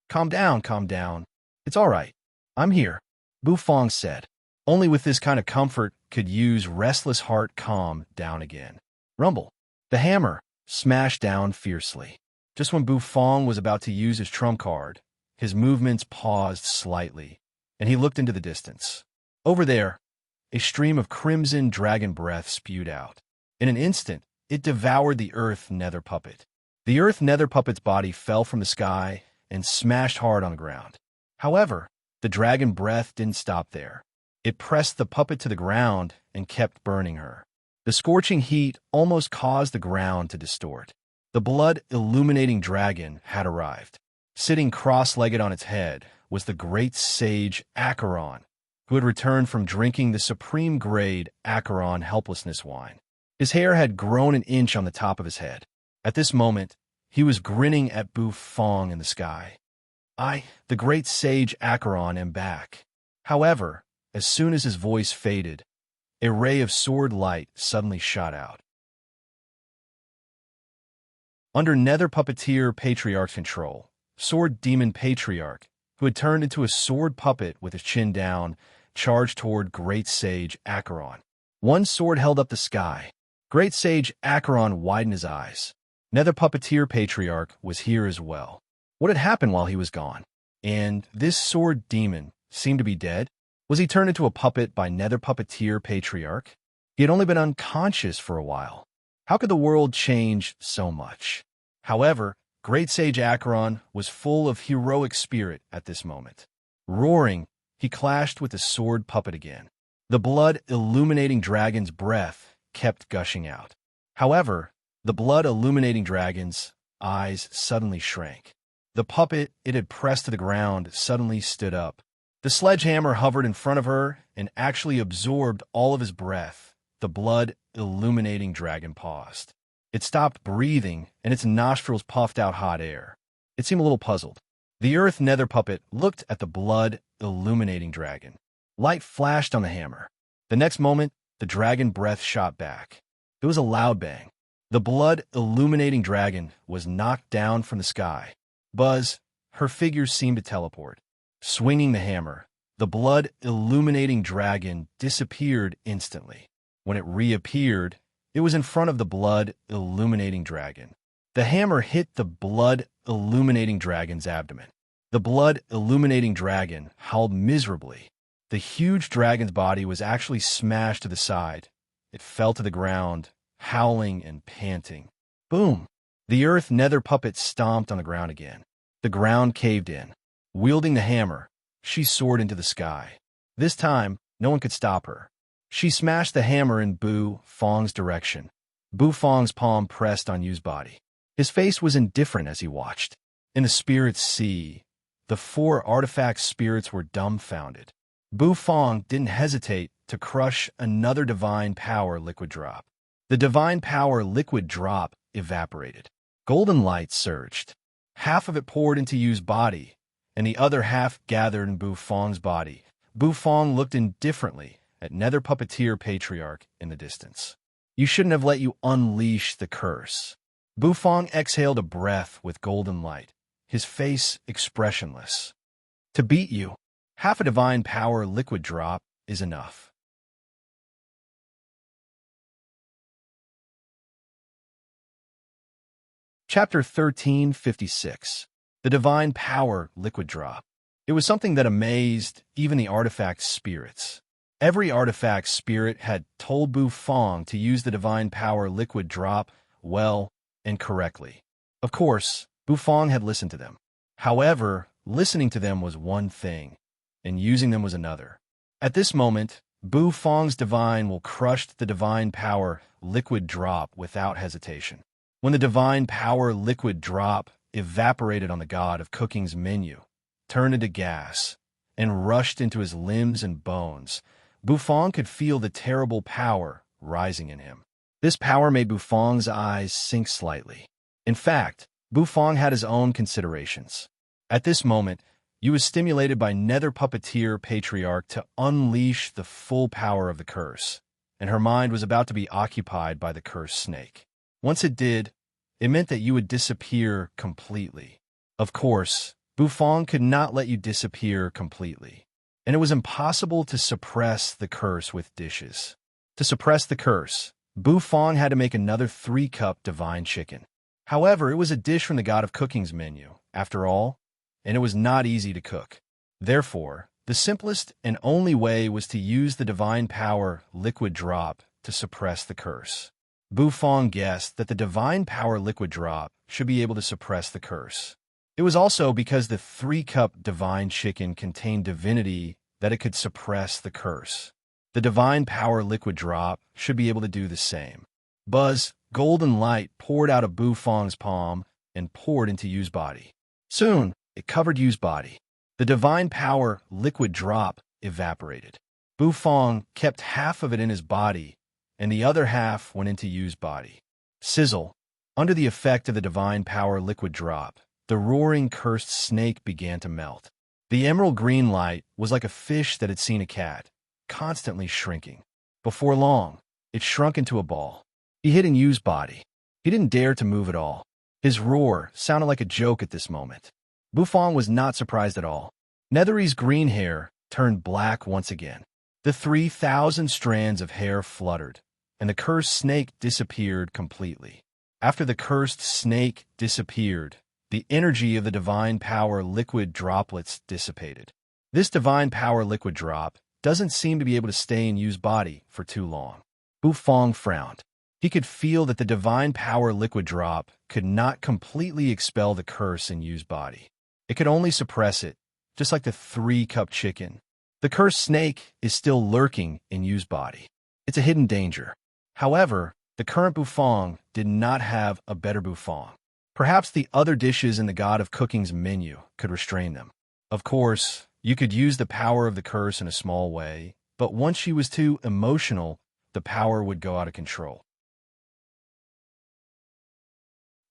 [SPEAKER 1] Calm down, calm down. It's all right. I'm here, Bufong said. Only with this kind of comfort could Yu's restless heart calm down again. Rumble! The hammer smashed down fiercely. Just when Bufong was about to use his trump card, his movements paused slightly, and he looked into the distance. Over there, a stream of crimson dragon breath spewed out. In an instant, it devoured the Earth Nether Puppet. The Earth Nether Puppet's body fell from the sky and smashed hard on the ground. However, the dragon breath didn't stop there. It pressed the puppet to the ground and kept burning her. The scorching heat almost caused the ground to distort. The blood-illuminating dragon had arrived. Sitting cross-legged on its head was the great sage Acheron, who had returned from drinking the supreme-grade Acheron Helplessness wine. His hair had grown an inch on the top of his head. At this moment, he was grinning at Bufong in the sky. I, the great sage Acheron, am back. However, as soon as his voice faded, a ray of sword light suddenly shot out. Under Nether Puppeteer Patriarch's control, Sword Demon Patriarch, who had turned into a sword puppet with his chin down, charged toward Great Sage Acheron. One sword held up the sky. Great Sage Acheron widened his eyes. Nether Puppeteer Patriarch was here as well. What had happened while he was gone? And this sword demon seemed to be dead? Was he turned into a puppet by Nether Puppeteer Patriarch? He had only been unconscious for a while. How could the world change so much? However, Great Sage Acheron was full of heroic spirit at this moment. Roaring, he clashed with the sword puppet again. The blood-illuminating dragon's breath kept gushing out. However, the blood-illuminating dragon's eyes suddenly shrank. The puppet it had pressed to the ground suddenly stood up. The sledgehammer hovered in front of her and actually absorbed all of his breath. The blood-illuminating dragon paused. It stopped breathing, and its nostrils puffed out hot air. It seemed a little puzzled. The Earth Nether Puppet looked at the blood-illuminating dragon. Light flashed on the hammer. The next moment, the dragon breath shot back. It was a loud bang. The blood-illuminating dragon was knocked down from the sky. Buzz, her figure seemed to teleport. Swinging the hammer, the blood-illuminating dragon disappeared instantly. When it reappeared, it was in front of the blood-illuminating dragon. The hammer hit the blood-illuminating dragon's abdomen. The blood-illuminating dragon howled miserably. The huge dragon's body was actually smashed to the side. It fell to the ground, howling and panting. Boom! The Earth Nether Puppet stomped on the ground again. The ground caved in. Wielding the hammer, she soared into the sky. This time, no one could stop her. She smashed the hammer in Bufong's direction. Bufong's palm pressed on Yu's body. His face was indifferent as he watched. In the spirit's sea, the 4 artifact spirits were dumbfounded. Bufong didn't hesitate to crush another divine power liquid drop. The divine power liquid drop evaporated. Golden light surged. Half of it poured into Yu's body, and the other half gathered in Bufong's body. Bufong looked indifferently at Nether Puppeteer Patriarch in the distance. You shouldn't have let you unleash the curse. Bufong exhaled a breath with golden light, his face expressionless. To beat you, half a divine power liquid drop is enough. Chapter 1356. The Divine Power Liquid Drop. It was something that amazed even the artifact spirits. Every artifact spirit had told Bufong to use the Divine Power Liquid Drop well and correctly. Of course, Bufong had listened to them. However, listening to them was one thing, and using them was another. At this moment, Bufong's divine will crushed the Divine Power Liquid Drop without hesitation. When the Divine Power Liquid Drop evaporated on the god of cooking's menu, turned into gas, and rushed into his limbs and bones, Bufong could feel the terrible power rising in him. This power made Bufong's eyes sink slightly. In fact, Bufong had his own considerations. At this moment, he was stimulated by Nether Puppeteer Patriarch to unleash the full power of the curse, and her mind was about to be occupied by the cursed snake. Once it did, it meant that you would disappear completely. Of course, Bufong could not let you disappear completely, and it was impossible to suppress the curse with dishes. To suppress the curse, Bufong had to make another 3-cup divine chicken. However, it was a dish from the god of cooking's menu, after all, and it was not easy to cook. Therefore, the simplest and only way was to use the Divine Power Liquid Drop to suppress the curse. Bufong guessed that the Divine Power Liquid Drop should be able to suppress the curse. It was also because the 3-cup divine chicken contained divinity that it could suppress the curse. The Divine Power Liquid Drop should be able to do the same. Buzz, golden light poured out of Bufong's palm and poured into Yu's body. Soon, it covered Yu's body. The Divine Power Liquid Drop evaporated. Bufong kept half of it in his body, and the other half went into Yu's body. Sizzle. Under the effect of the Divine Power Liquid Drop, the roaring cursed snake began to melt. The emerald green light was like a fish that had seen a cat, constantly shrinking. Before long, it shrunk into a ball. He hid in Yu's body. He didn't dare to move at all. His roar sounded like a joke at this moment. Bufong was not surprised at all. Nethery's green hair turned black once again. The 3,000 strands of hair fluttered, and the cursed snake disappeared completely. After the cursed snake disappeared, the energy of the Divine Power Liquid Droplets dissipated. This Divine Power Liquid Drop doesn't seem to be able to stay in Yu's body for too long. Bufong frowned. He could feel that the Divine Power Liquid Drop could not completely expel the curse in Yu's body. It could only suppress it, just like the 3-cup chicken. The cursed snake is still lurking in Yu's body. It's a hidden danger. However, the current Bufong did not have a better Bufong. Perhaps the other dishes in the god of cooking's menu could restrain them. Of course, you could use the power of the curse in a small way, but once she was too emotional, the power would go out of control.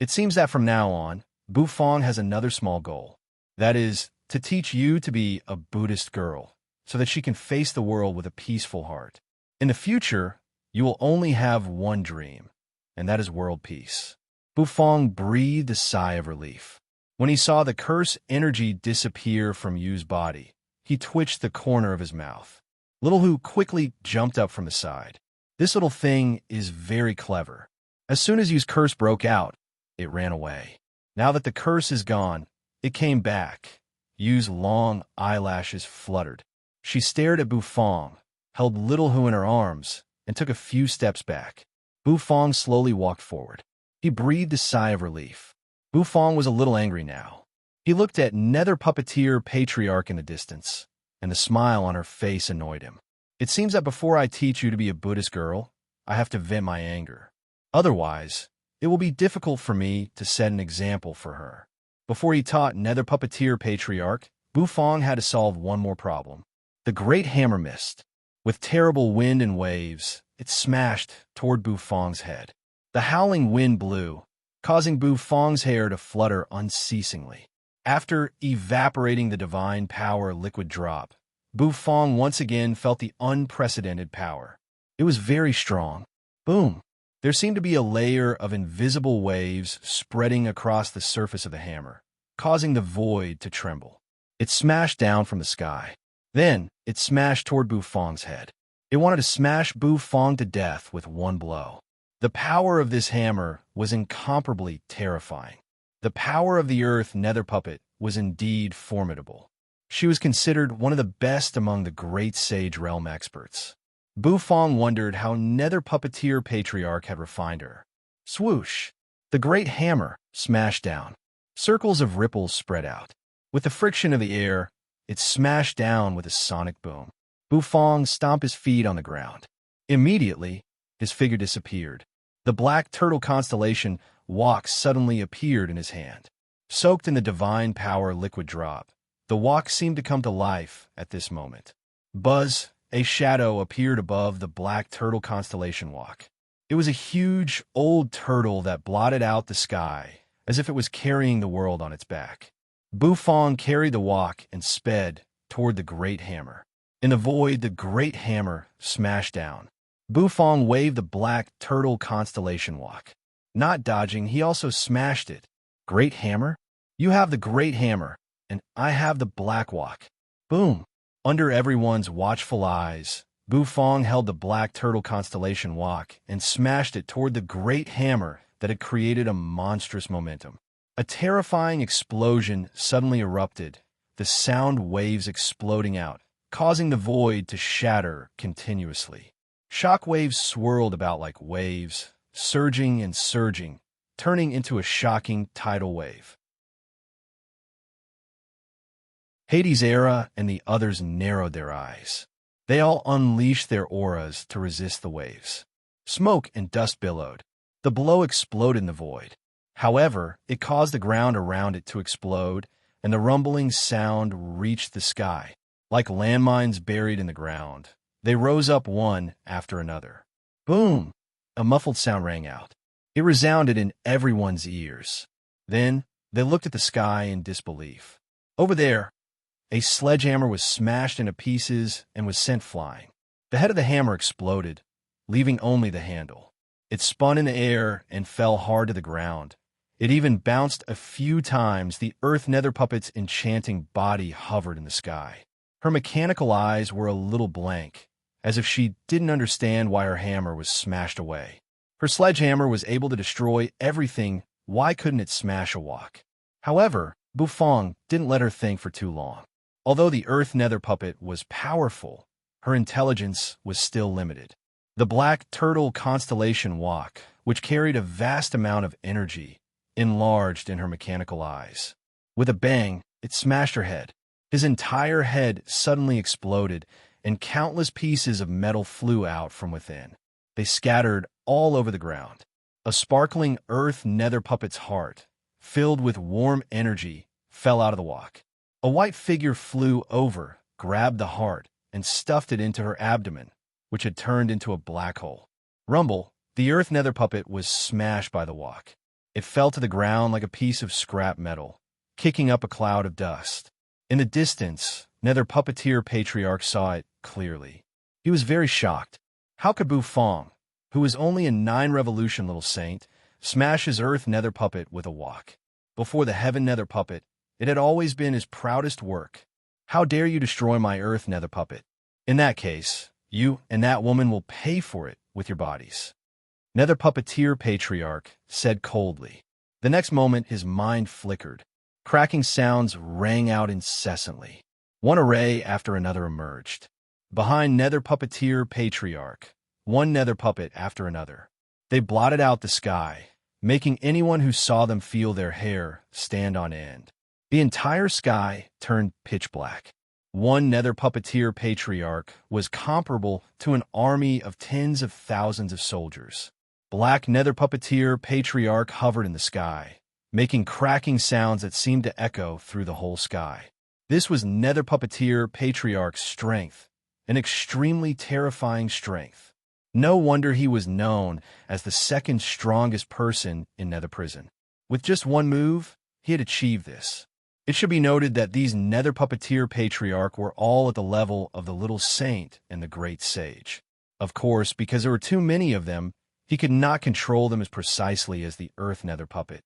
[SPEAKER 1] It seems that from now on, Bufong has another small goal. That is, to teach Yu to be a Buddhist girl, so that she can face the world with a peaceful heart. In the future, you will only have one dream, and that is world peace. Bufong breathed a sigh of relief. When he saw the curse energy disappear from Yu's body, he twitched the corner of his mouth. Little Hu quickly jumped up from the side. This little thing is very clever. As soon as Yu's curse broke out, it ran away. Now that the curse is gone, it came back. Yu's long eyelashes fluttered. She stared at Bufong, held Little Hu in her arms, and took a few steps back. Bufong slowly walked forward. He breathed a sigh of relief. Bufong was a little angry now. He looked at Nether Puppeteer Patriarch in the distance, and the smile on her face annoyed him. It seems that before I teach you to be a Buddhist girl, I have to vent my anger. Otherwise, it will be difficult for me to set an example for her. Before he taught Nether Puppeteer Patriarch, Bufong had to solve one more problem. The great hammer mist. With terrible wind and waves, it smashed toward Bufong's head. The howling wind blew, causing Bufong's hair to flutter unceasingly. After evaporating the Divine Power Liquid Drop, Bufong once again felt the unprecedented power. It was very strong. Boom! There seemed to be a layer of invisible waves spreading across the surface of the hammer, causing the void to tremble. It smashed down from the sky. Then, it smashed toward Bufong's head. It wanted to smash Bufong to death with one blow. The power of this hammer was incomparably terrifying. The power of the Earth Nether Puppet was indeed formidable. She was considered one of the best among the great Sage Realm experts. Bufong wondered how Nether Puppeteer Patriarch had refined her. Swoosh! The great hammer smashed down. Circles of ripples spread out. With the friction of the air, it smashed down with a sonic boom. Bufong stomped his feet on the ground. Immediately, his figure disappeared. The black turtle constellation Wok suddenly appeared in his hand. Soaked in the divine power liquid drop, the Wok seemed to come to life at this moment. Buzz! A shadow appeared above the black turtle constellation Wok. It was a huge, old turtle that blotted out the sky, as if it was carrying the world on its back. Bufong carried the Wok and sped toward the great hammer. In the void, the great hammer smashed down. Bufong waved the black turtle constellation Wok. Not dodging, he also smashed it. Great hammer? You have the great hammer, and I have the black Wok. Boom! Under everyone's watchful eyes, Bufong held the black turtle constellation Wok and smashed it toward the great hammer that had created a monstrous momentum. A terrifying explosion suddenly erupted, the sound waves exploding out, causing the void to shatter continuously. Shock waves swirled about like waves, surging and surging, turning into a shocking tidal wave. Hades' Era and the others narrowed their eyes. They all unleashed their auras to resist the waves. Smoke and dust billowed. The blow exploded in the void. However, it caused the ground around it to explode, and the rumbling sound reached the sky. Like landmines buried in the ground, they rose up one after another. Boom! A muffled sound rang out. It resounded in everyone's ears. Then, they looked at the sky in disbelief. Over there, a sledgehammer was smashed into pieces and was sent flying. The head of the hammer exploded, leaving only the handle. It spun in the air and fell hard to the ground. It even bounced a few times. The Earth Nether Puppet's enchanting body hovered in the sky. Her mechanical eyes were a little blank, as if she didn't understand why her hammer was smashed away. Her sledgehammer was able to destroy everything. Why couldn't it smash a Wok? However, Bufong didn't let her think for too long. Although the Earth Nether Puppet was powerful, her intelligence was still limited. The black turtle constellation Wok, which carried a vast amount of energy, enlarged in her mechanical eyes. With a bang, it smashed her head. His entire head suddenly exploded, and countless pieces of metal flew out from within. They scattered all over the ground. A sparkling Earth Nether Puppet's heart, filled with warm energy, fell out of the Wok. A white figure flew over, grabbed the heart, and stuffed it into her abdomen, which had turned into a black hole. Rumble, the Earth Nether Puppet was smashed by the Wok. It fell to the ground like a piece of scrap metal, kicking up a cloud of dust. In the distance, Nether Puppeteer Patriarch saw it clearly. He was very shocked. How could Bufong, who was only a 9-revolution little saint, smash his Earth Nether Puppet with a Wok? Before the Heaven Nether Puppet, it had always been his proudest work. How dare you destroy my Earth Nether Puppet? In that case, you and that woman will pay for it with your bodies. Nether Puppeteer Patriarch said coldly. The next moment, his mind flickered. Cracking sounds rang out incessantly. One array after another emerged. Behind Nether Puppeteer Patriarch, one Nether Puppet after another. They blotted out the sky, making anyone who saw them feel their hair stand on end. The entire sky turned pitch black. One Nether Puppeteer Patriarch was comparable to an army of tens of thousands of soldiers. Black Nether Puppeteer Patriarch hovered in the sky, making cracking sounds that seemed to echo through the whole sky. This was Nether Puppeteer Patriarch's strength, an extremely terrifying strength. No wonder he was known as the second strongest person in Nether Prison. With just one move, he had achieved this. It should be noted that these nether puppeteer patriarch were all at the level of the little saint and the great sage. Of course, because there were too many of them, he could not control them as precisely as the earth nether puppet.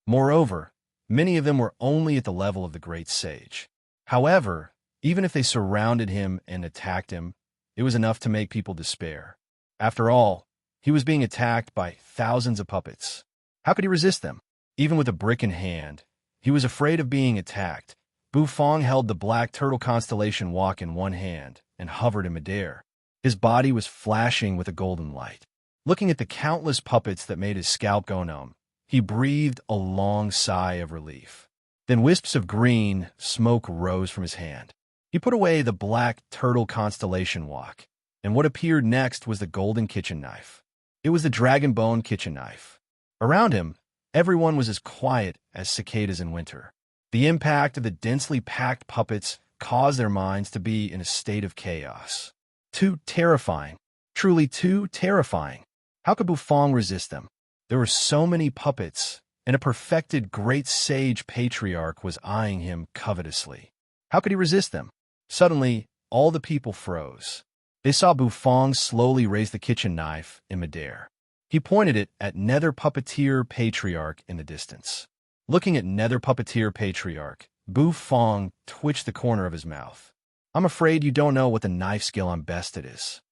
[SPEAKER 1] Moreover, many of them were only at the level of the great sage. However, even if they surrounded him and attacked him, it was enough to make people despair. After all, he was being attacked by thousands of puppets. How could he resist them? Even with a brick in hand, he was afraid of being attacked. Bufong held the black turtle constellation walk in one hand and hovered in midair. His body was flashing with a golden light. Looking at the countless puppets that made his scalp go numb, he breathed a long sigh of relief. Then wisps of green smoke rose from his hand. He put away the black turtle constellation walk, and what appeared next was the golden kitchen knife. It was the dragon bone kitchen knife. Around him, everyone was as quiet as cicadas in winter. The impact of the densely packed puppets caused their minds to be in a state of chaos. Too terrifying. Truly too terrifying. How could Bufong resist them? There were so many puppets, and a perfected great sage patriarch was eyeing him covetously. How could he resist them? Suddenly, all the people froze. They saw Bufong slowly raise the kitchen knife in midair. He pointed it at nether puppeteer patriarch in the distance. Looking at nether puppeteer patriarch, Bufong twitched the corner of his mouth. I'm afraid you don't know what the knife skill I'm best at is.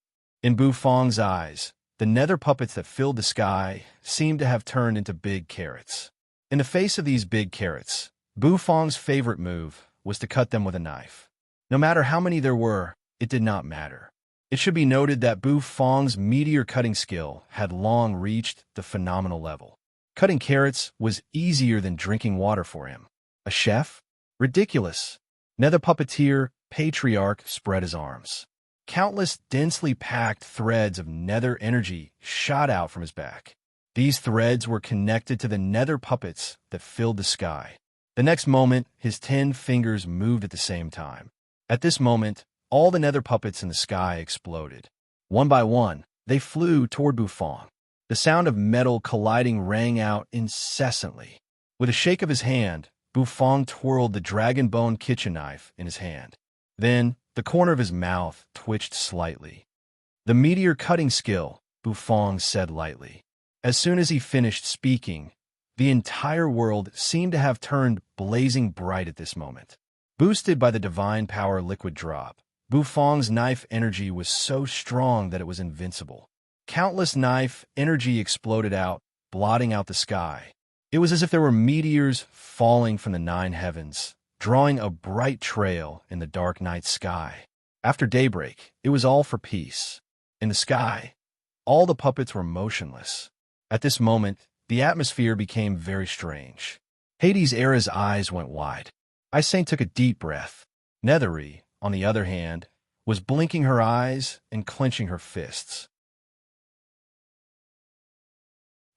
[SPEAKER 1] In Bufong's eyes, the nether puppets that filled the sky seemed to have turned into big carrots. In the face of these big carrots, Bufong's favorite move was to cut them with a knife. No matter how many there were, it did not matter. It should be noted that Bufong's meteor cutting skill had long reached the phenomenal level. Cutting carrots was easier than drinking water for him. A chef? Ridiculous. Nether puppeteer patriarch spread his arms. Countless densely packed threads of nether energy shot out from his back. These threads were connected to the nether puppets that filled the sky. The next moment, his 10 fingers moved at the same time. At this moment, all the nether puppets in the sky exploded. One by one, they flew toward Bufong. The sound of metal colliding rang out incessantly. With a shake of his hand, Bufong twirled the dragon bone kitchen knife in his hand. Then, the corner of his mouth twitched slightly. The meteor cutting skill, Bufong said lightly. As soon as he finished speaking, the entire world seemed to have turned blazing bright at this moment. Boosted by the divine power liquid drop, Bufong's knife energy was so strong that it was invincible. Countless knife energy exploded out, blotting out the sky. It was as if there were meteors falling from the 9 heavens, drawing a bright trail in the dark night sky. After daybreak, it was all for peace. In the sky, all the puppets were motionless. At this moment, the atmosphere became very strange. Hades' Era's eyes went wide. Saint took a deep breath. Nethery, on the other hand, was blinking her eyes and clenching her fists.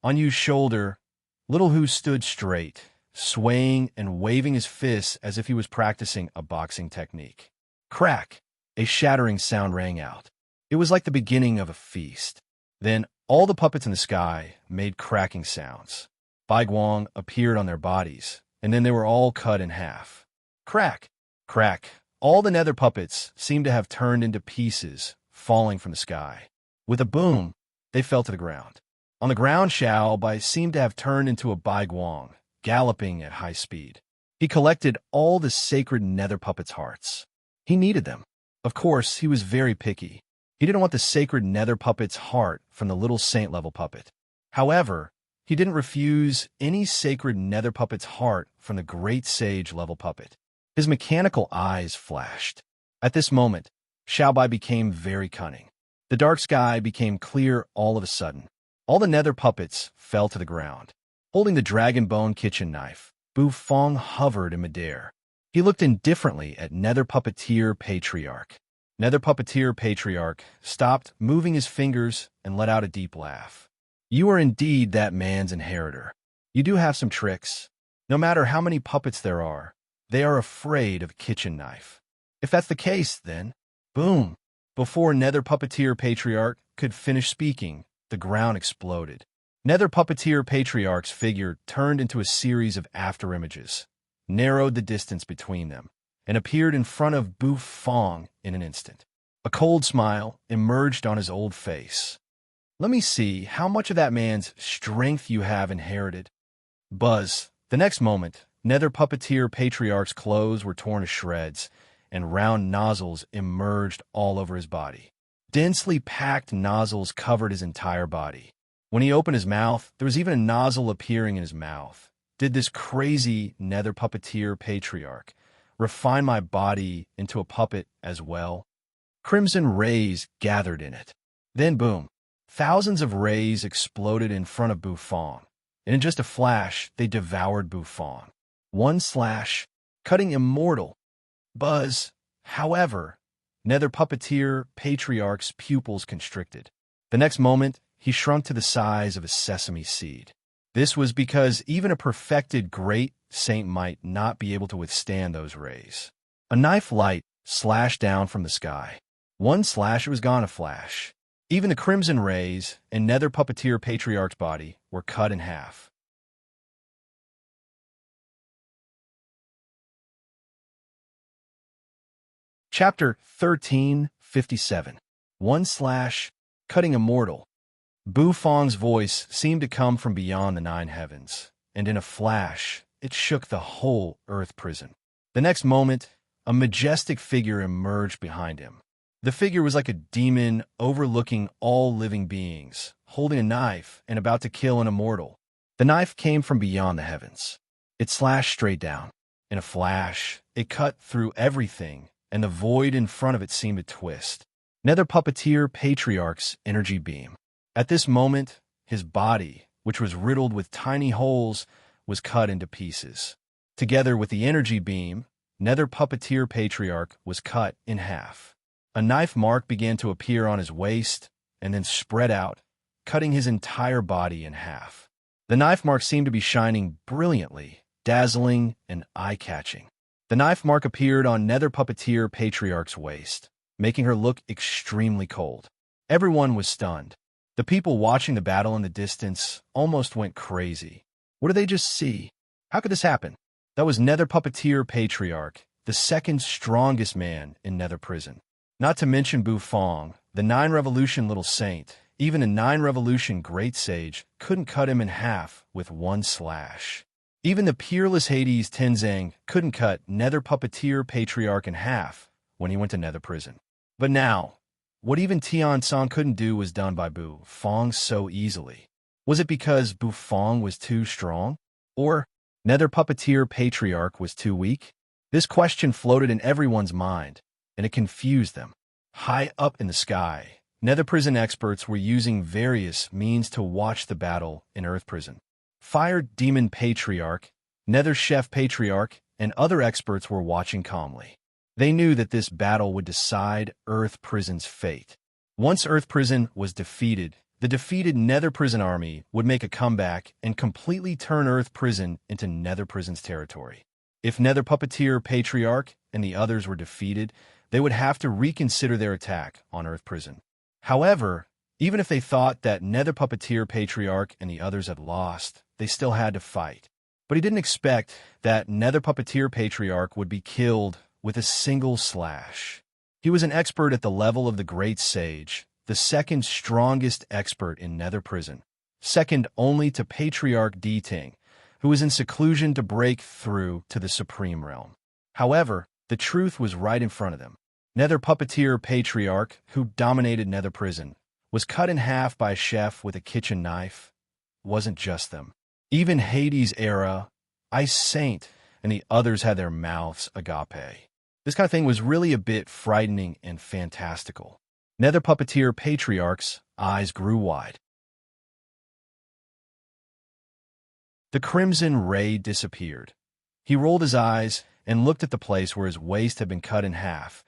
[SPEAKER 1] On Yu's shoulder, Little Hu stood straight, swaying and waving his fists as if he was practicing a boxing technique. Crack! A shattering sound rang out. It was like the beginning of a feast. Then all the puppets in the sky made cracking sounds. Baiguang appeared on their bodies, and then they were all cut in half. Crack! Crack! All the nether puppets seemed to have turned into pieces, falling from the sky. With a boom, they fell to the ground. On the ground, Xiao Bai seemed to have turned into a Baiguang, galloping at high speed. He collected all the sacred nether puppets' hearts. He needed them. Of course, he was very picky. He didn't want the sacred nether puppet's heart from the little saint-level puppet. However, he didn't refuse any sacred nether puppet's heart from the great sage-level puppet. His mechanical eyes flashed. At this moment, Xiao Bai became very cunning. The dark sky became clear all of a sudden. All the nether puppets fell to the ground. Holding the dragon bone kitchen knife, Bufong hovered in midair. He looked indifferently at nether puppeteer patriarch. Nether puppeteer patriarch stopped moving his fingers and let out a deep laugh. You are indeed that man's inheritor. You do have some tricks. No matter how many puppets there are, they are afraid of a kitchen knife. If that's the case, then, boom! Before nether puppeteer patriarch could finish speaking, the ground exploded. Nether Puppeteer Patriarch's figure turned into a series of afterimages, narrowed the distance between them, and appeared in front of Bu Fong in an instant. A cold smile emerged on his old face. "Let me see how much of that man's strength you have inherited." Buzz. The next moment, Nether Puppeteer Patriarch's clothes were torn to shreds, and round nozzles emerged all over his body. Densely packed nozzles covered his entire body. When he opened his mouth, there was even a nozzle appearing in his mouth. Did this crazy Nether Puppeteer Patriarch refine my body into a puppet as well? Crimson rays gathered in it. Then boom, thousands of rays exploded in front of Bu Fong, and in just a flash, they devoured Bu Fong. One slash, cutting immortal. Buzz. However, Nether Puppeteer Patriarch's pupils constricted. The next moment, he shrunk to the size of a sesame seed. This was because even a perfected great saint might not be able to withstand those rays. A knife light slashed down from the sky. One slash, it was gone a flash. Even the crimson rays and Nether Puppeteer Patriarch's body were cut in half. Chapter 1357. One slash, cutting immortal. Bu Fong's voice seemed to come from beyond the 9 heavens, and in a flash, it shook the whole earth prison. The next moment, a majestic figure emerged behind him. The figure was like a demon overlooking all living beings, holding a knife and about to kill an immortal. The knife came from beyond the heavens. It slashed straight down. In a flash, it cut through everything, and the void in front of it seemed to twist. Nether Puppeteer Patriarch's energy beam. At this moment, his body, which was riddled with tiny holes, was cut into pieces. Together with the energy beam, Nether Puppeteer Patriarch was cut in half. A knife mark began to appear on his waist and then spread out, cutting his entire body in half. The knife mark seemed to be shining brilliantly, dazzling and eye-catching. The knife mark appeared on Nether Puppeteer Patriarch's waist, making her look extremely cold. Everyone was stunned. The people watching the battle in the distance almost went crazy. What did they just see? How could this happen? That was Nether Puppeteer Patriarch, the second strongest man in Nether Prison. Not to mention Bu Fong, the 9 Revolution little saint. Even a 9 Revolution great sage couldn't cut him in half with one slash. Even the peerless Hades Tenzang couldn't cut Nether Puppeteer Patriarch in half when he went to Nether Prison. But now, what even Tian Song couldn't do was done by Bu Fong so easily. Was it because Bu Fong was too strong? Or Nether Puppeteer Patriarch was too weak? This question floated in everyone's mind, and it confused them. High up in the sky, Nether Prison experts were using various means to watch the battle in Earth Prison. Fire Demon Patriarch, Nether Chef Patriarch, and other experts were watching calmly. They knew that this battle would decide Earth Prison's fate. Once Earth Prison was defeated, the defeated Nether Prison army would make a comeback and completely turn Earth Prison into Nether Prison's territory. If Nether Puppeteer Patriarch and the others were defeated, they would have to reconsider their attack on Earth Prison. However, even if they thought that Nether Puppeteer Patriarch and the others had lost, they still had to fight. But he didn't expect that Nether Puppeteer Patriarch would be killed with a single slash. He was an expert at the level of the Great Sage, the second strongest expert in Nether Prison, second only to Patriarch D-Ting, who was in seclusion to break through to the Supreme Realm. However, the truth was right in front of them. Nether Puppeteer Patriarch, who dominated Nether Prison, was cut in half by a chef with a kitchen knife. It wasn't just them. Even Hades Era, Ice Saint, and the others had their mouths agape. This kind of thing was really a bit frightening and fantastical. Nether Puppeteer Patriarch's eyes grew wide. The crimson ray disappeared. He rolled his eyes and looked at the place where his waist had been cut in half.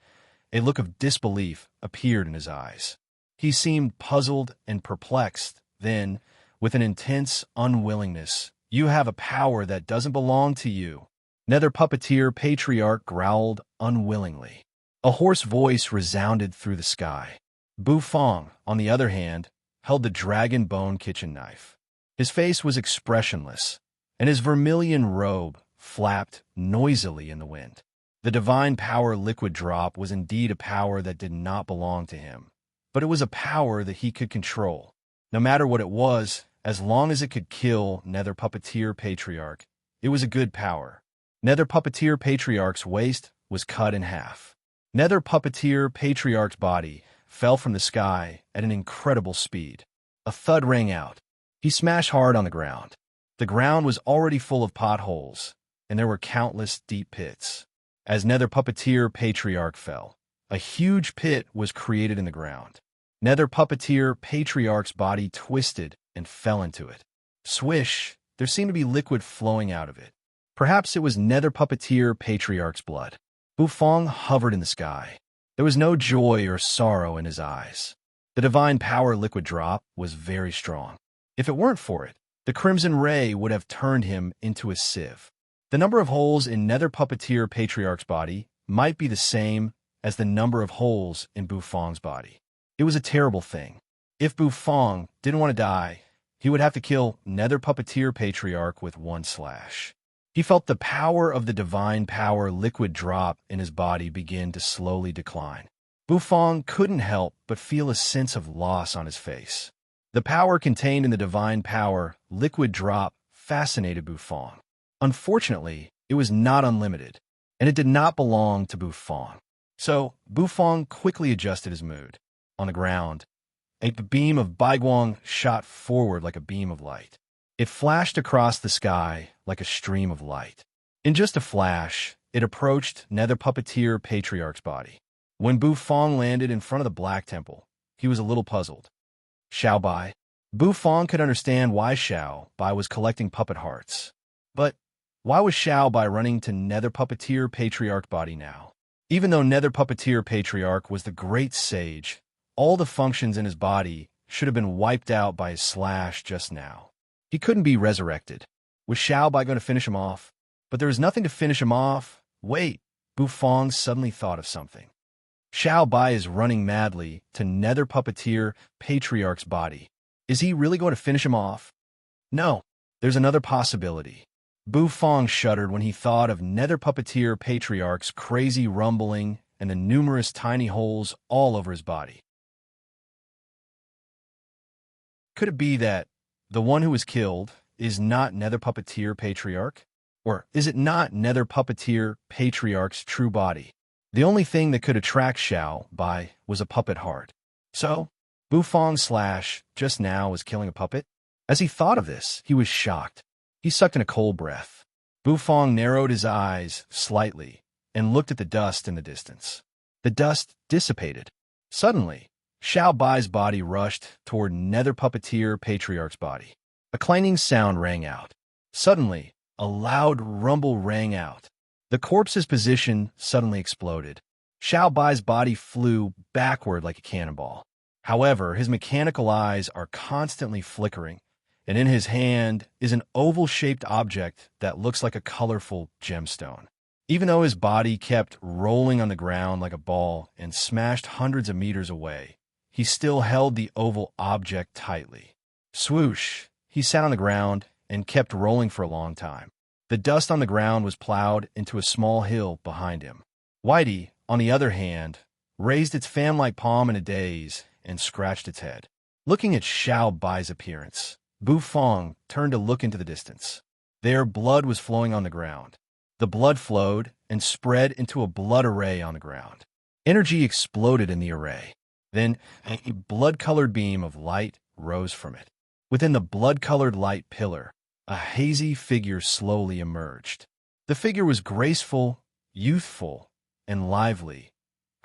[SPEAKER 1] A look of disbelief appeared in his eyes. He seemed puzzled and perplexed. Then, with an intense unwillingness, "You have a power that doesn't belong to you." Nether Puppeteer Patriarch growled unwillingly. A hoarse voice resounded through the sky. Bu Fong, on the other hand, held the dragon bone kitchen knife. His face was expressionless, and his vermilion robe flapped noisily in the wind. The divine power liquid drop was indeed a power that did not belong to him, but it was a power that he could control. No matter what it was, as long as it could kill Nether Puppeteer Patriarch, it was a good power. Nether Puppeteer Patriarch's waist was cut in half. Nether Puppeteer Patriarch's body fell from the sky at an incredible speed. A thud rang out. He smashed hard on the ground. The ground was already full of potholes, and there were countless deep pits. As Nether Puppeteer Patriarch fell, a huge pit was created in the ground. Nether Puppeteer Patriarch's body twisted and fell into it. Swish, there seemed to be liquid flowing out of it. Perhaps it was Nether Puppeteer Patriarch's blood. Bufong hovered in the sky. There was no joy or sorrow in his eyes. The divine power liquid drop was very strong. If it weren't for it, the crimson ray would have turned him into a sieve. The number of holes in Nether Puppeteer Patriarch's body might be the same as the number of holes in Bufong's body. It was a terrible thing. If Bufong didn't want to die, he would have to kill Nether Puppeteer Patriarch with one slash. He felt the power of the divine power liquid drop in his body begin to slowly decline. Bufong couldn't help but feel a sense of loss on his face. The power contained in the divine power liquid drop fascinated Bufong. Unfortunately, it was not unlimited, and it did not belong to Bufong. So, Bufong quickly adjusted his mood. On the ground, a beam of Baiguang shot forward like a beam of light. It flashed across the sky like a stream of light. In just a flash, it approached Nether Puppeteer Patriarch's body. When Bufong landed in front of the Black Temple, he was a little puzzled. Xiao Bai. Bufong could understand why Xiao Bai was collecting puppet hearts. But why was Xiao Bai running to Nether Puppeteer Patriarch body now? Even though Nether Puppeteer Patriarch was the great sage, all the functions in his body should have been wiped out by his slash just now. He couldn't be resurrected. Was Xiao Bai going to finish him off? But there was nothing to finish him off. Wait, Bufong suddenly thought of something. Xiao Bai is running madly to Nether Puppeteer Patriarch's body. Is he really going to finish him off? No, there's another possibility. Bufong shuddered when he thought of Nether Puppeteer Patriarch's crazy rumbling and the numerous tiny holes all over his body. Could it be that the one who was killed is not Nether Puppeteer Patriarch? Or is it not Nether Puppeteer Patriarch's true body? The only thing that could attract Xiao Bai was a puppet heart. So, Bufong slash just now was killing a puppet? As he thought of this, he was shocked. He sucked in a cold breath. Bufong narrowed his eyes slightly and looked at the dust in the distance. The dust dissipated. Suddenly, Xiao Bai's body rushed toward Nether Puppeteer Patriarch's body. A clanging sound rang out. Suddenly, a loud rumble rang out. The corpse's position suddenly exploded. Xiao Bai's body flew backward like a cannonball. However, his mechanical eyes are constantly flickering, and in his hand is an oval-shaped object that looks like a colorful gemstone. Even though his body kept rolling on the ground like a ball and smashed hundreds of meters away, he still held the oval object tightly. Swoosh! He sat on the ground and kept rolling for a long time. The dust on the ground was plowed into a small hill behind him. Whitey, on the other hand, raised its fan-like palm in a daze and scratched its head. Looking at Xiao Bai's appearance, Bufong turned to look into the distance. There, blood was flowing on the ground. The blood flowed and spread into a blood array on the ground. Energy exploded in the array. Then, a blood-colored beam of light rose from it. Within the blood-colored light pillar, a hazy figure slowly emerged. The figure was graceful, youthful, and lively.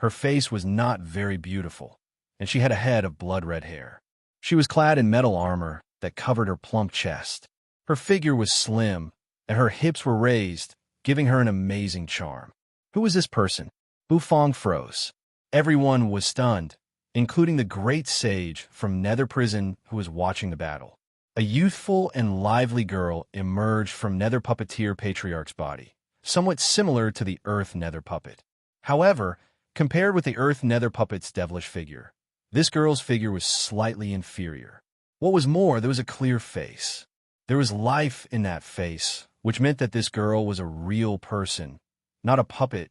[SPEAKER 1] Her face was not very beautiful, and she had a head of blood-red hair. She was clad in metal armor that covered her plump chest. Her figure was slim, and her hips were raised, giving her an amazing charm. Who was this person? Bufong froze. Everyone was stunned, including the great sage from Nether Prison who was watching the battle. A youthful and lively girl emerged from Nether Puppeteer Patriarch's body, somewhat similar to the Earth Nether Puppet. However, compared with the Earth Nether Puppet's devilish figure, this girl's figure was slightly inferior. What was more, there was a clear face. There was life in that face, which meant that this girl was a real person, not a puppet.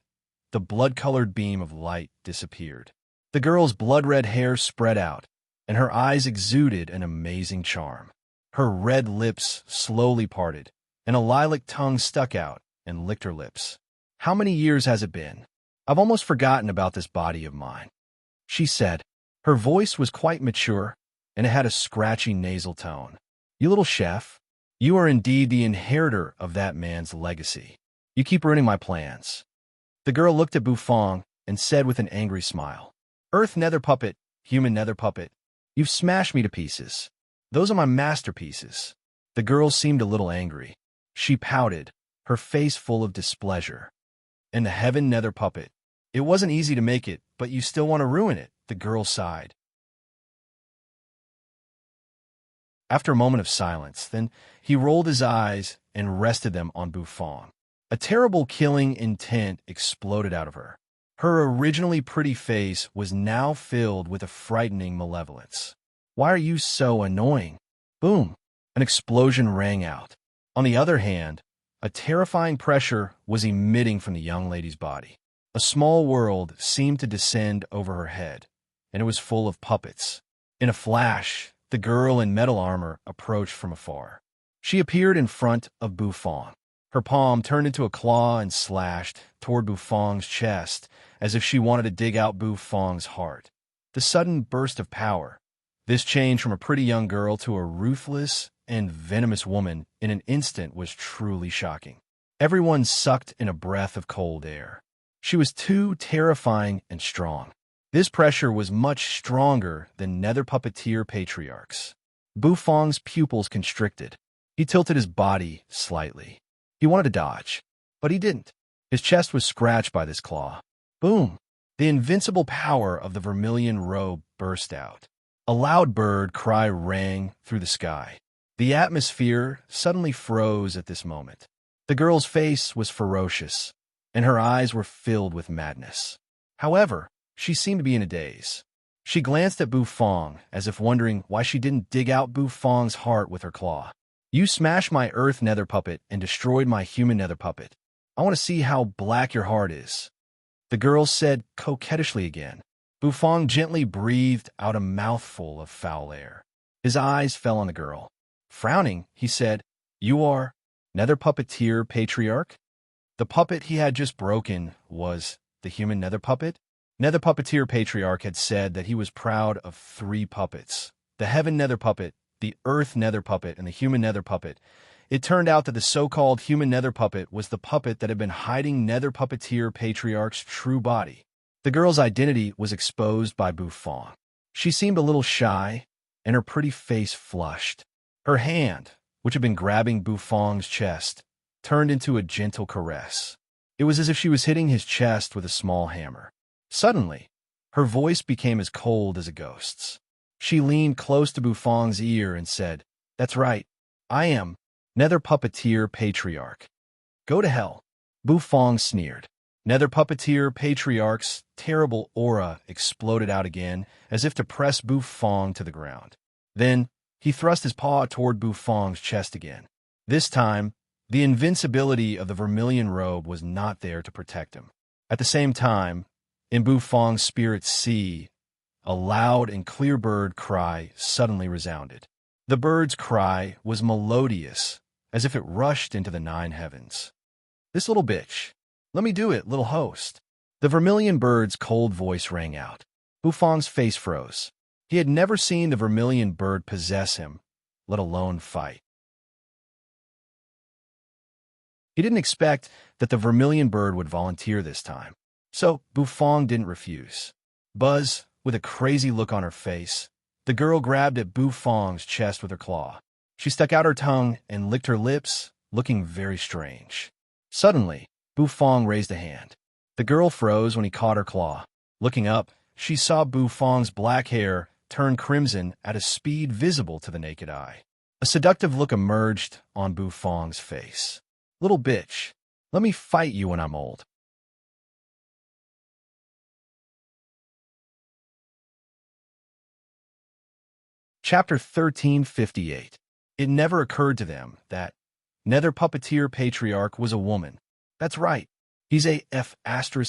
[SPEAKER 1] The blood-colored beam of light disappeared. The girl's blood-red hair spread out, and her eyes exuded an amazing charm. Her red lips slowly parted, and a lilac tongue stuck out and licked her lips. "How many years has it been? I've almost forgotten about this body of mine," she said. Her voice was quite mature, and it had a scratchy nasal tone. "You little chef, you are indeed the inheritor of that man's legacy. You keep ruining my plans." The girl looked at Bufong and said with an angry smile, "Earth nether puppet, human nether puppet, you've smashed me to pieces. Those are my masterpieces." The girl seemed a little angry. She pouted, her face full of displeasure. "And the heaven nether puppet. It wasn't easy to make it, but you still want to ruin it," the girl sighed. After a moment of silence, then he rolled his eyes and rested them on Bufong. A terrible killing intent exploded out of her. Her originally pretty face was now filled with a frightening malevolence. "Why are you so annoying?" Boom! An explosion rang out. On the other hand, a terrifying pressure was emitting from the young lady's body. A small world seemed to descend over her head, and it was full of puppets. In a flash, the girl in metal armor approached from afar. She appeared in front of Bufong. Her palm turned into a claw and slashed toward Bufong's chest, as if she wanted to dig out Bufong's heart. The sudden burst of power, this change from a pretty young girl to a ruthless and venomous woman in an instant, was truly shocking. Everyone sucked in a breath of cold air. She was too terrifying and strong. This pressure was much stronger than nether puppeteer patriarchs. Bufong's pupils constricted. He tilted his body slightly. He wanted to dodge, but he didn't. His chest was scratched by this claw. Boom! The invincible power of the vermilion robe burst out. A loud bird cry rang through the sky. The atmosphere suddenly froze at this moment. The girl's face was ferocious, and her eyes were filled with madness. However, she seemed to be in a daze. She glanced at Bufong, as if wondering why she didn't dig out Bufong's heart with her claw. "You smashed my earth nether puppet and destroyed my human nether puppet. I want to see how black your heart is," the girl said coquettishly again. Bufong gently breathed out a mouthful of foul air. His eyes fell on the girl. Frowning, he said, "You are nether puppeteer patriarch?" The puppet he had just broken was the human nether puppet. Nether puppeteer patriarch had said that he was proud of 3 puppets: the heaven nether puppet, the earth nether puppet, and the human nether puppet. It turned out that the so-called human nether puppet was the puppet that had been hiding nether puppeteer patriarch's true body. The girl's identity was exposed by Bufong. She seemed a little shy, and her pretty face flushed. Her hand, which had been grabbing Bufong's chest, turned into a gentle caress. It was as if she was hitting his chest with a small hammer. Suddenly, her voice became as cold as a ghost's. She leaned close to Bufong's ear and said, "That's right. I am nether puppeteer patriarch." "Go to hell." Bufong sneered. Nether puppeteer patriarch's terrible aura exploded out again, as if to press Bufong to the ground. Then he thrust his paw toward Bufong's chest again. This time, the invincibility of the vermilion robe was not there to protect him. At the same time, in Bufong's spirit sea, a loud and clear bird cry suddenly resounded. The bird's cry was melodious, as if it rushed into the 9 heavens. "This little bitch. Let me do it, little host." The vermilion bird's cold voice rang out. Bufong's face froze. He had never seen the vermilion bird possess him, let alone fight. He didn't expect that the vermilion bird would volunteer this time, so Bufong didn't refuse. Buzz, with a crazy look on her face, the girl grabbed at Bufong's chest with her claw. She stuck out her tongue and licked her lips, looking very strange. Suddenly, Bufong raised a hand. The girl froze when he caught her claw. Looking up, she saw Bufong's black hair turn crimson at a speed visible to the naked eye. A seductive look emerged on Bufong's face. "Little bitch, let me fight you when I'm old." Chapter 1358. It never occurred to them that Nether Puppeteer Patriarch was a woman. That's right. He's a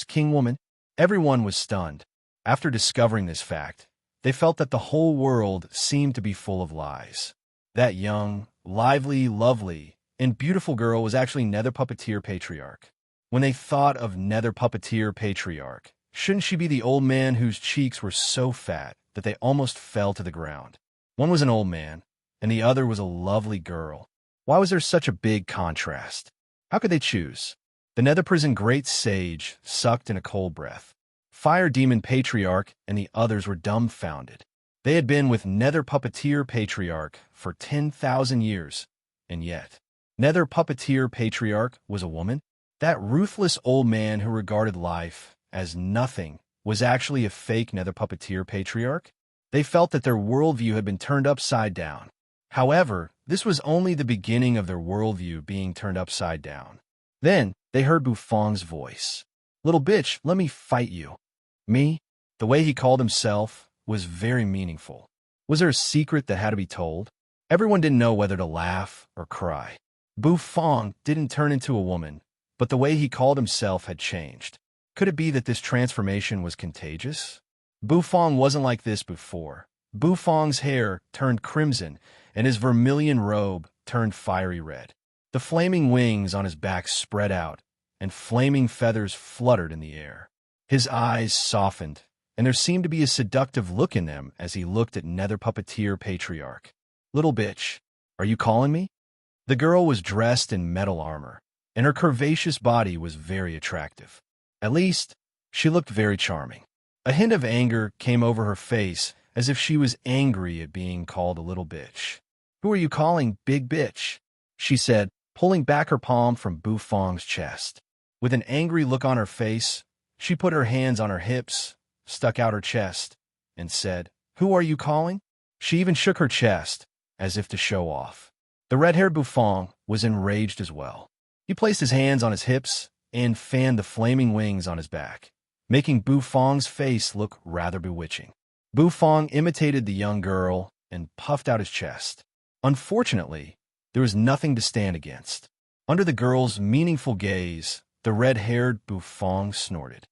[SPEAKER 1] king woman. Everyone was stunned. After discovering this fact, they felt that the whole world seemed to be full of lies. That young, lively, lovely, and beautiful girl was actually Nether Puppeteer Patriarch. When they thought of Nether Puppeteer Patriarch, shouldn't she be the old man whose cheeks were so fat that they almost fell to the ground? One was an old man, and the other was a lovely girl. Why was there such a big contrast? How could they choose? The Nether Prison Great Sage sucked in a cold breath. Fire Demon Patriarch and the others were dumbfounded. They had been with Nether Puppeteer Patriarch for 10,000 years, and yet Nether Puppeteer Patriarch was a woman? That ruthless old man who regarded life as nothing was actually a fake Nether Puppeteer Patriarch? They felt that their worldview had been turned upside down. However, this was only the beginning of their worldview being turned upside down. Then, they heard Buffon's voice. "Little bitch, let me fight you." Me? The way he called himself was very meaningful. Was there a secret that had to be told? Everyone didn't know whether to laugh or cry. Buffon didn't turn into a woman, but the way he called himself had changed. Could it be that this transformation was contagious? Buffon wasn't like this before. Buffon's hair turned crimson, and his vermilion robe turned fiery red. The flaming wings on his back spread out, and flaming feathers fluttered in the air. His eyes softened, and there seemed to be a seductive look in them as he looked at Nether Puppeteer Patriarch. "Little bitch, are you calling me?" The girl was dressed in metal armor, and her curvaceous body was very attractive. At least, she looked very charming. A hint of anger came over her face, as if she was angry at being called a little bitch. "Who are you calling big bitch?" she said, pulling back her palm from Buffon's chest. With an angry look on her face, she put her hands on her hips, stuck out her chest, and said, "Who are you calling?" She even shook her chest, as if to show off. The red-haired Buffon was enraged as well. He placed his hands on his hips and fanned the flaming wings on his back, making Buffon's face look rather bewitching. Buffon imitated the young girl and puffed out his chest. Unfortunately, there was nothing to stand against. Under the girl's meaningful gaze, the red-haired Buffon snorted.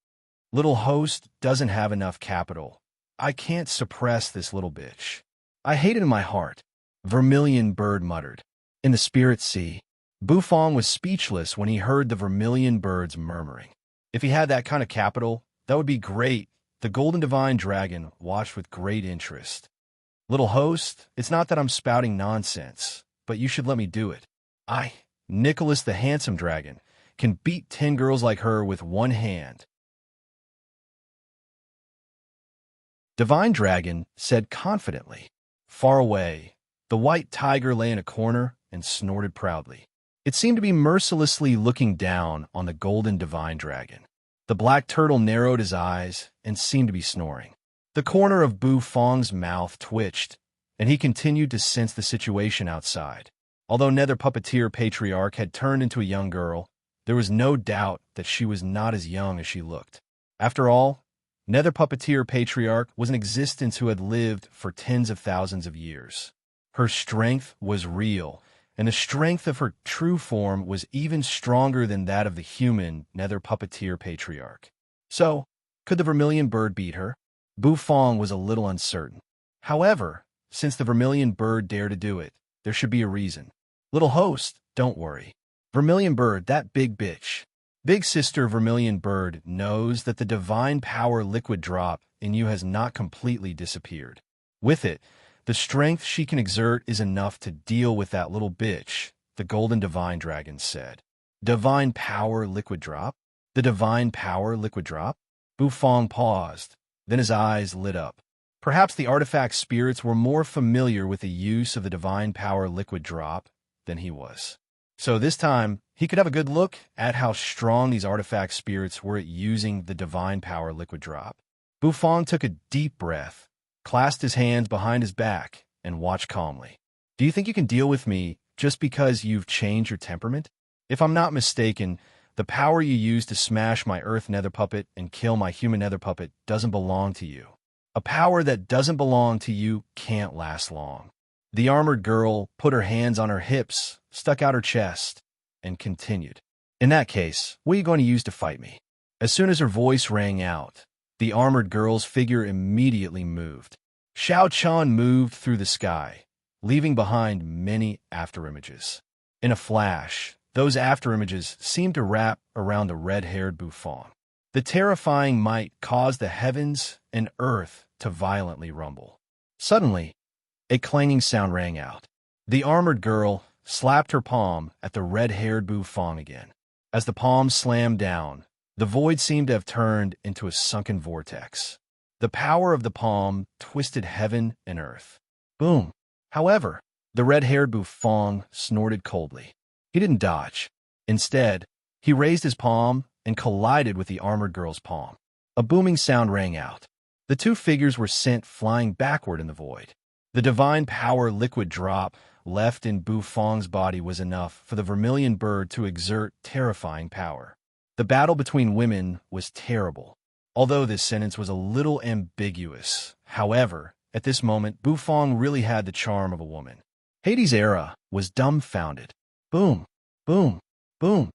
[SPEAKER 1] "Little host doesn't have enough capital. I can't suppress this little bitch. I hate it in my heart," Vermilion Bird muttered. In the spirit sea, Buffon was speechless when he heard the Vermilion Birds murmuring. If he had that kind of capital, that would be great. The Golden Divine Dragon watched with great interest. "Little host, it's not that I'm spouting nonsense, but you should let me do it. I, Nicholas the Handsome Dragon, can beat 10 girls like her with one hand." Divine Dragon said confidently. Far away, the white tiger lay in a corner and snorted proudly. It seemed to be mercilessly looking down on the golden Divine Dragon. The black turtle narrowed his eyes and seemed to be snoring. The corner of Buffon's mouth twitched, and he continued to sense the situation outside. Although Nether Puppeteer Patriarch had turned into a young girl, there was no doubt that she was not as young as she looked. After all, Nether Puppeteer Patriarch was an existence who had lived for tens of thousands of years. Her strength was real, and the strength of her true form was even stronger than that of the human Nether Puppeteer Patriarch. So, could the Vermilion Bird beat her? Buffon was a little uncertain. However, since the Vermilion Bird dared to do it, there should be a reason. "Little host, don't worry. Vermilion Bird, that big bitch. Big sister Vermilion Bird knows that the divine power liquid drop in you has not completely disappeared. With it, the strength she can exert is enough to deal with that little bitch," the Golden Divine Dragon said. "Divine power liquid drop? The divine power liquid drop?" Buffon paused, then his eyes lit up. Perhaps the artifact spirits were more familiar with the use of the divine power liquid drop than he was. So this time, he could have a good look at how strong these artifact spirits were at using the divine power liquid drop. Buffon took a deep breath, clasped his hands behind his back, and watched calmly. "Do you think you can deal with me just because you've changed your temperament? If I'm not mistaken, the power you use to smash my earth nether puppet and kill my human nether puppet doesn't belong to you." A power that doesn't belong to you can't last long. The armored girl put her hands on her hips, stuck out her chest, and continued. In that case, what are you going to use to fight me? As soon as her voice rang out, the armored girl's figure immediately moved. Xiao Chan moved through the sky, leaving behind many afterimages. In a flash, those afterimages seemed to wrap around the red-haired Bufang. The terrifying might caused the heavens and earth to violently rumble. Suddenly, a clanging sound rang out. The armored girl slapped her palm at the red-haired Bufang again. As the palm slammed down, the void seemed to have turned into a sunken vortex. The power of the palm twisted heaven and earth. Boom! However, the red-haired Bufang snorted coldly. He didn't dodge. Instead, he raised his palm and collided with the armored girl's palm. A booming sound rang out. The two figures were sent flying backward in the void. The divine power liquid drop left in Bufang's body was enough for the vermilion bird to exert terrifying power. The battle between women was terrible, although this sentence was a little ambiguous. However, at this moment, Bufang really had the charm of a woman. Hades' era was dumbfounded. Boom, boom, boom.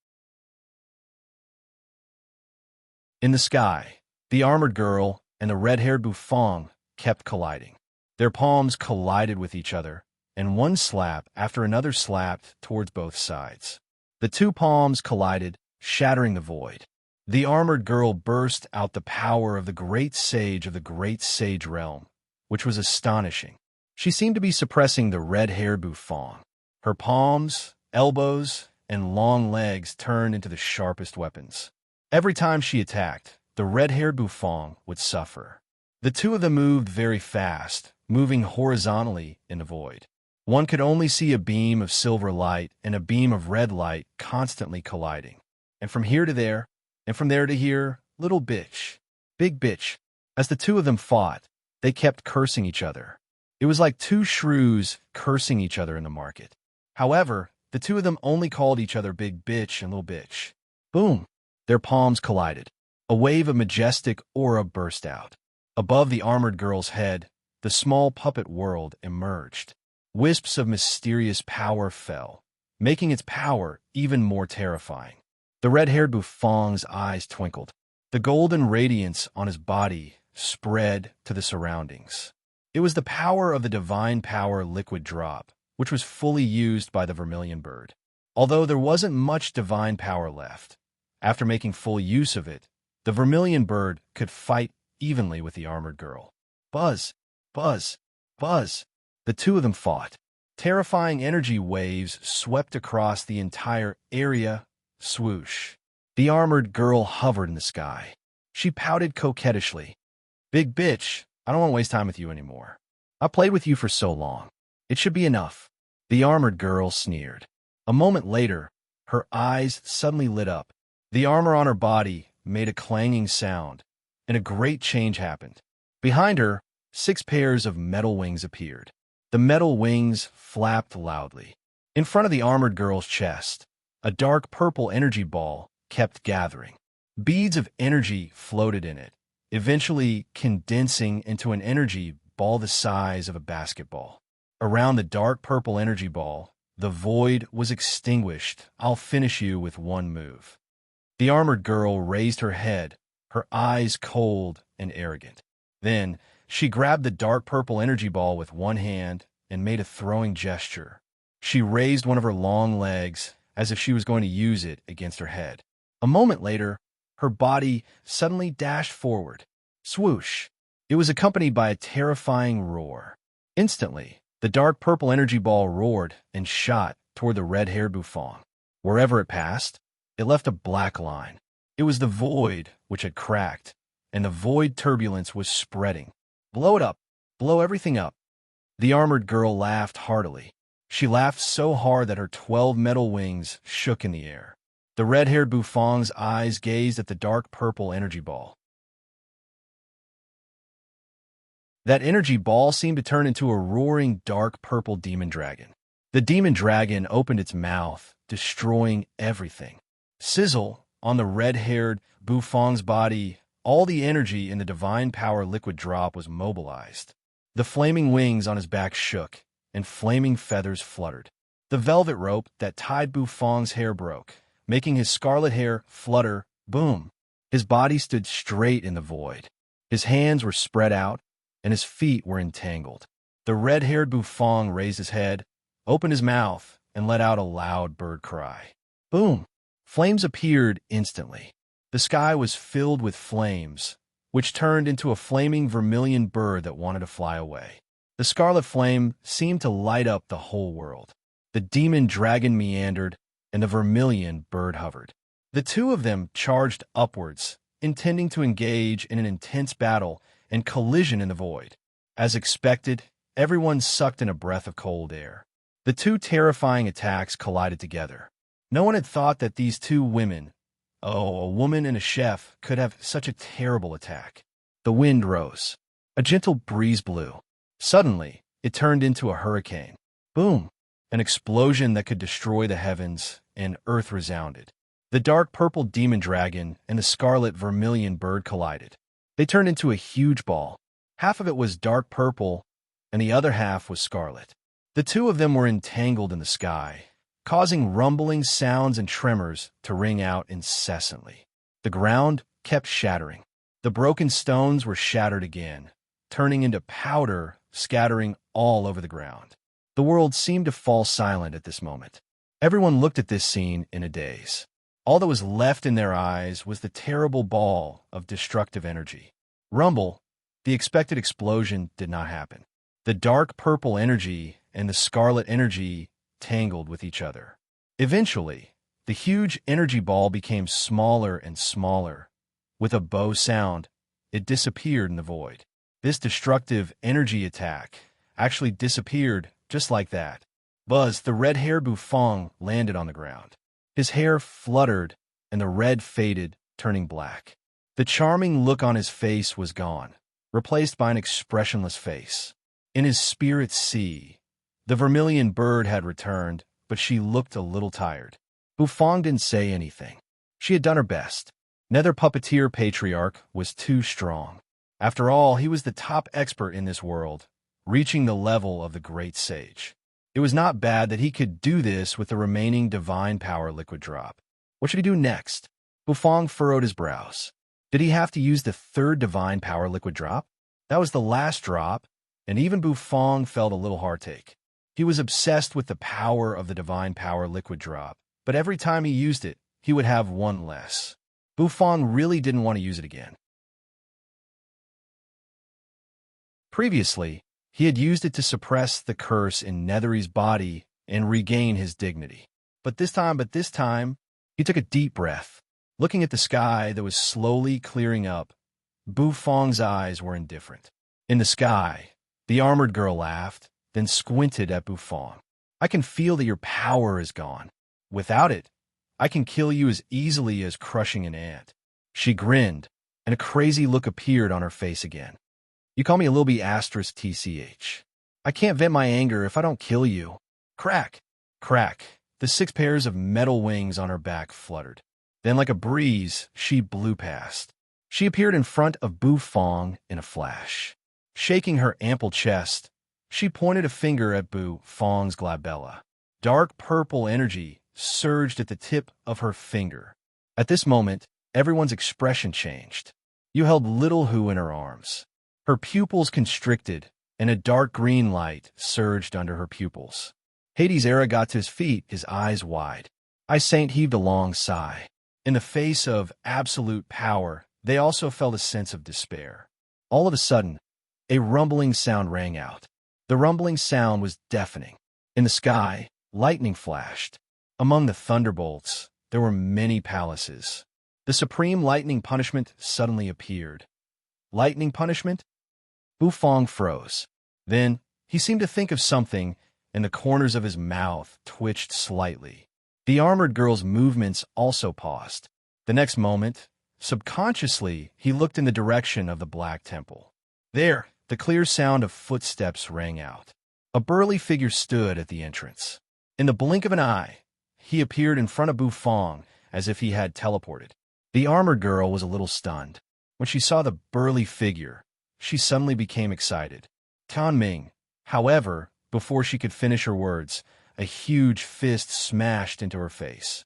[SPEAKER 1] In the sky, the armored girl and the red-haired Bufang kept colliding. Their palms collided with each other, and one slap after another slapped towards both sides. The two palms collided, shattering the void. The armored girl burst out the power of the great sage of the great sage realm, which was astonishing. She seemed to be suppressing the red-haired Bufang. Her palms, elbows, and long legs turned into the sharpest weapons. Every time she attacked, the red-haired Bufang would suffer. The two of them moved very fast, moving horizontally in the void. One could only see a beam of silver light and a beam of red light constantly colliding. And from here to there, and from there to here, little bitch, big bitch. As the two of them fought, they kept cursing each other. It was like two shrews cursing each other in the market. However, the two of them only called each other big bitch and little bitch. Boom! Their palms collided. A wave of majestic aura burst out. Above the armored girl's head, the small puppet world emerged. Wisps of mysterious power fell, making its power even more terrifying. The red-haired Bufang's eyes twinkled. The golden radiance on his body spread to the surroundings. It was the power of the divine power liquid drop, which was fully used by the vermilion bird. Although there wasn't much divine power left, after making full use of it, the vermilion bird could fight evenly with the armored girl. Buzz, buzz, buzz. The two of them fought. Terrifying energy waves swept across the entire area. Swoosh. The armored girl hovered in the sky. She pouted coquettishly. Big bitch, I don't want to waste time with you anymore. I played with you for so long. It should be enough. The armored girl sneered. A moment later, her eyes suddenly lit up. The armor on her body made a clanging sound, and a great change happened. Behind her, 6 pairs of metal wings appeared. The metal wings flapped loudly. In front of the armored girl's chest, a dark purple energy ball kept gathering. Beads of energy floated in it, eventually condensing into an energy ball the size of a basketball. Around the dark purple energy ball, the void was extinguished. I'll finish you with one move. The armored girl raised her head, her eyes cold and arrogant. Then, she grabbed the dark purple energy ball with one hand and made a throwing gesture. She raised one of her long legs as if she was going to use it against her head. A moment later, her body suddenly dashed forward. Swoosh! It was accompanied by a terrifying roar. Instantly, the dark purple energy ball roared and shot toward the red-haired Bufang. Wherever it passed, it left a black line. It was the void which had cracked, and the void turbulence was spreading. Blow it up! Blow everything up! The armored girl laughed heartily. She laughed so hard that her 12 metal wings shook in the air. The red-haired Bufang's eyes gazed at the dark purple energy ball. That energy ball seemed to turn into a roaring dark purple demon dragon. The demon dragon opened its mouth, destroying everything. Sizzle on the red-haired Bufang's body all the energy in the divine power liquid drop was mobilized. The flaming wings on his back shook, and flaming feathers fluttered. The velvet rope that tied Bufong's hair broke, making his scarlet hair flutter. Boom! His body stood straight in the void. His hands were spread out, and his feet were entangled. The red-haired Bufong raised his head, opened his mouth, and let out a loud bird cry. Boom! Flames appeared instantly. The sky was filled with flames, which turned into a flaming vermilion bird that wanted to fly away. The scarlet flame seemed to light up the whole world. The demon dragon meandered, and the vermilion bird hovered. The two of them charged upwards, intending to engage in an intense battle and collision in the void. As expected, everyone sucked in a breath of cold air. The two terrifying attacks collided together. No one had thought that these two women, a woman and a chef, could have such a terrible attack. The wind rose. A gentle breeze blew. Suddenly, it turned into a hurricane. Boom! An explosion that could destroy the heavens, and earth resounded. The dark purple demon dragon and the scarlet vermilion bird collided. They turned into a huge ball. Half of it was dark purple, and the other half was scarlet. The two of them were entangled in the sky, causing rumbling sounds and tremors to ring out incessantly. The ground kept shattering. The broken stones were shattered again, turning into powder, scattering all over the ground. The world seemed to fall silent at this moment. Everyone looked at this scene in a daze. All that was left in their eyes was the terrible ball of destructive energy. Rumble, the expected explosion, did not happen. The dark purple energy and the scarlet energy tangled with each other. Eventually, the huge energy ball became smaller and smaller. With a bow sound, it disappeared in the void. This destructive energy attack actually disappeared just like that. Buzz, the red-haired Bufong, landed on the ground. His hair fluttered, and the red faded, turning black. The charming look on his face was gone, replaced by an expressionless face. In his spirit sea, the vermilion bird had returned, but she looked a little tired. Bufong didn't say anything. She had done her best. Nether puppeteer patriarch was too strong. After all, he was the top expert in this world, reaching the level of the great sage. It was not bad that he could do this with the remaining divine power liquid drop. What should he do next? Bufong furrowed his brows. Did he have to use the third divine power liquid drop? That was the last drop, and even Bufong felt a little heartache. He was obsessed with the power of the divine power liquid drop, but every time he used it, he would have one less. Bufong really didn't want to use it again. Previously, he had used it to suppress the curse in Nethery's body and regain his dignity. But this time, he took a deep breath. Looking at the sky that was slowly clearing up, Bufong's eyes were indifferent. In the sky, the armored girl laughed, then squinted at Bufong. I can feel that your power is gone. Without it, I can kill you as easily as crushing an ant. She grinned, and a crazy look appeared on her face again. You call me a little b****. I can't vent my anger if I don't kill you. Crack! Crack! The 6 pairs of metal wings on her back fluttered. Then, like a breeze, she blew past. She appeared in front of Bufong in a flash. Shaking her ample chest, she pointed a finger at Bufong's glabella. Dark purple energy surged at the tip of her finger. At this moment, everyone's expression changed. You held little Hu in her arms. Her pupils constricted, and a dark green light surged under her pupils. Hades' Era got to his feet, his eyes wide. Saint heaved a long sigh. In the face of absolute power, they also felt a sense of despair. All of a sudden, a rumbling sound rang out. The rumbling sound was deafening. In the sky, lightning flashed. Among the thunderbolts, there were many palaces. The supreme lightning punishment suddenly appeared. Lightning punishment? Bufong froze. Then, he seemed to think of something, and the corners of his mouth twitched slightly. The armored girl's movements also paused. The next moment, subconsciously, he looked in the direction of the Black Temple. There, the clear sound of footsteps rang out. A burly figure stood at the entrance. In the blink of an eye, he appeared in front of Bufong as if he had teleported. The armored girl was a little stunned. When she saw the burly figure, she suddenly became excited. Tianming, however, before she could finish her words, a huge fist smashed into her face.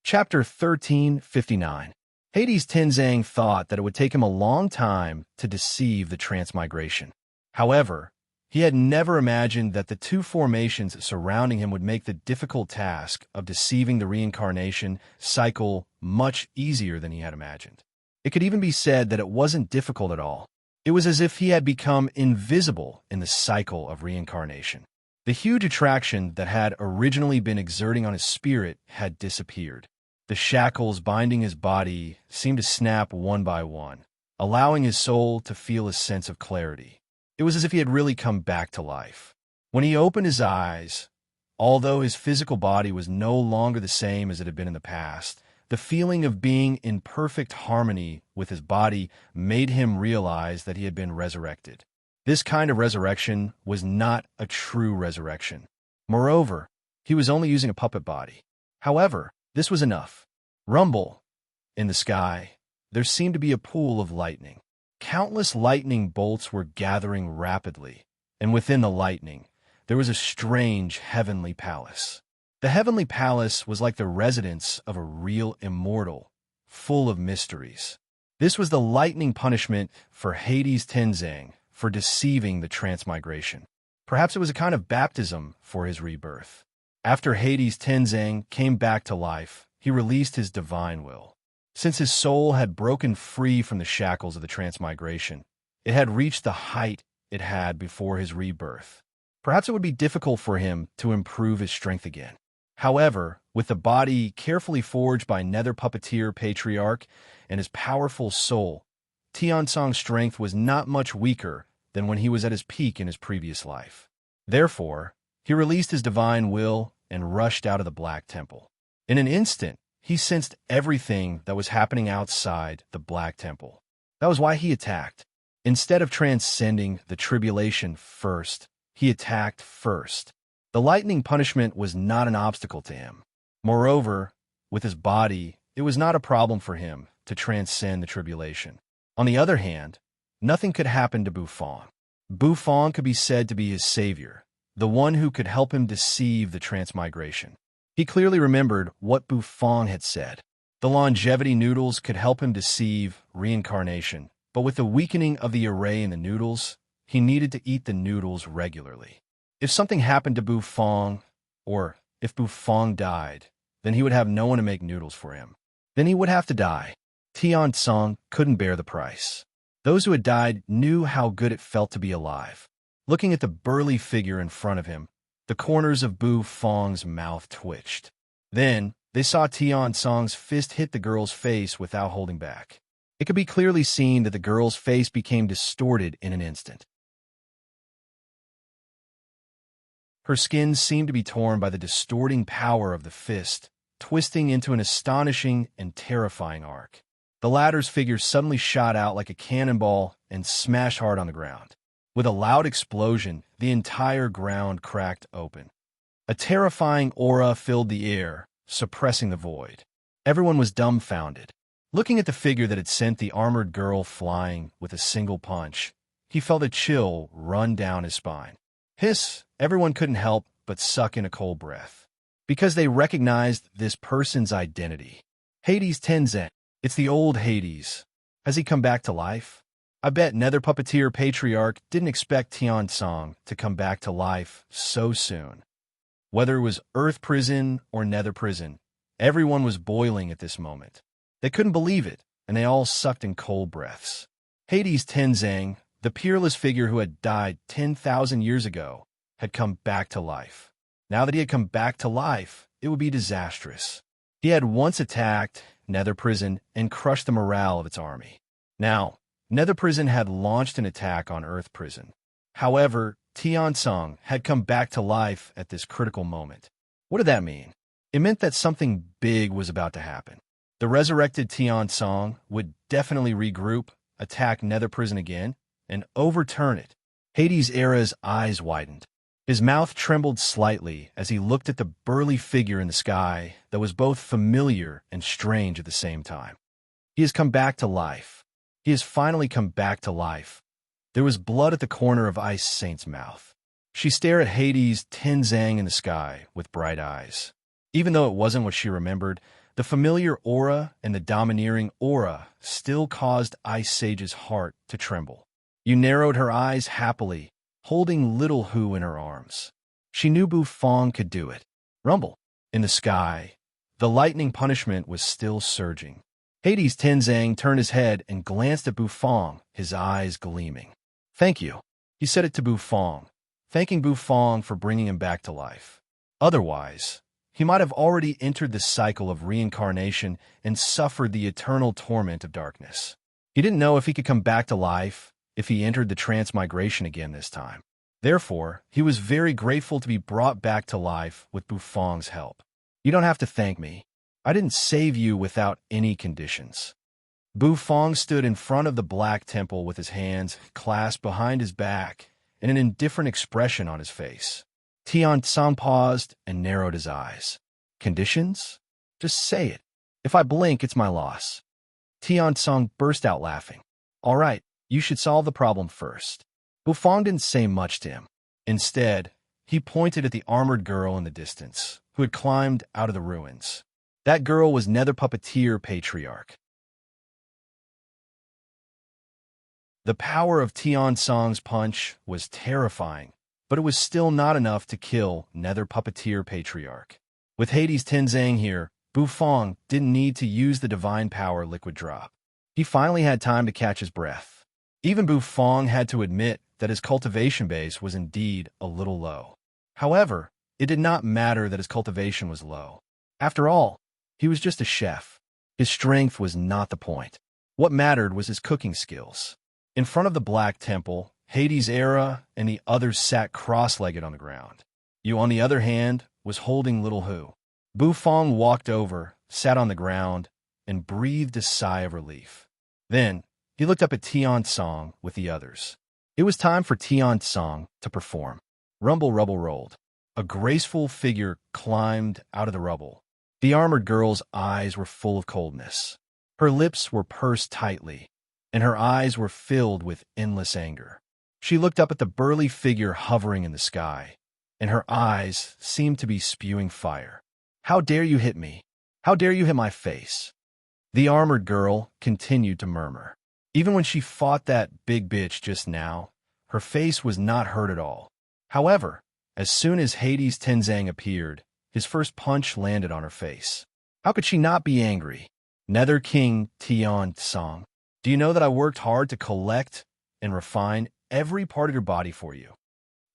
[SPEAKER 1] Chapter 1359. Hades Tenzang thought that it would take him a long time to deceive the transmigration. However, he had never imagined that the two formations surrounding him would make the difficult task of deceiving the reincarnation cycle much easier than he had imagined. It could even be said that it wasn't difficult at all. It was as if he had become invisible in the cycle of reincarnation. The huge attraction that had originally been exerting on his spirit had disappeared. The shackles binding his body seemed to snap one by one, allowing his soul to feel a sense of clarity. It was as if he had really come back to life. When he opened his eyes, although his physical body was no longer the same as it had been in the past, the feeling of being in perfect harmony with his body made him realize that he had been resurrected. This kind of resurrection was not a true resurrection. Moreover, he was only using a puppet body. However, this was enough. Rumble. In the sky, there seemed to be a pool of lightning. Countless lightning bolts were gathering rapidly, and within the lightning, there was a strange heavenly palace. The heavenly palace was like the residence of a real immortal, full of mysteries. This was the lightning punishment for Hades Tenzang for deceiving the transmigration. Perhaps it was a kind of baptism for his rebirth. After Hades Tenzang came back to life, he released his divine will. Since his soul had broken free from the shackles of the transmigration, it had reached the height it had before his rebirth. Perhaps it would be difficult for him to improve his strength again. However, with the body carefully forged by Nether Puppeteer Patriarch and his powerful soul, Tiansong's strength was not much weaker than when he was at his peak in his previous life. Therefore, he released his divine will and rushed out of the Black Temple. In an instant, he sensed everything that was happening outside the Black Temple. That was why he attacked. Instead of transcending the tribulation first, he attacked first. The lightning punishment was not an obstacle to him. Moreover, with his body, it was not a problem for him to transcend the tribulation. On the other hand, nothing could happen to Bufang. Bufang could be said to be his savior, the one who could help him deceive the transmigration. He clearly remembered what Bufang had said. The longevity noodles could help him deceive reincarnation, but with the weakening of the array in the noodles, he needed to eat the noodles regularly. If something happened to Bufang, or if Bufang died, then he would have no one to make noodles for him. Then he would have to die. Tiansong couldn't bear the price. Those who had died knew how good it felt to be alive. Looking at the burly figure in front of him, the corners of Bufang's mouth twitched. Then, they saw Tiansong's fist hit the girl's face without holding back. It could be clearly seen that the girl's face became distorted in an instant. Her skin seemed to be torn by the distorting power of the fist, twisting into an astonishing and terrifying arc. The latter's figure suddenly shot out like a cannonball and smashed hard on the ground. With a loud explosion, the entire ground cracked open. A terrifying aura filled the air, suppressing the void. Everyone was dumbfounded. Looking at the figure that had sent the armored girl flying with a single punch, he felt a chill run down his spine. Hiss! Everyone couldn't help but suck in a cold breath, because they recognized this person's identity. Hades Tenzang. It's the old Hades. Has he come back to life? I bet Nether Puppeteer Patriarch didn't expect Tiansong to come back to life so soon. Whether it was Earth Prison or Nether Prison, everyone was boiling at this moment. They couldn't believe it, and they all sucked in cold breaths. Hades Tenzang, the peerless figure who had died 10,000 years ago, had come back to life. Now that he had come back to life, it would be disastrous. He had once attacked Nether Prison and crushed the morale of its army. Now, Nether Prison had launched an attack on Earth Prison. However, Tiansong had come back to life at this critical moment. What did that mean? It meant that something big was about to happen. The resurrected Tiansong would definitely regroup, attack Nether Prison again, and overturn it. Hades' era's eyes widened. His mouth trembled slightly as he looked at the burly figure in the sky that was both familiar and strange at the same time. He has come back to life. He has finally come back to life. There was blood at the corner of Ice Saint's mouth. She stared at Hades' Tenzang in the sky with bright eyes. Even though it wasn't what she remembered, the familiar aura and the domineering aura still caused Ice Sage's heart to tremble. You narrowed her eyes happily, holding little Hu in her arms. She knew Bufong could do it. Rumble. In the sky, the lightning punishment was still surging. Hades' Tenzang turned his head and glanced at Bufong, his eyes gleaming. Thank you. He said it to Bufong, thanking Bufong for bringing him back to life. Otherwise, he might have already entered the cycle of reincarnation and suffered the eternal torment of darkness. He didn't know if he could come back to life if he entered the transmigration again this time. Therefore, he was very grateful to be brought back to life with Bufong's help. You don't have to thank me. I didn't save you without any conditions. Bufong stood in front of the Black Temple with his hands clasped behind his back and an indifferent expression on his face. Tian-san paused and narrowed his eyes. Conditions? Just say it. If I blink, it's my loss. Tian-san burst out laughing. All right, you should solve the problem first. Bufong didn't say much to him. Instead, he pointed at the armored girl in the distance, who had climbed out of the ruins. That girl was Nether Puppeteer Patriarch. The power of Tian-san's punch was terrifying, but it was still not enough to kill Nether Puppeteer Patriarch. With Hades' Tenzang here, Bufong didn't need to use the divine power liquid drop. He finally had time to catch his breath. Even Bufong had to admit that his cultivation base was indeed a little low. However, it did not matter that his cultivation was low. After all, he was just a chef. His strength was not the point. What mattered was his cooking skills. In front of the Black Temple, Hades' Era and the others sat cross-legged on the ground. You, on the other hand, was holding little Hu. Bufong walked over, sat on the ground, and breathed a sigh of relief. Then, he looked up at Tian-san with the others. It was time for Tian-san to perform. Rumble rubble rolled. A graceful figure climbed out of the rubble. The armored girl's eyes were full of coldness. Her lips were pursed tightly, and her eyes were filled with endless anger. She looked up at the burly figure hovering in the sky, and her eyes seemed to be spewing fire. How dare you hit me? How dare you hit my face? The armored girl continued to murmur. Even when she fought that big bitch just now, her face was not hurt at all. However, as soon as Hades' Tenzang appeared, his first punch landed on her face. How could she not be angry? Nether King Tian-san, do you know that I worked hard to collect and refine every part of your body for you?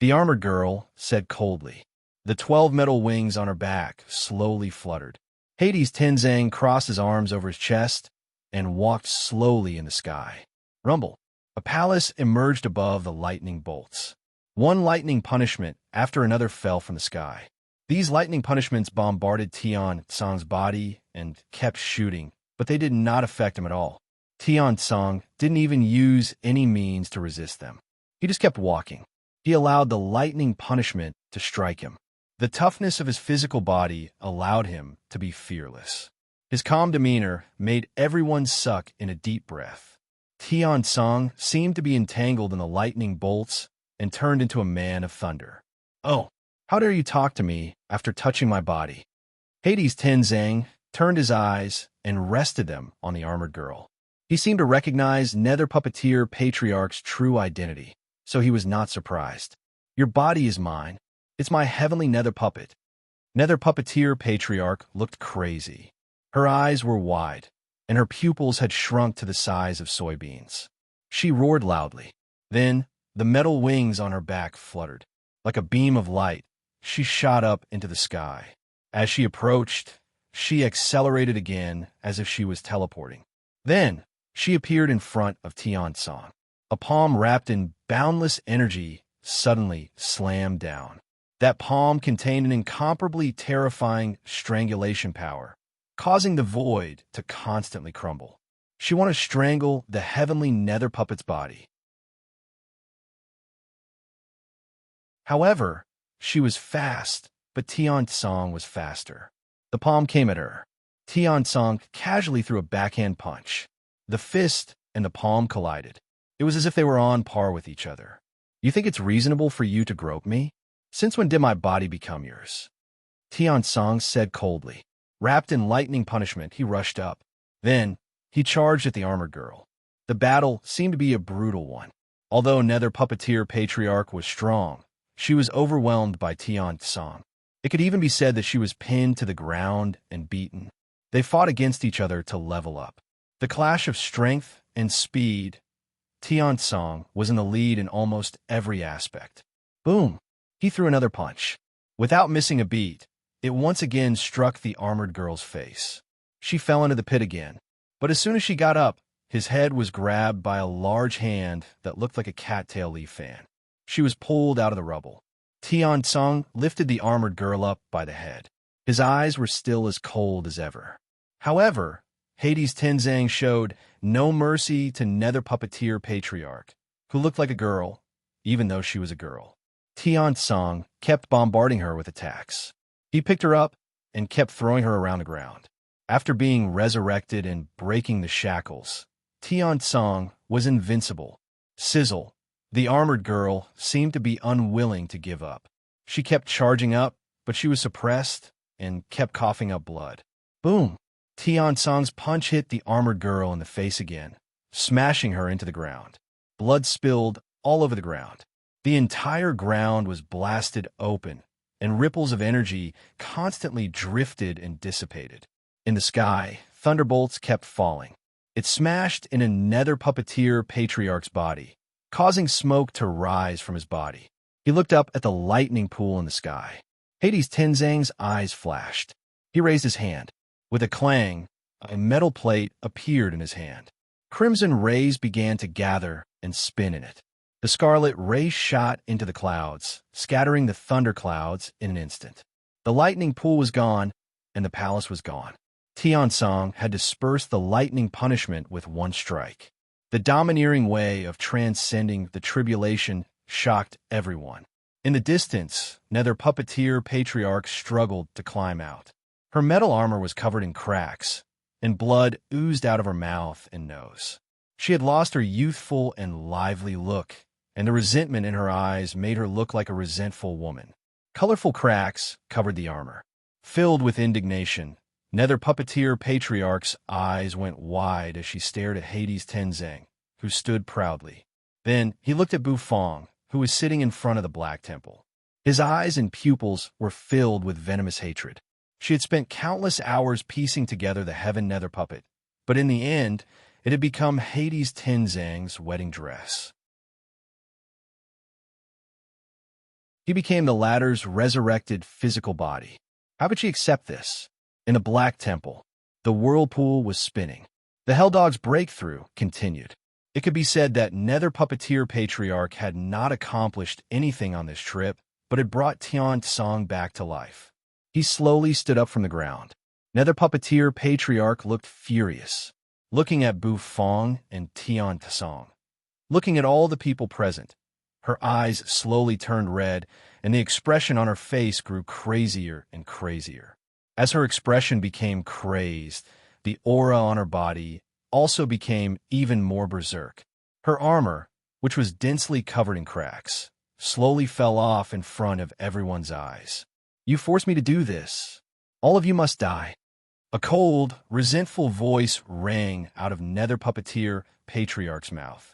[SPEAKER 1] The armored girl said coldly. The 12 metal wings on her back slowly fluttered. Hades' Tenzang crossed his arms over his chest and walked slowly in the sky. Rumble. A palace emerged above the lightning bolts. One lightning punishment after another fell from the sky. These lightning punishments bombarded Tian-san's body and kept shooting, but they did not affect him at all. Tian-san didn't even use any means to resist them. He just kept walking. He allowed the lightning punishment to strike him. The toughness of his physical body allowed him to be fearless. His calm demeanor made everyone suck in a deep breath. Tian-san seemed to be entangled in the lightning bolts and turned into a man of thunder. Oh, how dare you talk to me after touching my body? Hades' Tenzang turned his eyes and rested them on the armored girl. He seemed to recognize Nether Puppeteer Patriarch's true identity, so he was not surprised. Your body is mine. It's my heavenly nether puppet. Nether Puppeteer Patriarch looked crazy. Her eyes were wide, and her pupils had shrunk to the size of soybeans. She roared loudly. Then, the metal wings on her back fluttered. Like a beam of light, she shot up into the sky. As she approached, she accelerated again as if she was teleporting. Then, she appeared in front of Tian-san. A palm wrapped in boundless energy suddenly slammed down. That palm contained an incomparably terrifying strangulation power, causing the void to constantly crumble. She wanted to strangle the heavenly nether puppet's body. However, She was fast, but Tian Song was faster. The palm came at her. Tian Song casually threw a backhand punch. The fist and the palm collided. It was as if they were on par with each other. You think it's reasonable for you to grope me? Since when did my body become yours? Tian Song said coldly. Wrapped in lightning punishment, he rushed up. Then, he charged at the armored girl. The battle seemed to be a brutal one. Although Nether Puppeteer Patriarch was strong, she was overwhelmed by Tian Song. It could even be said that she was pinned to the ground and beaten. They fought against each other to level up. The clash of strength and speed. Tian Song was in the lead in almost every aspect. Boom! He threw another punch. Without missing a beat, it once again struck the armored girl's face. She fell into the pit again, but as soon as she got up, his head was grabbed by a large hand that looked like a cattail leaf fan. She was pulled out of the rubble. Tian Song lifted the armored girl up by the head. His eyes were still as cold as ever. However, Hades Tenzang showed no mercy to Nether Puppeteer Patriarch, who looked like a girl, even though she was a girl. Tian Song kept bombarding her with attacks. He picked her up and kept throwing her around the ground. After being resurrected and breaking the shackles, Tian Song was invincible. Sizzle, the armored girl, seemed to be unwilling to give up. She kept charging up, but she was suppressed and kept coughing up blood. Boom! Tian Song's punch hit the armored girl in the face again, smashing her into the ground. Blood spilled all over the ground. The entire ground was blasted open, and ripples of energy constantly drifted and dissipated. In the sky, thunderbolts kept falling. It smashed in a Nether Puppeteer Patriarch's body, causing smoke to rise from his body. He looked up at the lightning pool in the sky. Hades Tenzang's eyes flashed. He raised his hand. With a clang, a metal plate appeared in his hand. Crimson rays began to gather and spin in it. The scarlet ray shot into the clouds, scattering the thunderclouds in an instant. The lightning pool was gone, and the palace was gone. Tian Song had dispersed the lightning punishment with one strike. The domineering way of transcending the tribulation shocked everyone. In the distance, Nether Puppeteer Patriarch struggled to climb out. Her metal armor was covered in cracks, and blood oozed out of her mouth and nose. She had lost her youthful and lively look, and the resentment in her eyes made her look like a resentful woman. Colorful cracks covered the armor. Filled with indignation, Nether Puppeteer Patriarch's eyes went wide as she stared at Hades Tenzang, who stood proudly. Then he looked at Bufong, who was sitting in front of the Black Temple. His eyes and pupils were filled with venomous hatred. She had spent countless hours piecing together the Heaven Nether puppet, but in the end, it had become Hades Tenzang's wedding dress. He became the latter's resurrected physical body. How could she accept this? In the Black Temple, the whirlpool was spinning. The Helldog's breakthrough continued. It could be said that Nether Puppeteer Patriarch had not accomplished anything on this trip, but had brought Tian Song back to life. He slowly stood up from the ground. Nether Puppeteer Patriarch looked furious, looking at Bufong and Tian Song, looking at all the people present. Her eyes slowly turned red, and the expression on her face grew crazier and crazier. As her expression became crazed, the aura on her body also became even more berserk. Her armor, which was densely covered in cracks, slowly fell off in front of everyone's eyes. You forced me to do this. All of you must die. A cold, resentful voice rang out of Nether Puppeteer Patriarch's mouth.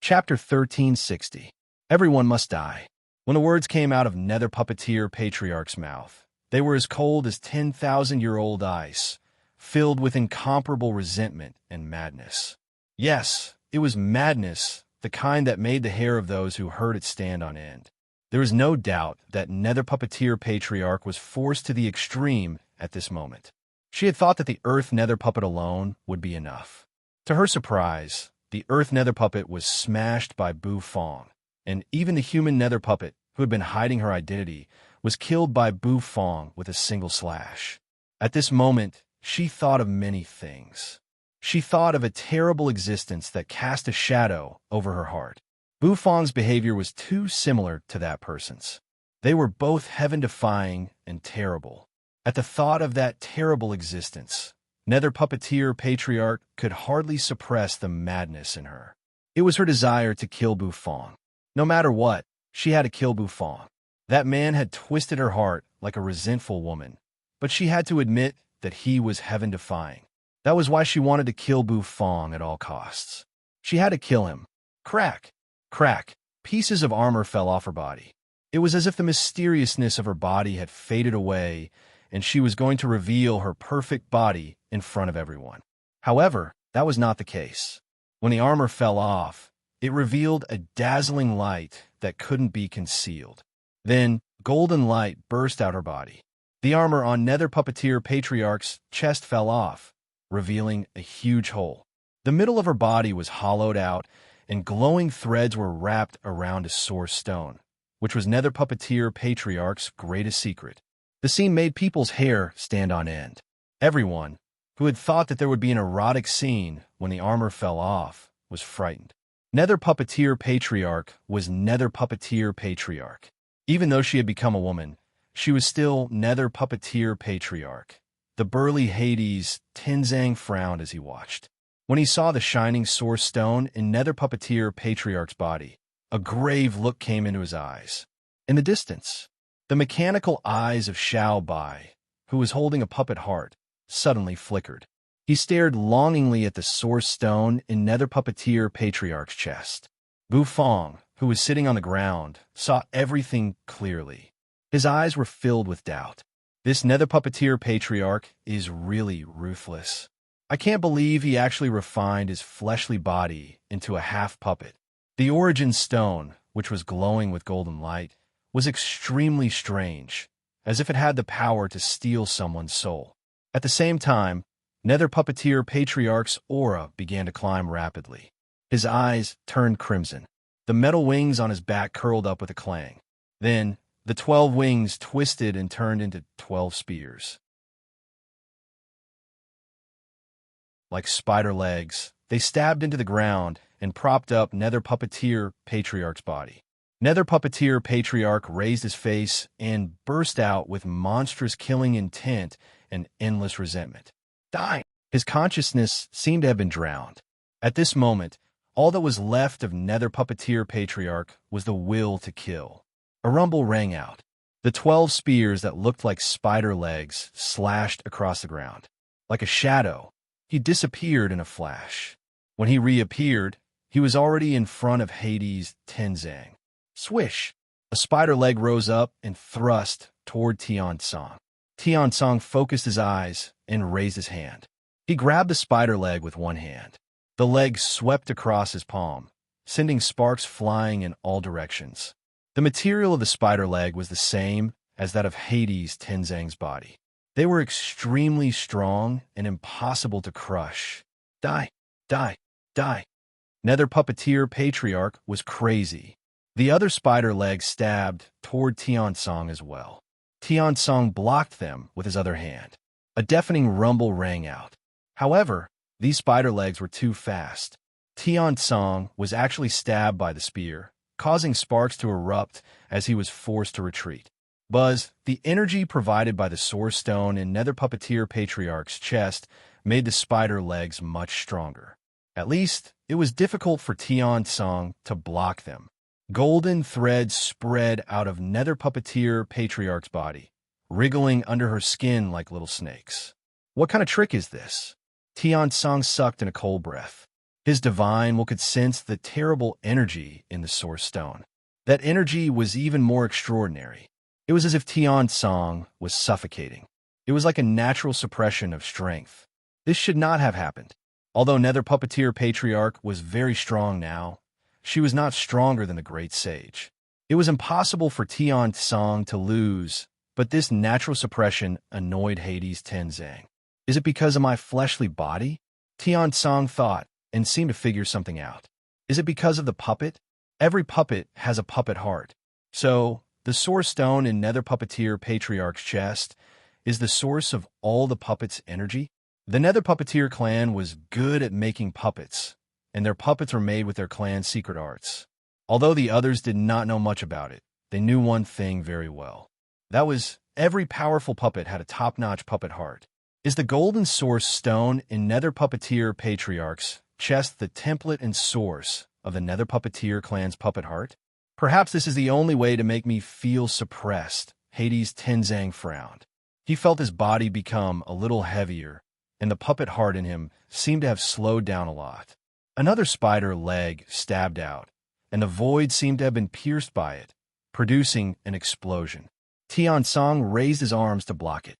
[SPEAKER 1] Chapter 1360. Everyone must die. When the words came out of Nether Puppeteer Patriarch's mouth, they were as cold as 10,000-year-old ice, filled with incomparable resentment and madness. Yes, it was madness, the kind that made the hair of those who heard it stand on end. There is no doubt that Nether Puppeteer Patriarch was forced to the extreme at this moment. She had thought that the Earth Nether Puppet alone would be enough. To her surprise, the Earth Nether Puppet was smashed by Bufong, and even the human Nether Puppet, who had been hiding her identity, was killed by Bufong with a single slash. At this moment, she thought of many things. She thought of a terrible existence that cast a shadow over her heart. Bufong's behavior was too similar to that person's. They were both heaven-defying and terrible. At the thought of that terrible existence, Nether Puppeteer Patriarch could hardly suppress the madness in her. It was her desire to kill Bufong. No matter what, she had to kill Bufong. That man had twisted her heart like a resentful woman, but she had to admit that he was heaven-defying. That was why she wanted to kill Bufong at all costs. She had to kill him. Crack! Crack! Pieces of armor fell off her body. It was as if the mysteriousness of her body had faded away, and she was going to reveal her perfect body in front of everyone. However, that was not the case. When the armor fell off, it revealed a dazzling light that couldn't be concealed. Then, golden light burst out her body. The armor on Nether Puppeteer Patriarch's chest fell off, revealing a huge hole. The middle of her body was hollowed out, and glowing threads were wrapped around a source stone, which was Nether Puppeteer Patriarch's greatest secret. The scene made people's hair stand on end. Everyone, who had thought that there would be an erotic scene when the armor fell off, was frightened. Nether Puppeteer Patriarch was Nether Puppeteer Patriarch. Even though she had become a woman, she was still Nether Puppeteer Patriarch. The burly Hades Tenzang frowned as he watched. When he saw the shining source stone in Nether Puppeteer Patriarch's body, a grave look came into his eyes. In the distance, the mechanical eyes of Xiao Bai, who was holding a puppet heart, suddenly flickered. He stared longingly at the source stone in Nether Puppeteer Patriarch's chest. Bufong, who was sitting on the ground, saw everything clearly. His eyes were filled with doubt. This Nether Puppeteer Patriarch is really ruthless. I can't believe he actually refined his fleshly body into a half-puppet. The origin stone, which was glowing with golden light, was extremely strange, as if it had the power to steal someone's soul. At the same time, Nether Puppeteer Patriarch's aura began to climb rapidly. His eyes turned crimson. The metal wings on his back curled up with a clang. Then, the 12 wings twisted and turned into 12 spears. Like spider legs, they stabbed into the ground and propped up Nether Puppeteer Patriarch's body. Nether Puppeteer Patriarch raised his face and burst out with monstrous killing intent and endless resentment. Die! His consciousness seemed to have been drowned. At this moment, all that was left of Nether Puppeteer Patriarch was the will to kill. A rumble rang out. The 12 spears that looked like spider legs slashed across the ground. Like a shadow, he disappeared in a flash. When he reappeared, he was already in front of Hades' Tenzang. Swish! A spider leg rose up and thrust toward Tiansong. Tiansong focused his eyes and raised his hand. He grabbed the spider leg with one hand. The leg swept across his palm, sending sparks flying in all directions. The material of the spider leg was the same as that of Hades' Tenzang's body. They were extremely strong and impossible to crush. Die! Die! Die! Nether Puppeteer Patriarch was crazy. The other spider legs stabbed toward Tiansong as well. Tiansong blocked them with his other hand. A deafening rumble rang out. However, these spider legs were too fast. Tiansong was actually stabbed by the spear, causing sparks to erupt as he was forced to retreat. Buzz, the energy provided by the source stone in Nether Puppeteer Patriarch's chest made the spider legs much stronger. At least, it was difficult for Tiansong to block them. Golden threads spread out of Nether Puppeteer Patriarch's body, wriggling under her skin like little snakes. What kind of trick is this? Tiansong sucked in a cold breath. His divine will could sense the terrible energy in the source stone. That energy was even more extraordinary. It was as if Tiansong was suffocating. It was like a natural suppression of strength. This should not have happened. Although Nether Puppeteer Patriarch was very strong now, she was not stronger than the Great Sage. It was impossible for Tiansong to lose, but this natural suppression annoyed Hades' Tenzang. Is it because of my fleshly body? Tiansong thought, and seemed to figure something out. Is it because of the puppet? Every puppet has a puppet heart. So, the source stone in Nether Puppeteer Patriarch's chest is the source of all the puppet's energy? The Nether Puppeteer clan was good at making puppets, and their puppets were made with their clan's secret arts. Although the others did not know much about it, they knew one thing very well. That was, every powerful puppet had a top-notch puppet heart. Is the golden source stone in Nether Puppeteer Patriarch's chest the template and source of the Nether Puppeteer clan's puppet heart? Perhaps this is the only way to make me feel suppressed. Hades Tenzang frowned. He felt his body become a little heavier, and the puppet heart in him seemed to have slowed down a lot. Another spider leg stabbed out, and the void seemed to have been pierced by it, producing an explosion. Tian Song raised his arms to block it.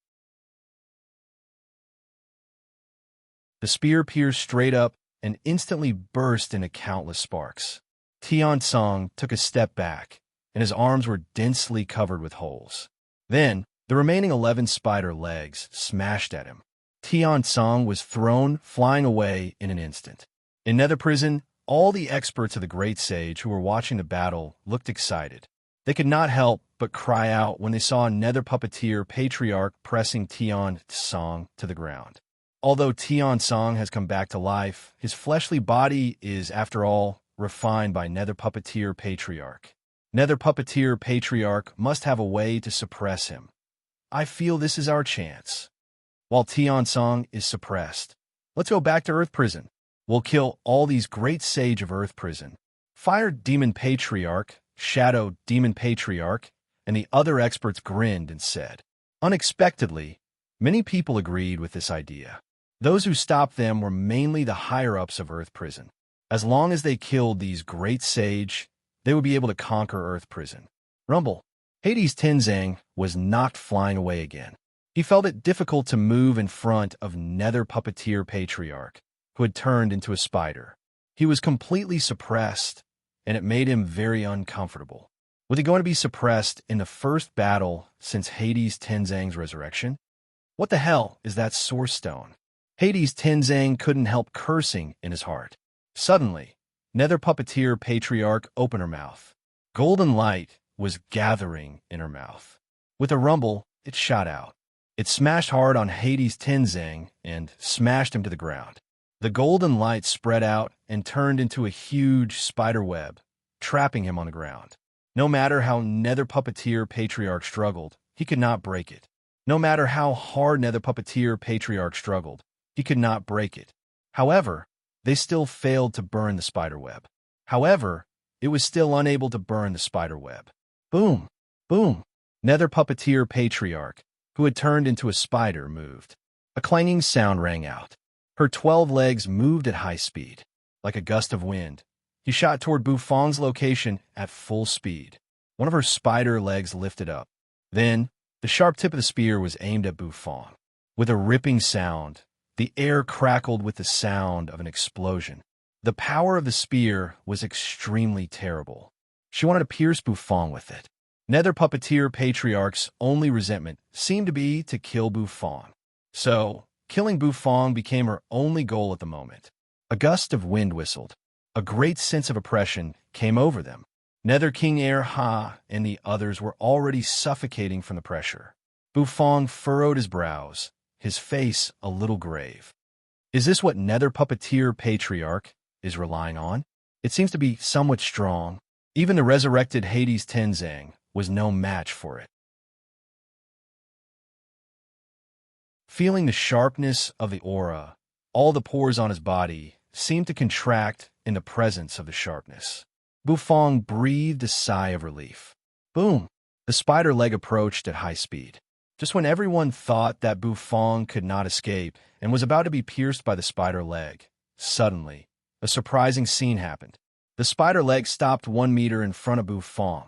[SPEAKER 1] The spear pierced straight up and instantly burst into countless sparks. Tian Song took a step back, and his arms were densely covered with holes. Then, the remaining 11 spider legs smashed at him. Tian Song was thrown, flying away in an instant. In Nether Prison, all the experts of the Great Sage who were watching the battle looked excited. They could not help but cry out when they saw Nether Puppeteer Patriarch pressing Tian Song to the ground. Although Tian Song has come back to life, his fleshly body is, after all, refined by Nether Puppeteer Patriarch. Nether Puppeteer Patriarch must have a way to suppress him. I feel this is our chance. While Tian Song is suppressed, let's go back to Earth Prison. We'll kill all these great sage of Earth Prison. Fire Demon Patriarch, Shadow Demon Patriarch, and the other experts grinned and said. Unexpectedly, many people agreed with this idea. Those who stopped them were mainly the higher-ups of Earth Prison. As long as they killed these great sage, they would be able to conquer Earth Prison. Rumble. Hades Tenzang was knocked flying away again. He felt it difficult to move in front of Nether Puppeteer Patriarch, who had turned into a spider. He was completely suppressed, and it made him very uncomfortable. Was he going to be suppressed in the first battle since Hades Tenzang's resurrection? What the hell is that source stone? Hades Tenzang couldn't help cursing in his heart. Suddenly, Nether Puppeteer Patriarch opened her mouth. Golden light was gathering in her mouth. With a rumble, it shot out. It smashed hard on Hades Tenzang and smashed him to the ground. The golden light spread out and turned into a huge spider web, trapping him on the ground. No matter how Nether Puppeteer Patriarch struggled, he could not break it. No matter how hard Nether Puppeteer Patriarch struggled, he could not break it. However, they still failed to burn the spider web. However, it was still unable to burn the spider web. Boom! Boom! Nether Puppeteer Patriarch, who had turned into a spider, moved. A clanging sound rang out. Her 12 legs moved at high speed. Like a gust of wind, he shot toward Buffon's location at full speed. One of her spider legs lifted up. Then, the sharp tip of the spear was aimed at Buffon. With a ripping sound, the air crackled with the sound of an explosion. The power of the spear was extremely terrible. She wanted to pierce Buffon with it. Nether Puppeteer Patriarch's only resentment seemed to be to kill Buffon. So, killing Buffon became her only goal at the moment. A gust of wind whistled. A great sense of oppression came over them. Nether King Air Ha and the others were already suffocating from the pressure. Buffon furrowed his brows, his face a little grave. Is this what Nether Puppeteer Patriarch is relying on? It seems to be somewhat strong. Even the resurrected Hades Tenzang was no match for it. Feeling the sharpness of the aura, all the pores on his body seemed to contract in the presence of the sharpness. Buffon breathed a sigh of relief. Boom! The spider leg approached at high speed. Just when everyone thought that Buffon could not escape and was about to be pierced by the spider leg, suddenly, a surprising scene happened. The spider leg stopped 1 meter in front of Buffon,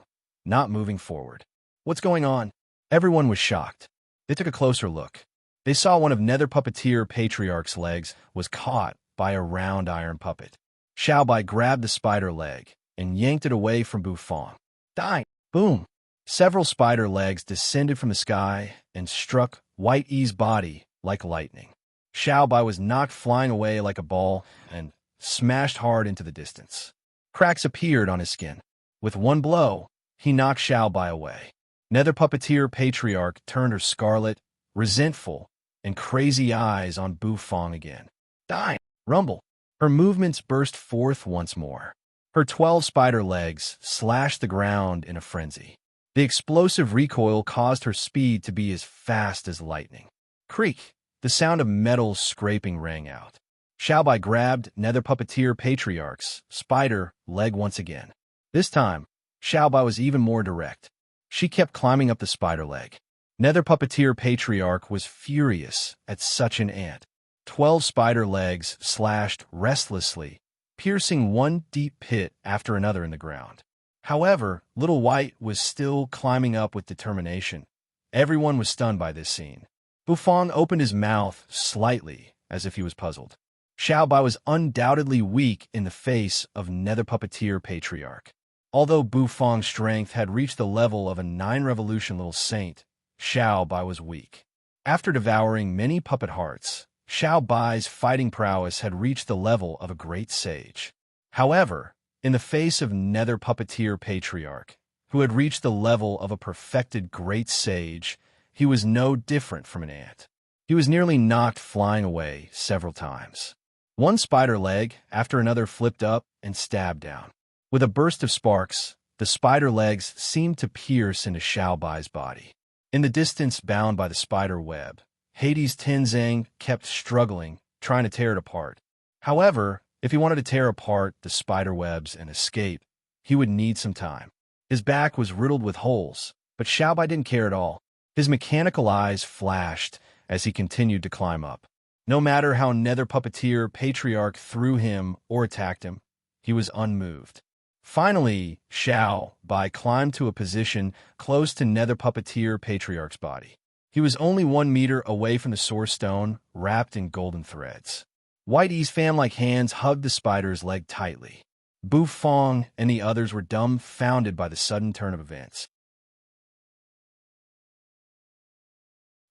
[SPEAKER 1] not moving forward. What's going on? Everyone was shocked. They took a closer look. They saw one of Nether Puppeteer Patriarch's legs was caught by a round iron puppet. Xiaobai grabbed the spider leg and yanked it away from Buffon. Die! Boom! Several spider legs descended from the sky and struck White E's body like lightning. Xiaobai was knocked flying away like a ball and smashed hard into the distance. Cracks appeared on his skin. With one blow, he knocked Xiaobai away. Nether Puppeteer Patriarch turned her scarlet, resentful, and crazy eyes on Bufong again. Die! Rumble! Her movements burst forth once more. Her 12 spider legs slashed the ground in a frenzy. The explosive recoil caused her speed to be as fast as lightning. Creak! The sound of metal scraping rang out. Xiaobai grabbed Nether Puppeteer Patriarch's spider leg once again. This time, Xiaobai was even more direct. She kept climbing up the spider leg. Nether Puppeteer Patriarch was furious at such an ant. 12 spider legs slashed restlessly, piercing one deep pit after another in the ground. However, Little White was still climbing up with determination. Everyone was stunned by this scene. Bufong opened his mouth slightly, as if he was puzzled. Xiaobai was undoubtedly weak in the face of Nether Puppeteer Patriarch. Although Bufong's strength had reached the level of a 9-revolution little saint, Xiaobai was weak. After devouring many puppet hearts, Xiaobai's fighting prowess had reached the level of a great sage. However, in the face of Nether Puppeteer Patriarch, who had reached the level of a perfected great sage, he was no different from an ant. He was nearly knocked flying away several times. One spider leg after another flipped up and stabbed down. With a burst of sparks, the spider legs seemed to pierce into Xiaobai's body. In the distance bound by the spider web, Hades' Tenzang kept struggling, trying to tear it apart. However, if he wanted to tear apart the spider webs and escape, he would need some time. His back was riddled with holes, but Xiaobai didn't care at all. His mechanical eyes flashed as he continued to climb up. No matter how Nether Puppeteer Patriarch threw him or attacked him, he was unmoved. Finally, Xiaobai climbed to a position close to Nether Puppeteer Patriarch's body. He was only 1 meter away from the source stone, wrapped in golden threads. Whitey's fan-like hands hugged the spider's leg tightly. Bufong and the others were dumbfounded by the sudden turn of events.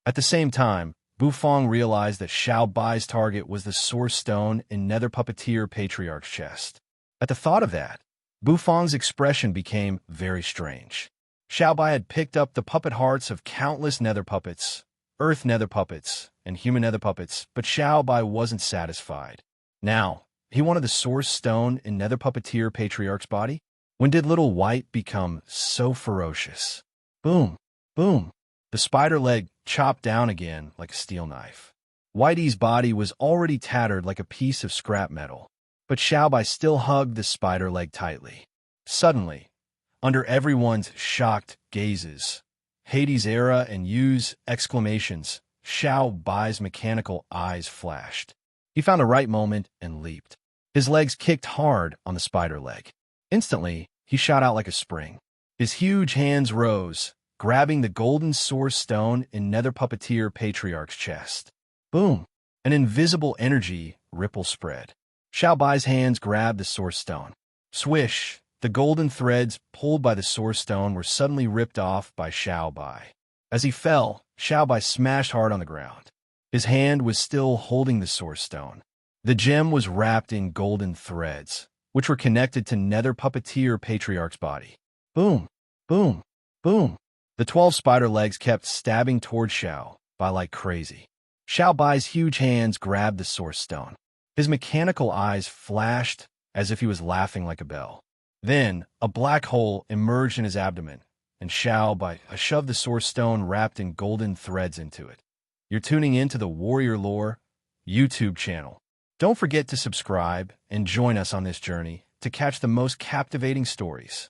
[SPEAKER 1] At the same time, Bufong realized that Xiaobai's target was the source stone in Nether Puppeteer Patriarch's chest. At the thought of that, Bufong's expression became very strange. Xiaobai had picked up the puppet hearts of countless nether puppets, earth nether puppets, and human nether puppets, but Xiaobai wasn't satisfied. Now, he wanted the source stone in Nether Puppeteer Patriarch's body? When did Little White become so ferocious? Boom! Boom! The spider leg chopped down again like a steel knife. Whitey's body was already tattered like a piece of scrap metal, but Xiaobai still hugged the spider leg tightly. Suddenly, under everyone's shocked gazes, Hades' era and Yu's exclamations, Xiaobai's mechanical eyes flashed. He found the right moment and leaped. His legs kicked hard on the spider leg. Instantly, he shot out like a spring. His huge hands rose, grabbing the golden source stone in Nether Puppeteer Patriarch's chest. Boom! An invisible energy ripple spread. Xiaobai's hands grabbed the source stone. Swish! The golden threads pulled by the source stone were suddenly ripped off by Xiaobai. As he fell, Xiaobai smashed hard on the ground. His hand was still holding the source stone. The gem was wrapped in golden threads, which were connected to Nether Puppeteer Patriarch's body. Boom! Boom! Boom! The 12 spider legs kept stabbing toward Xiaobai like crazy. Xiaobai's huge hands grabbed the source stone. His mechanical eyes flashed as if he was laughing like a bell. Then, a black hole emerged in his abdomen, and Xiaobai shoved the source stone wrapped in golden threads into it. You're tuning in to the Warrior Lore YouTube channel. Don't forget to subscribe and join us on this journey to catch the most captivating stories.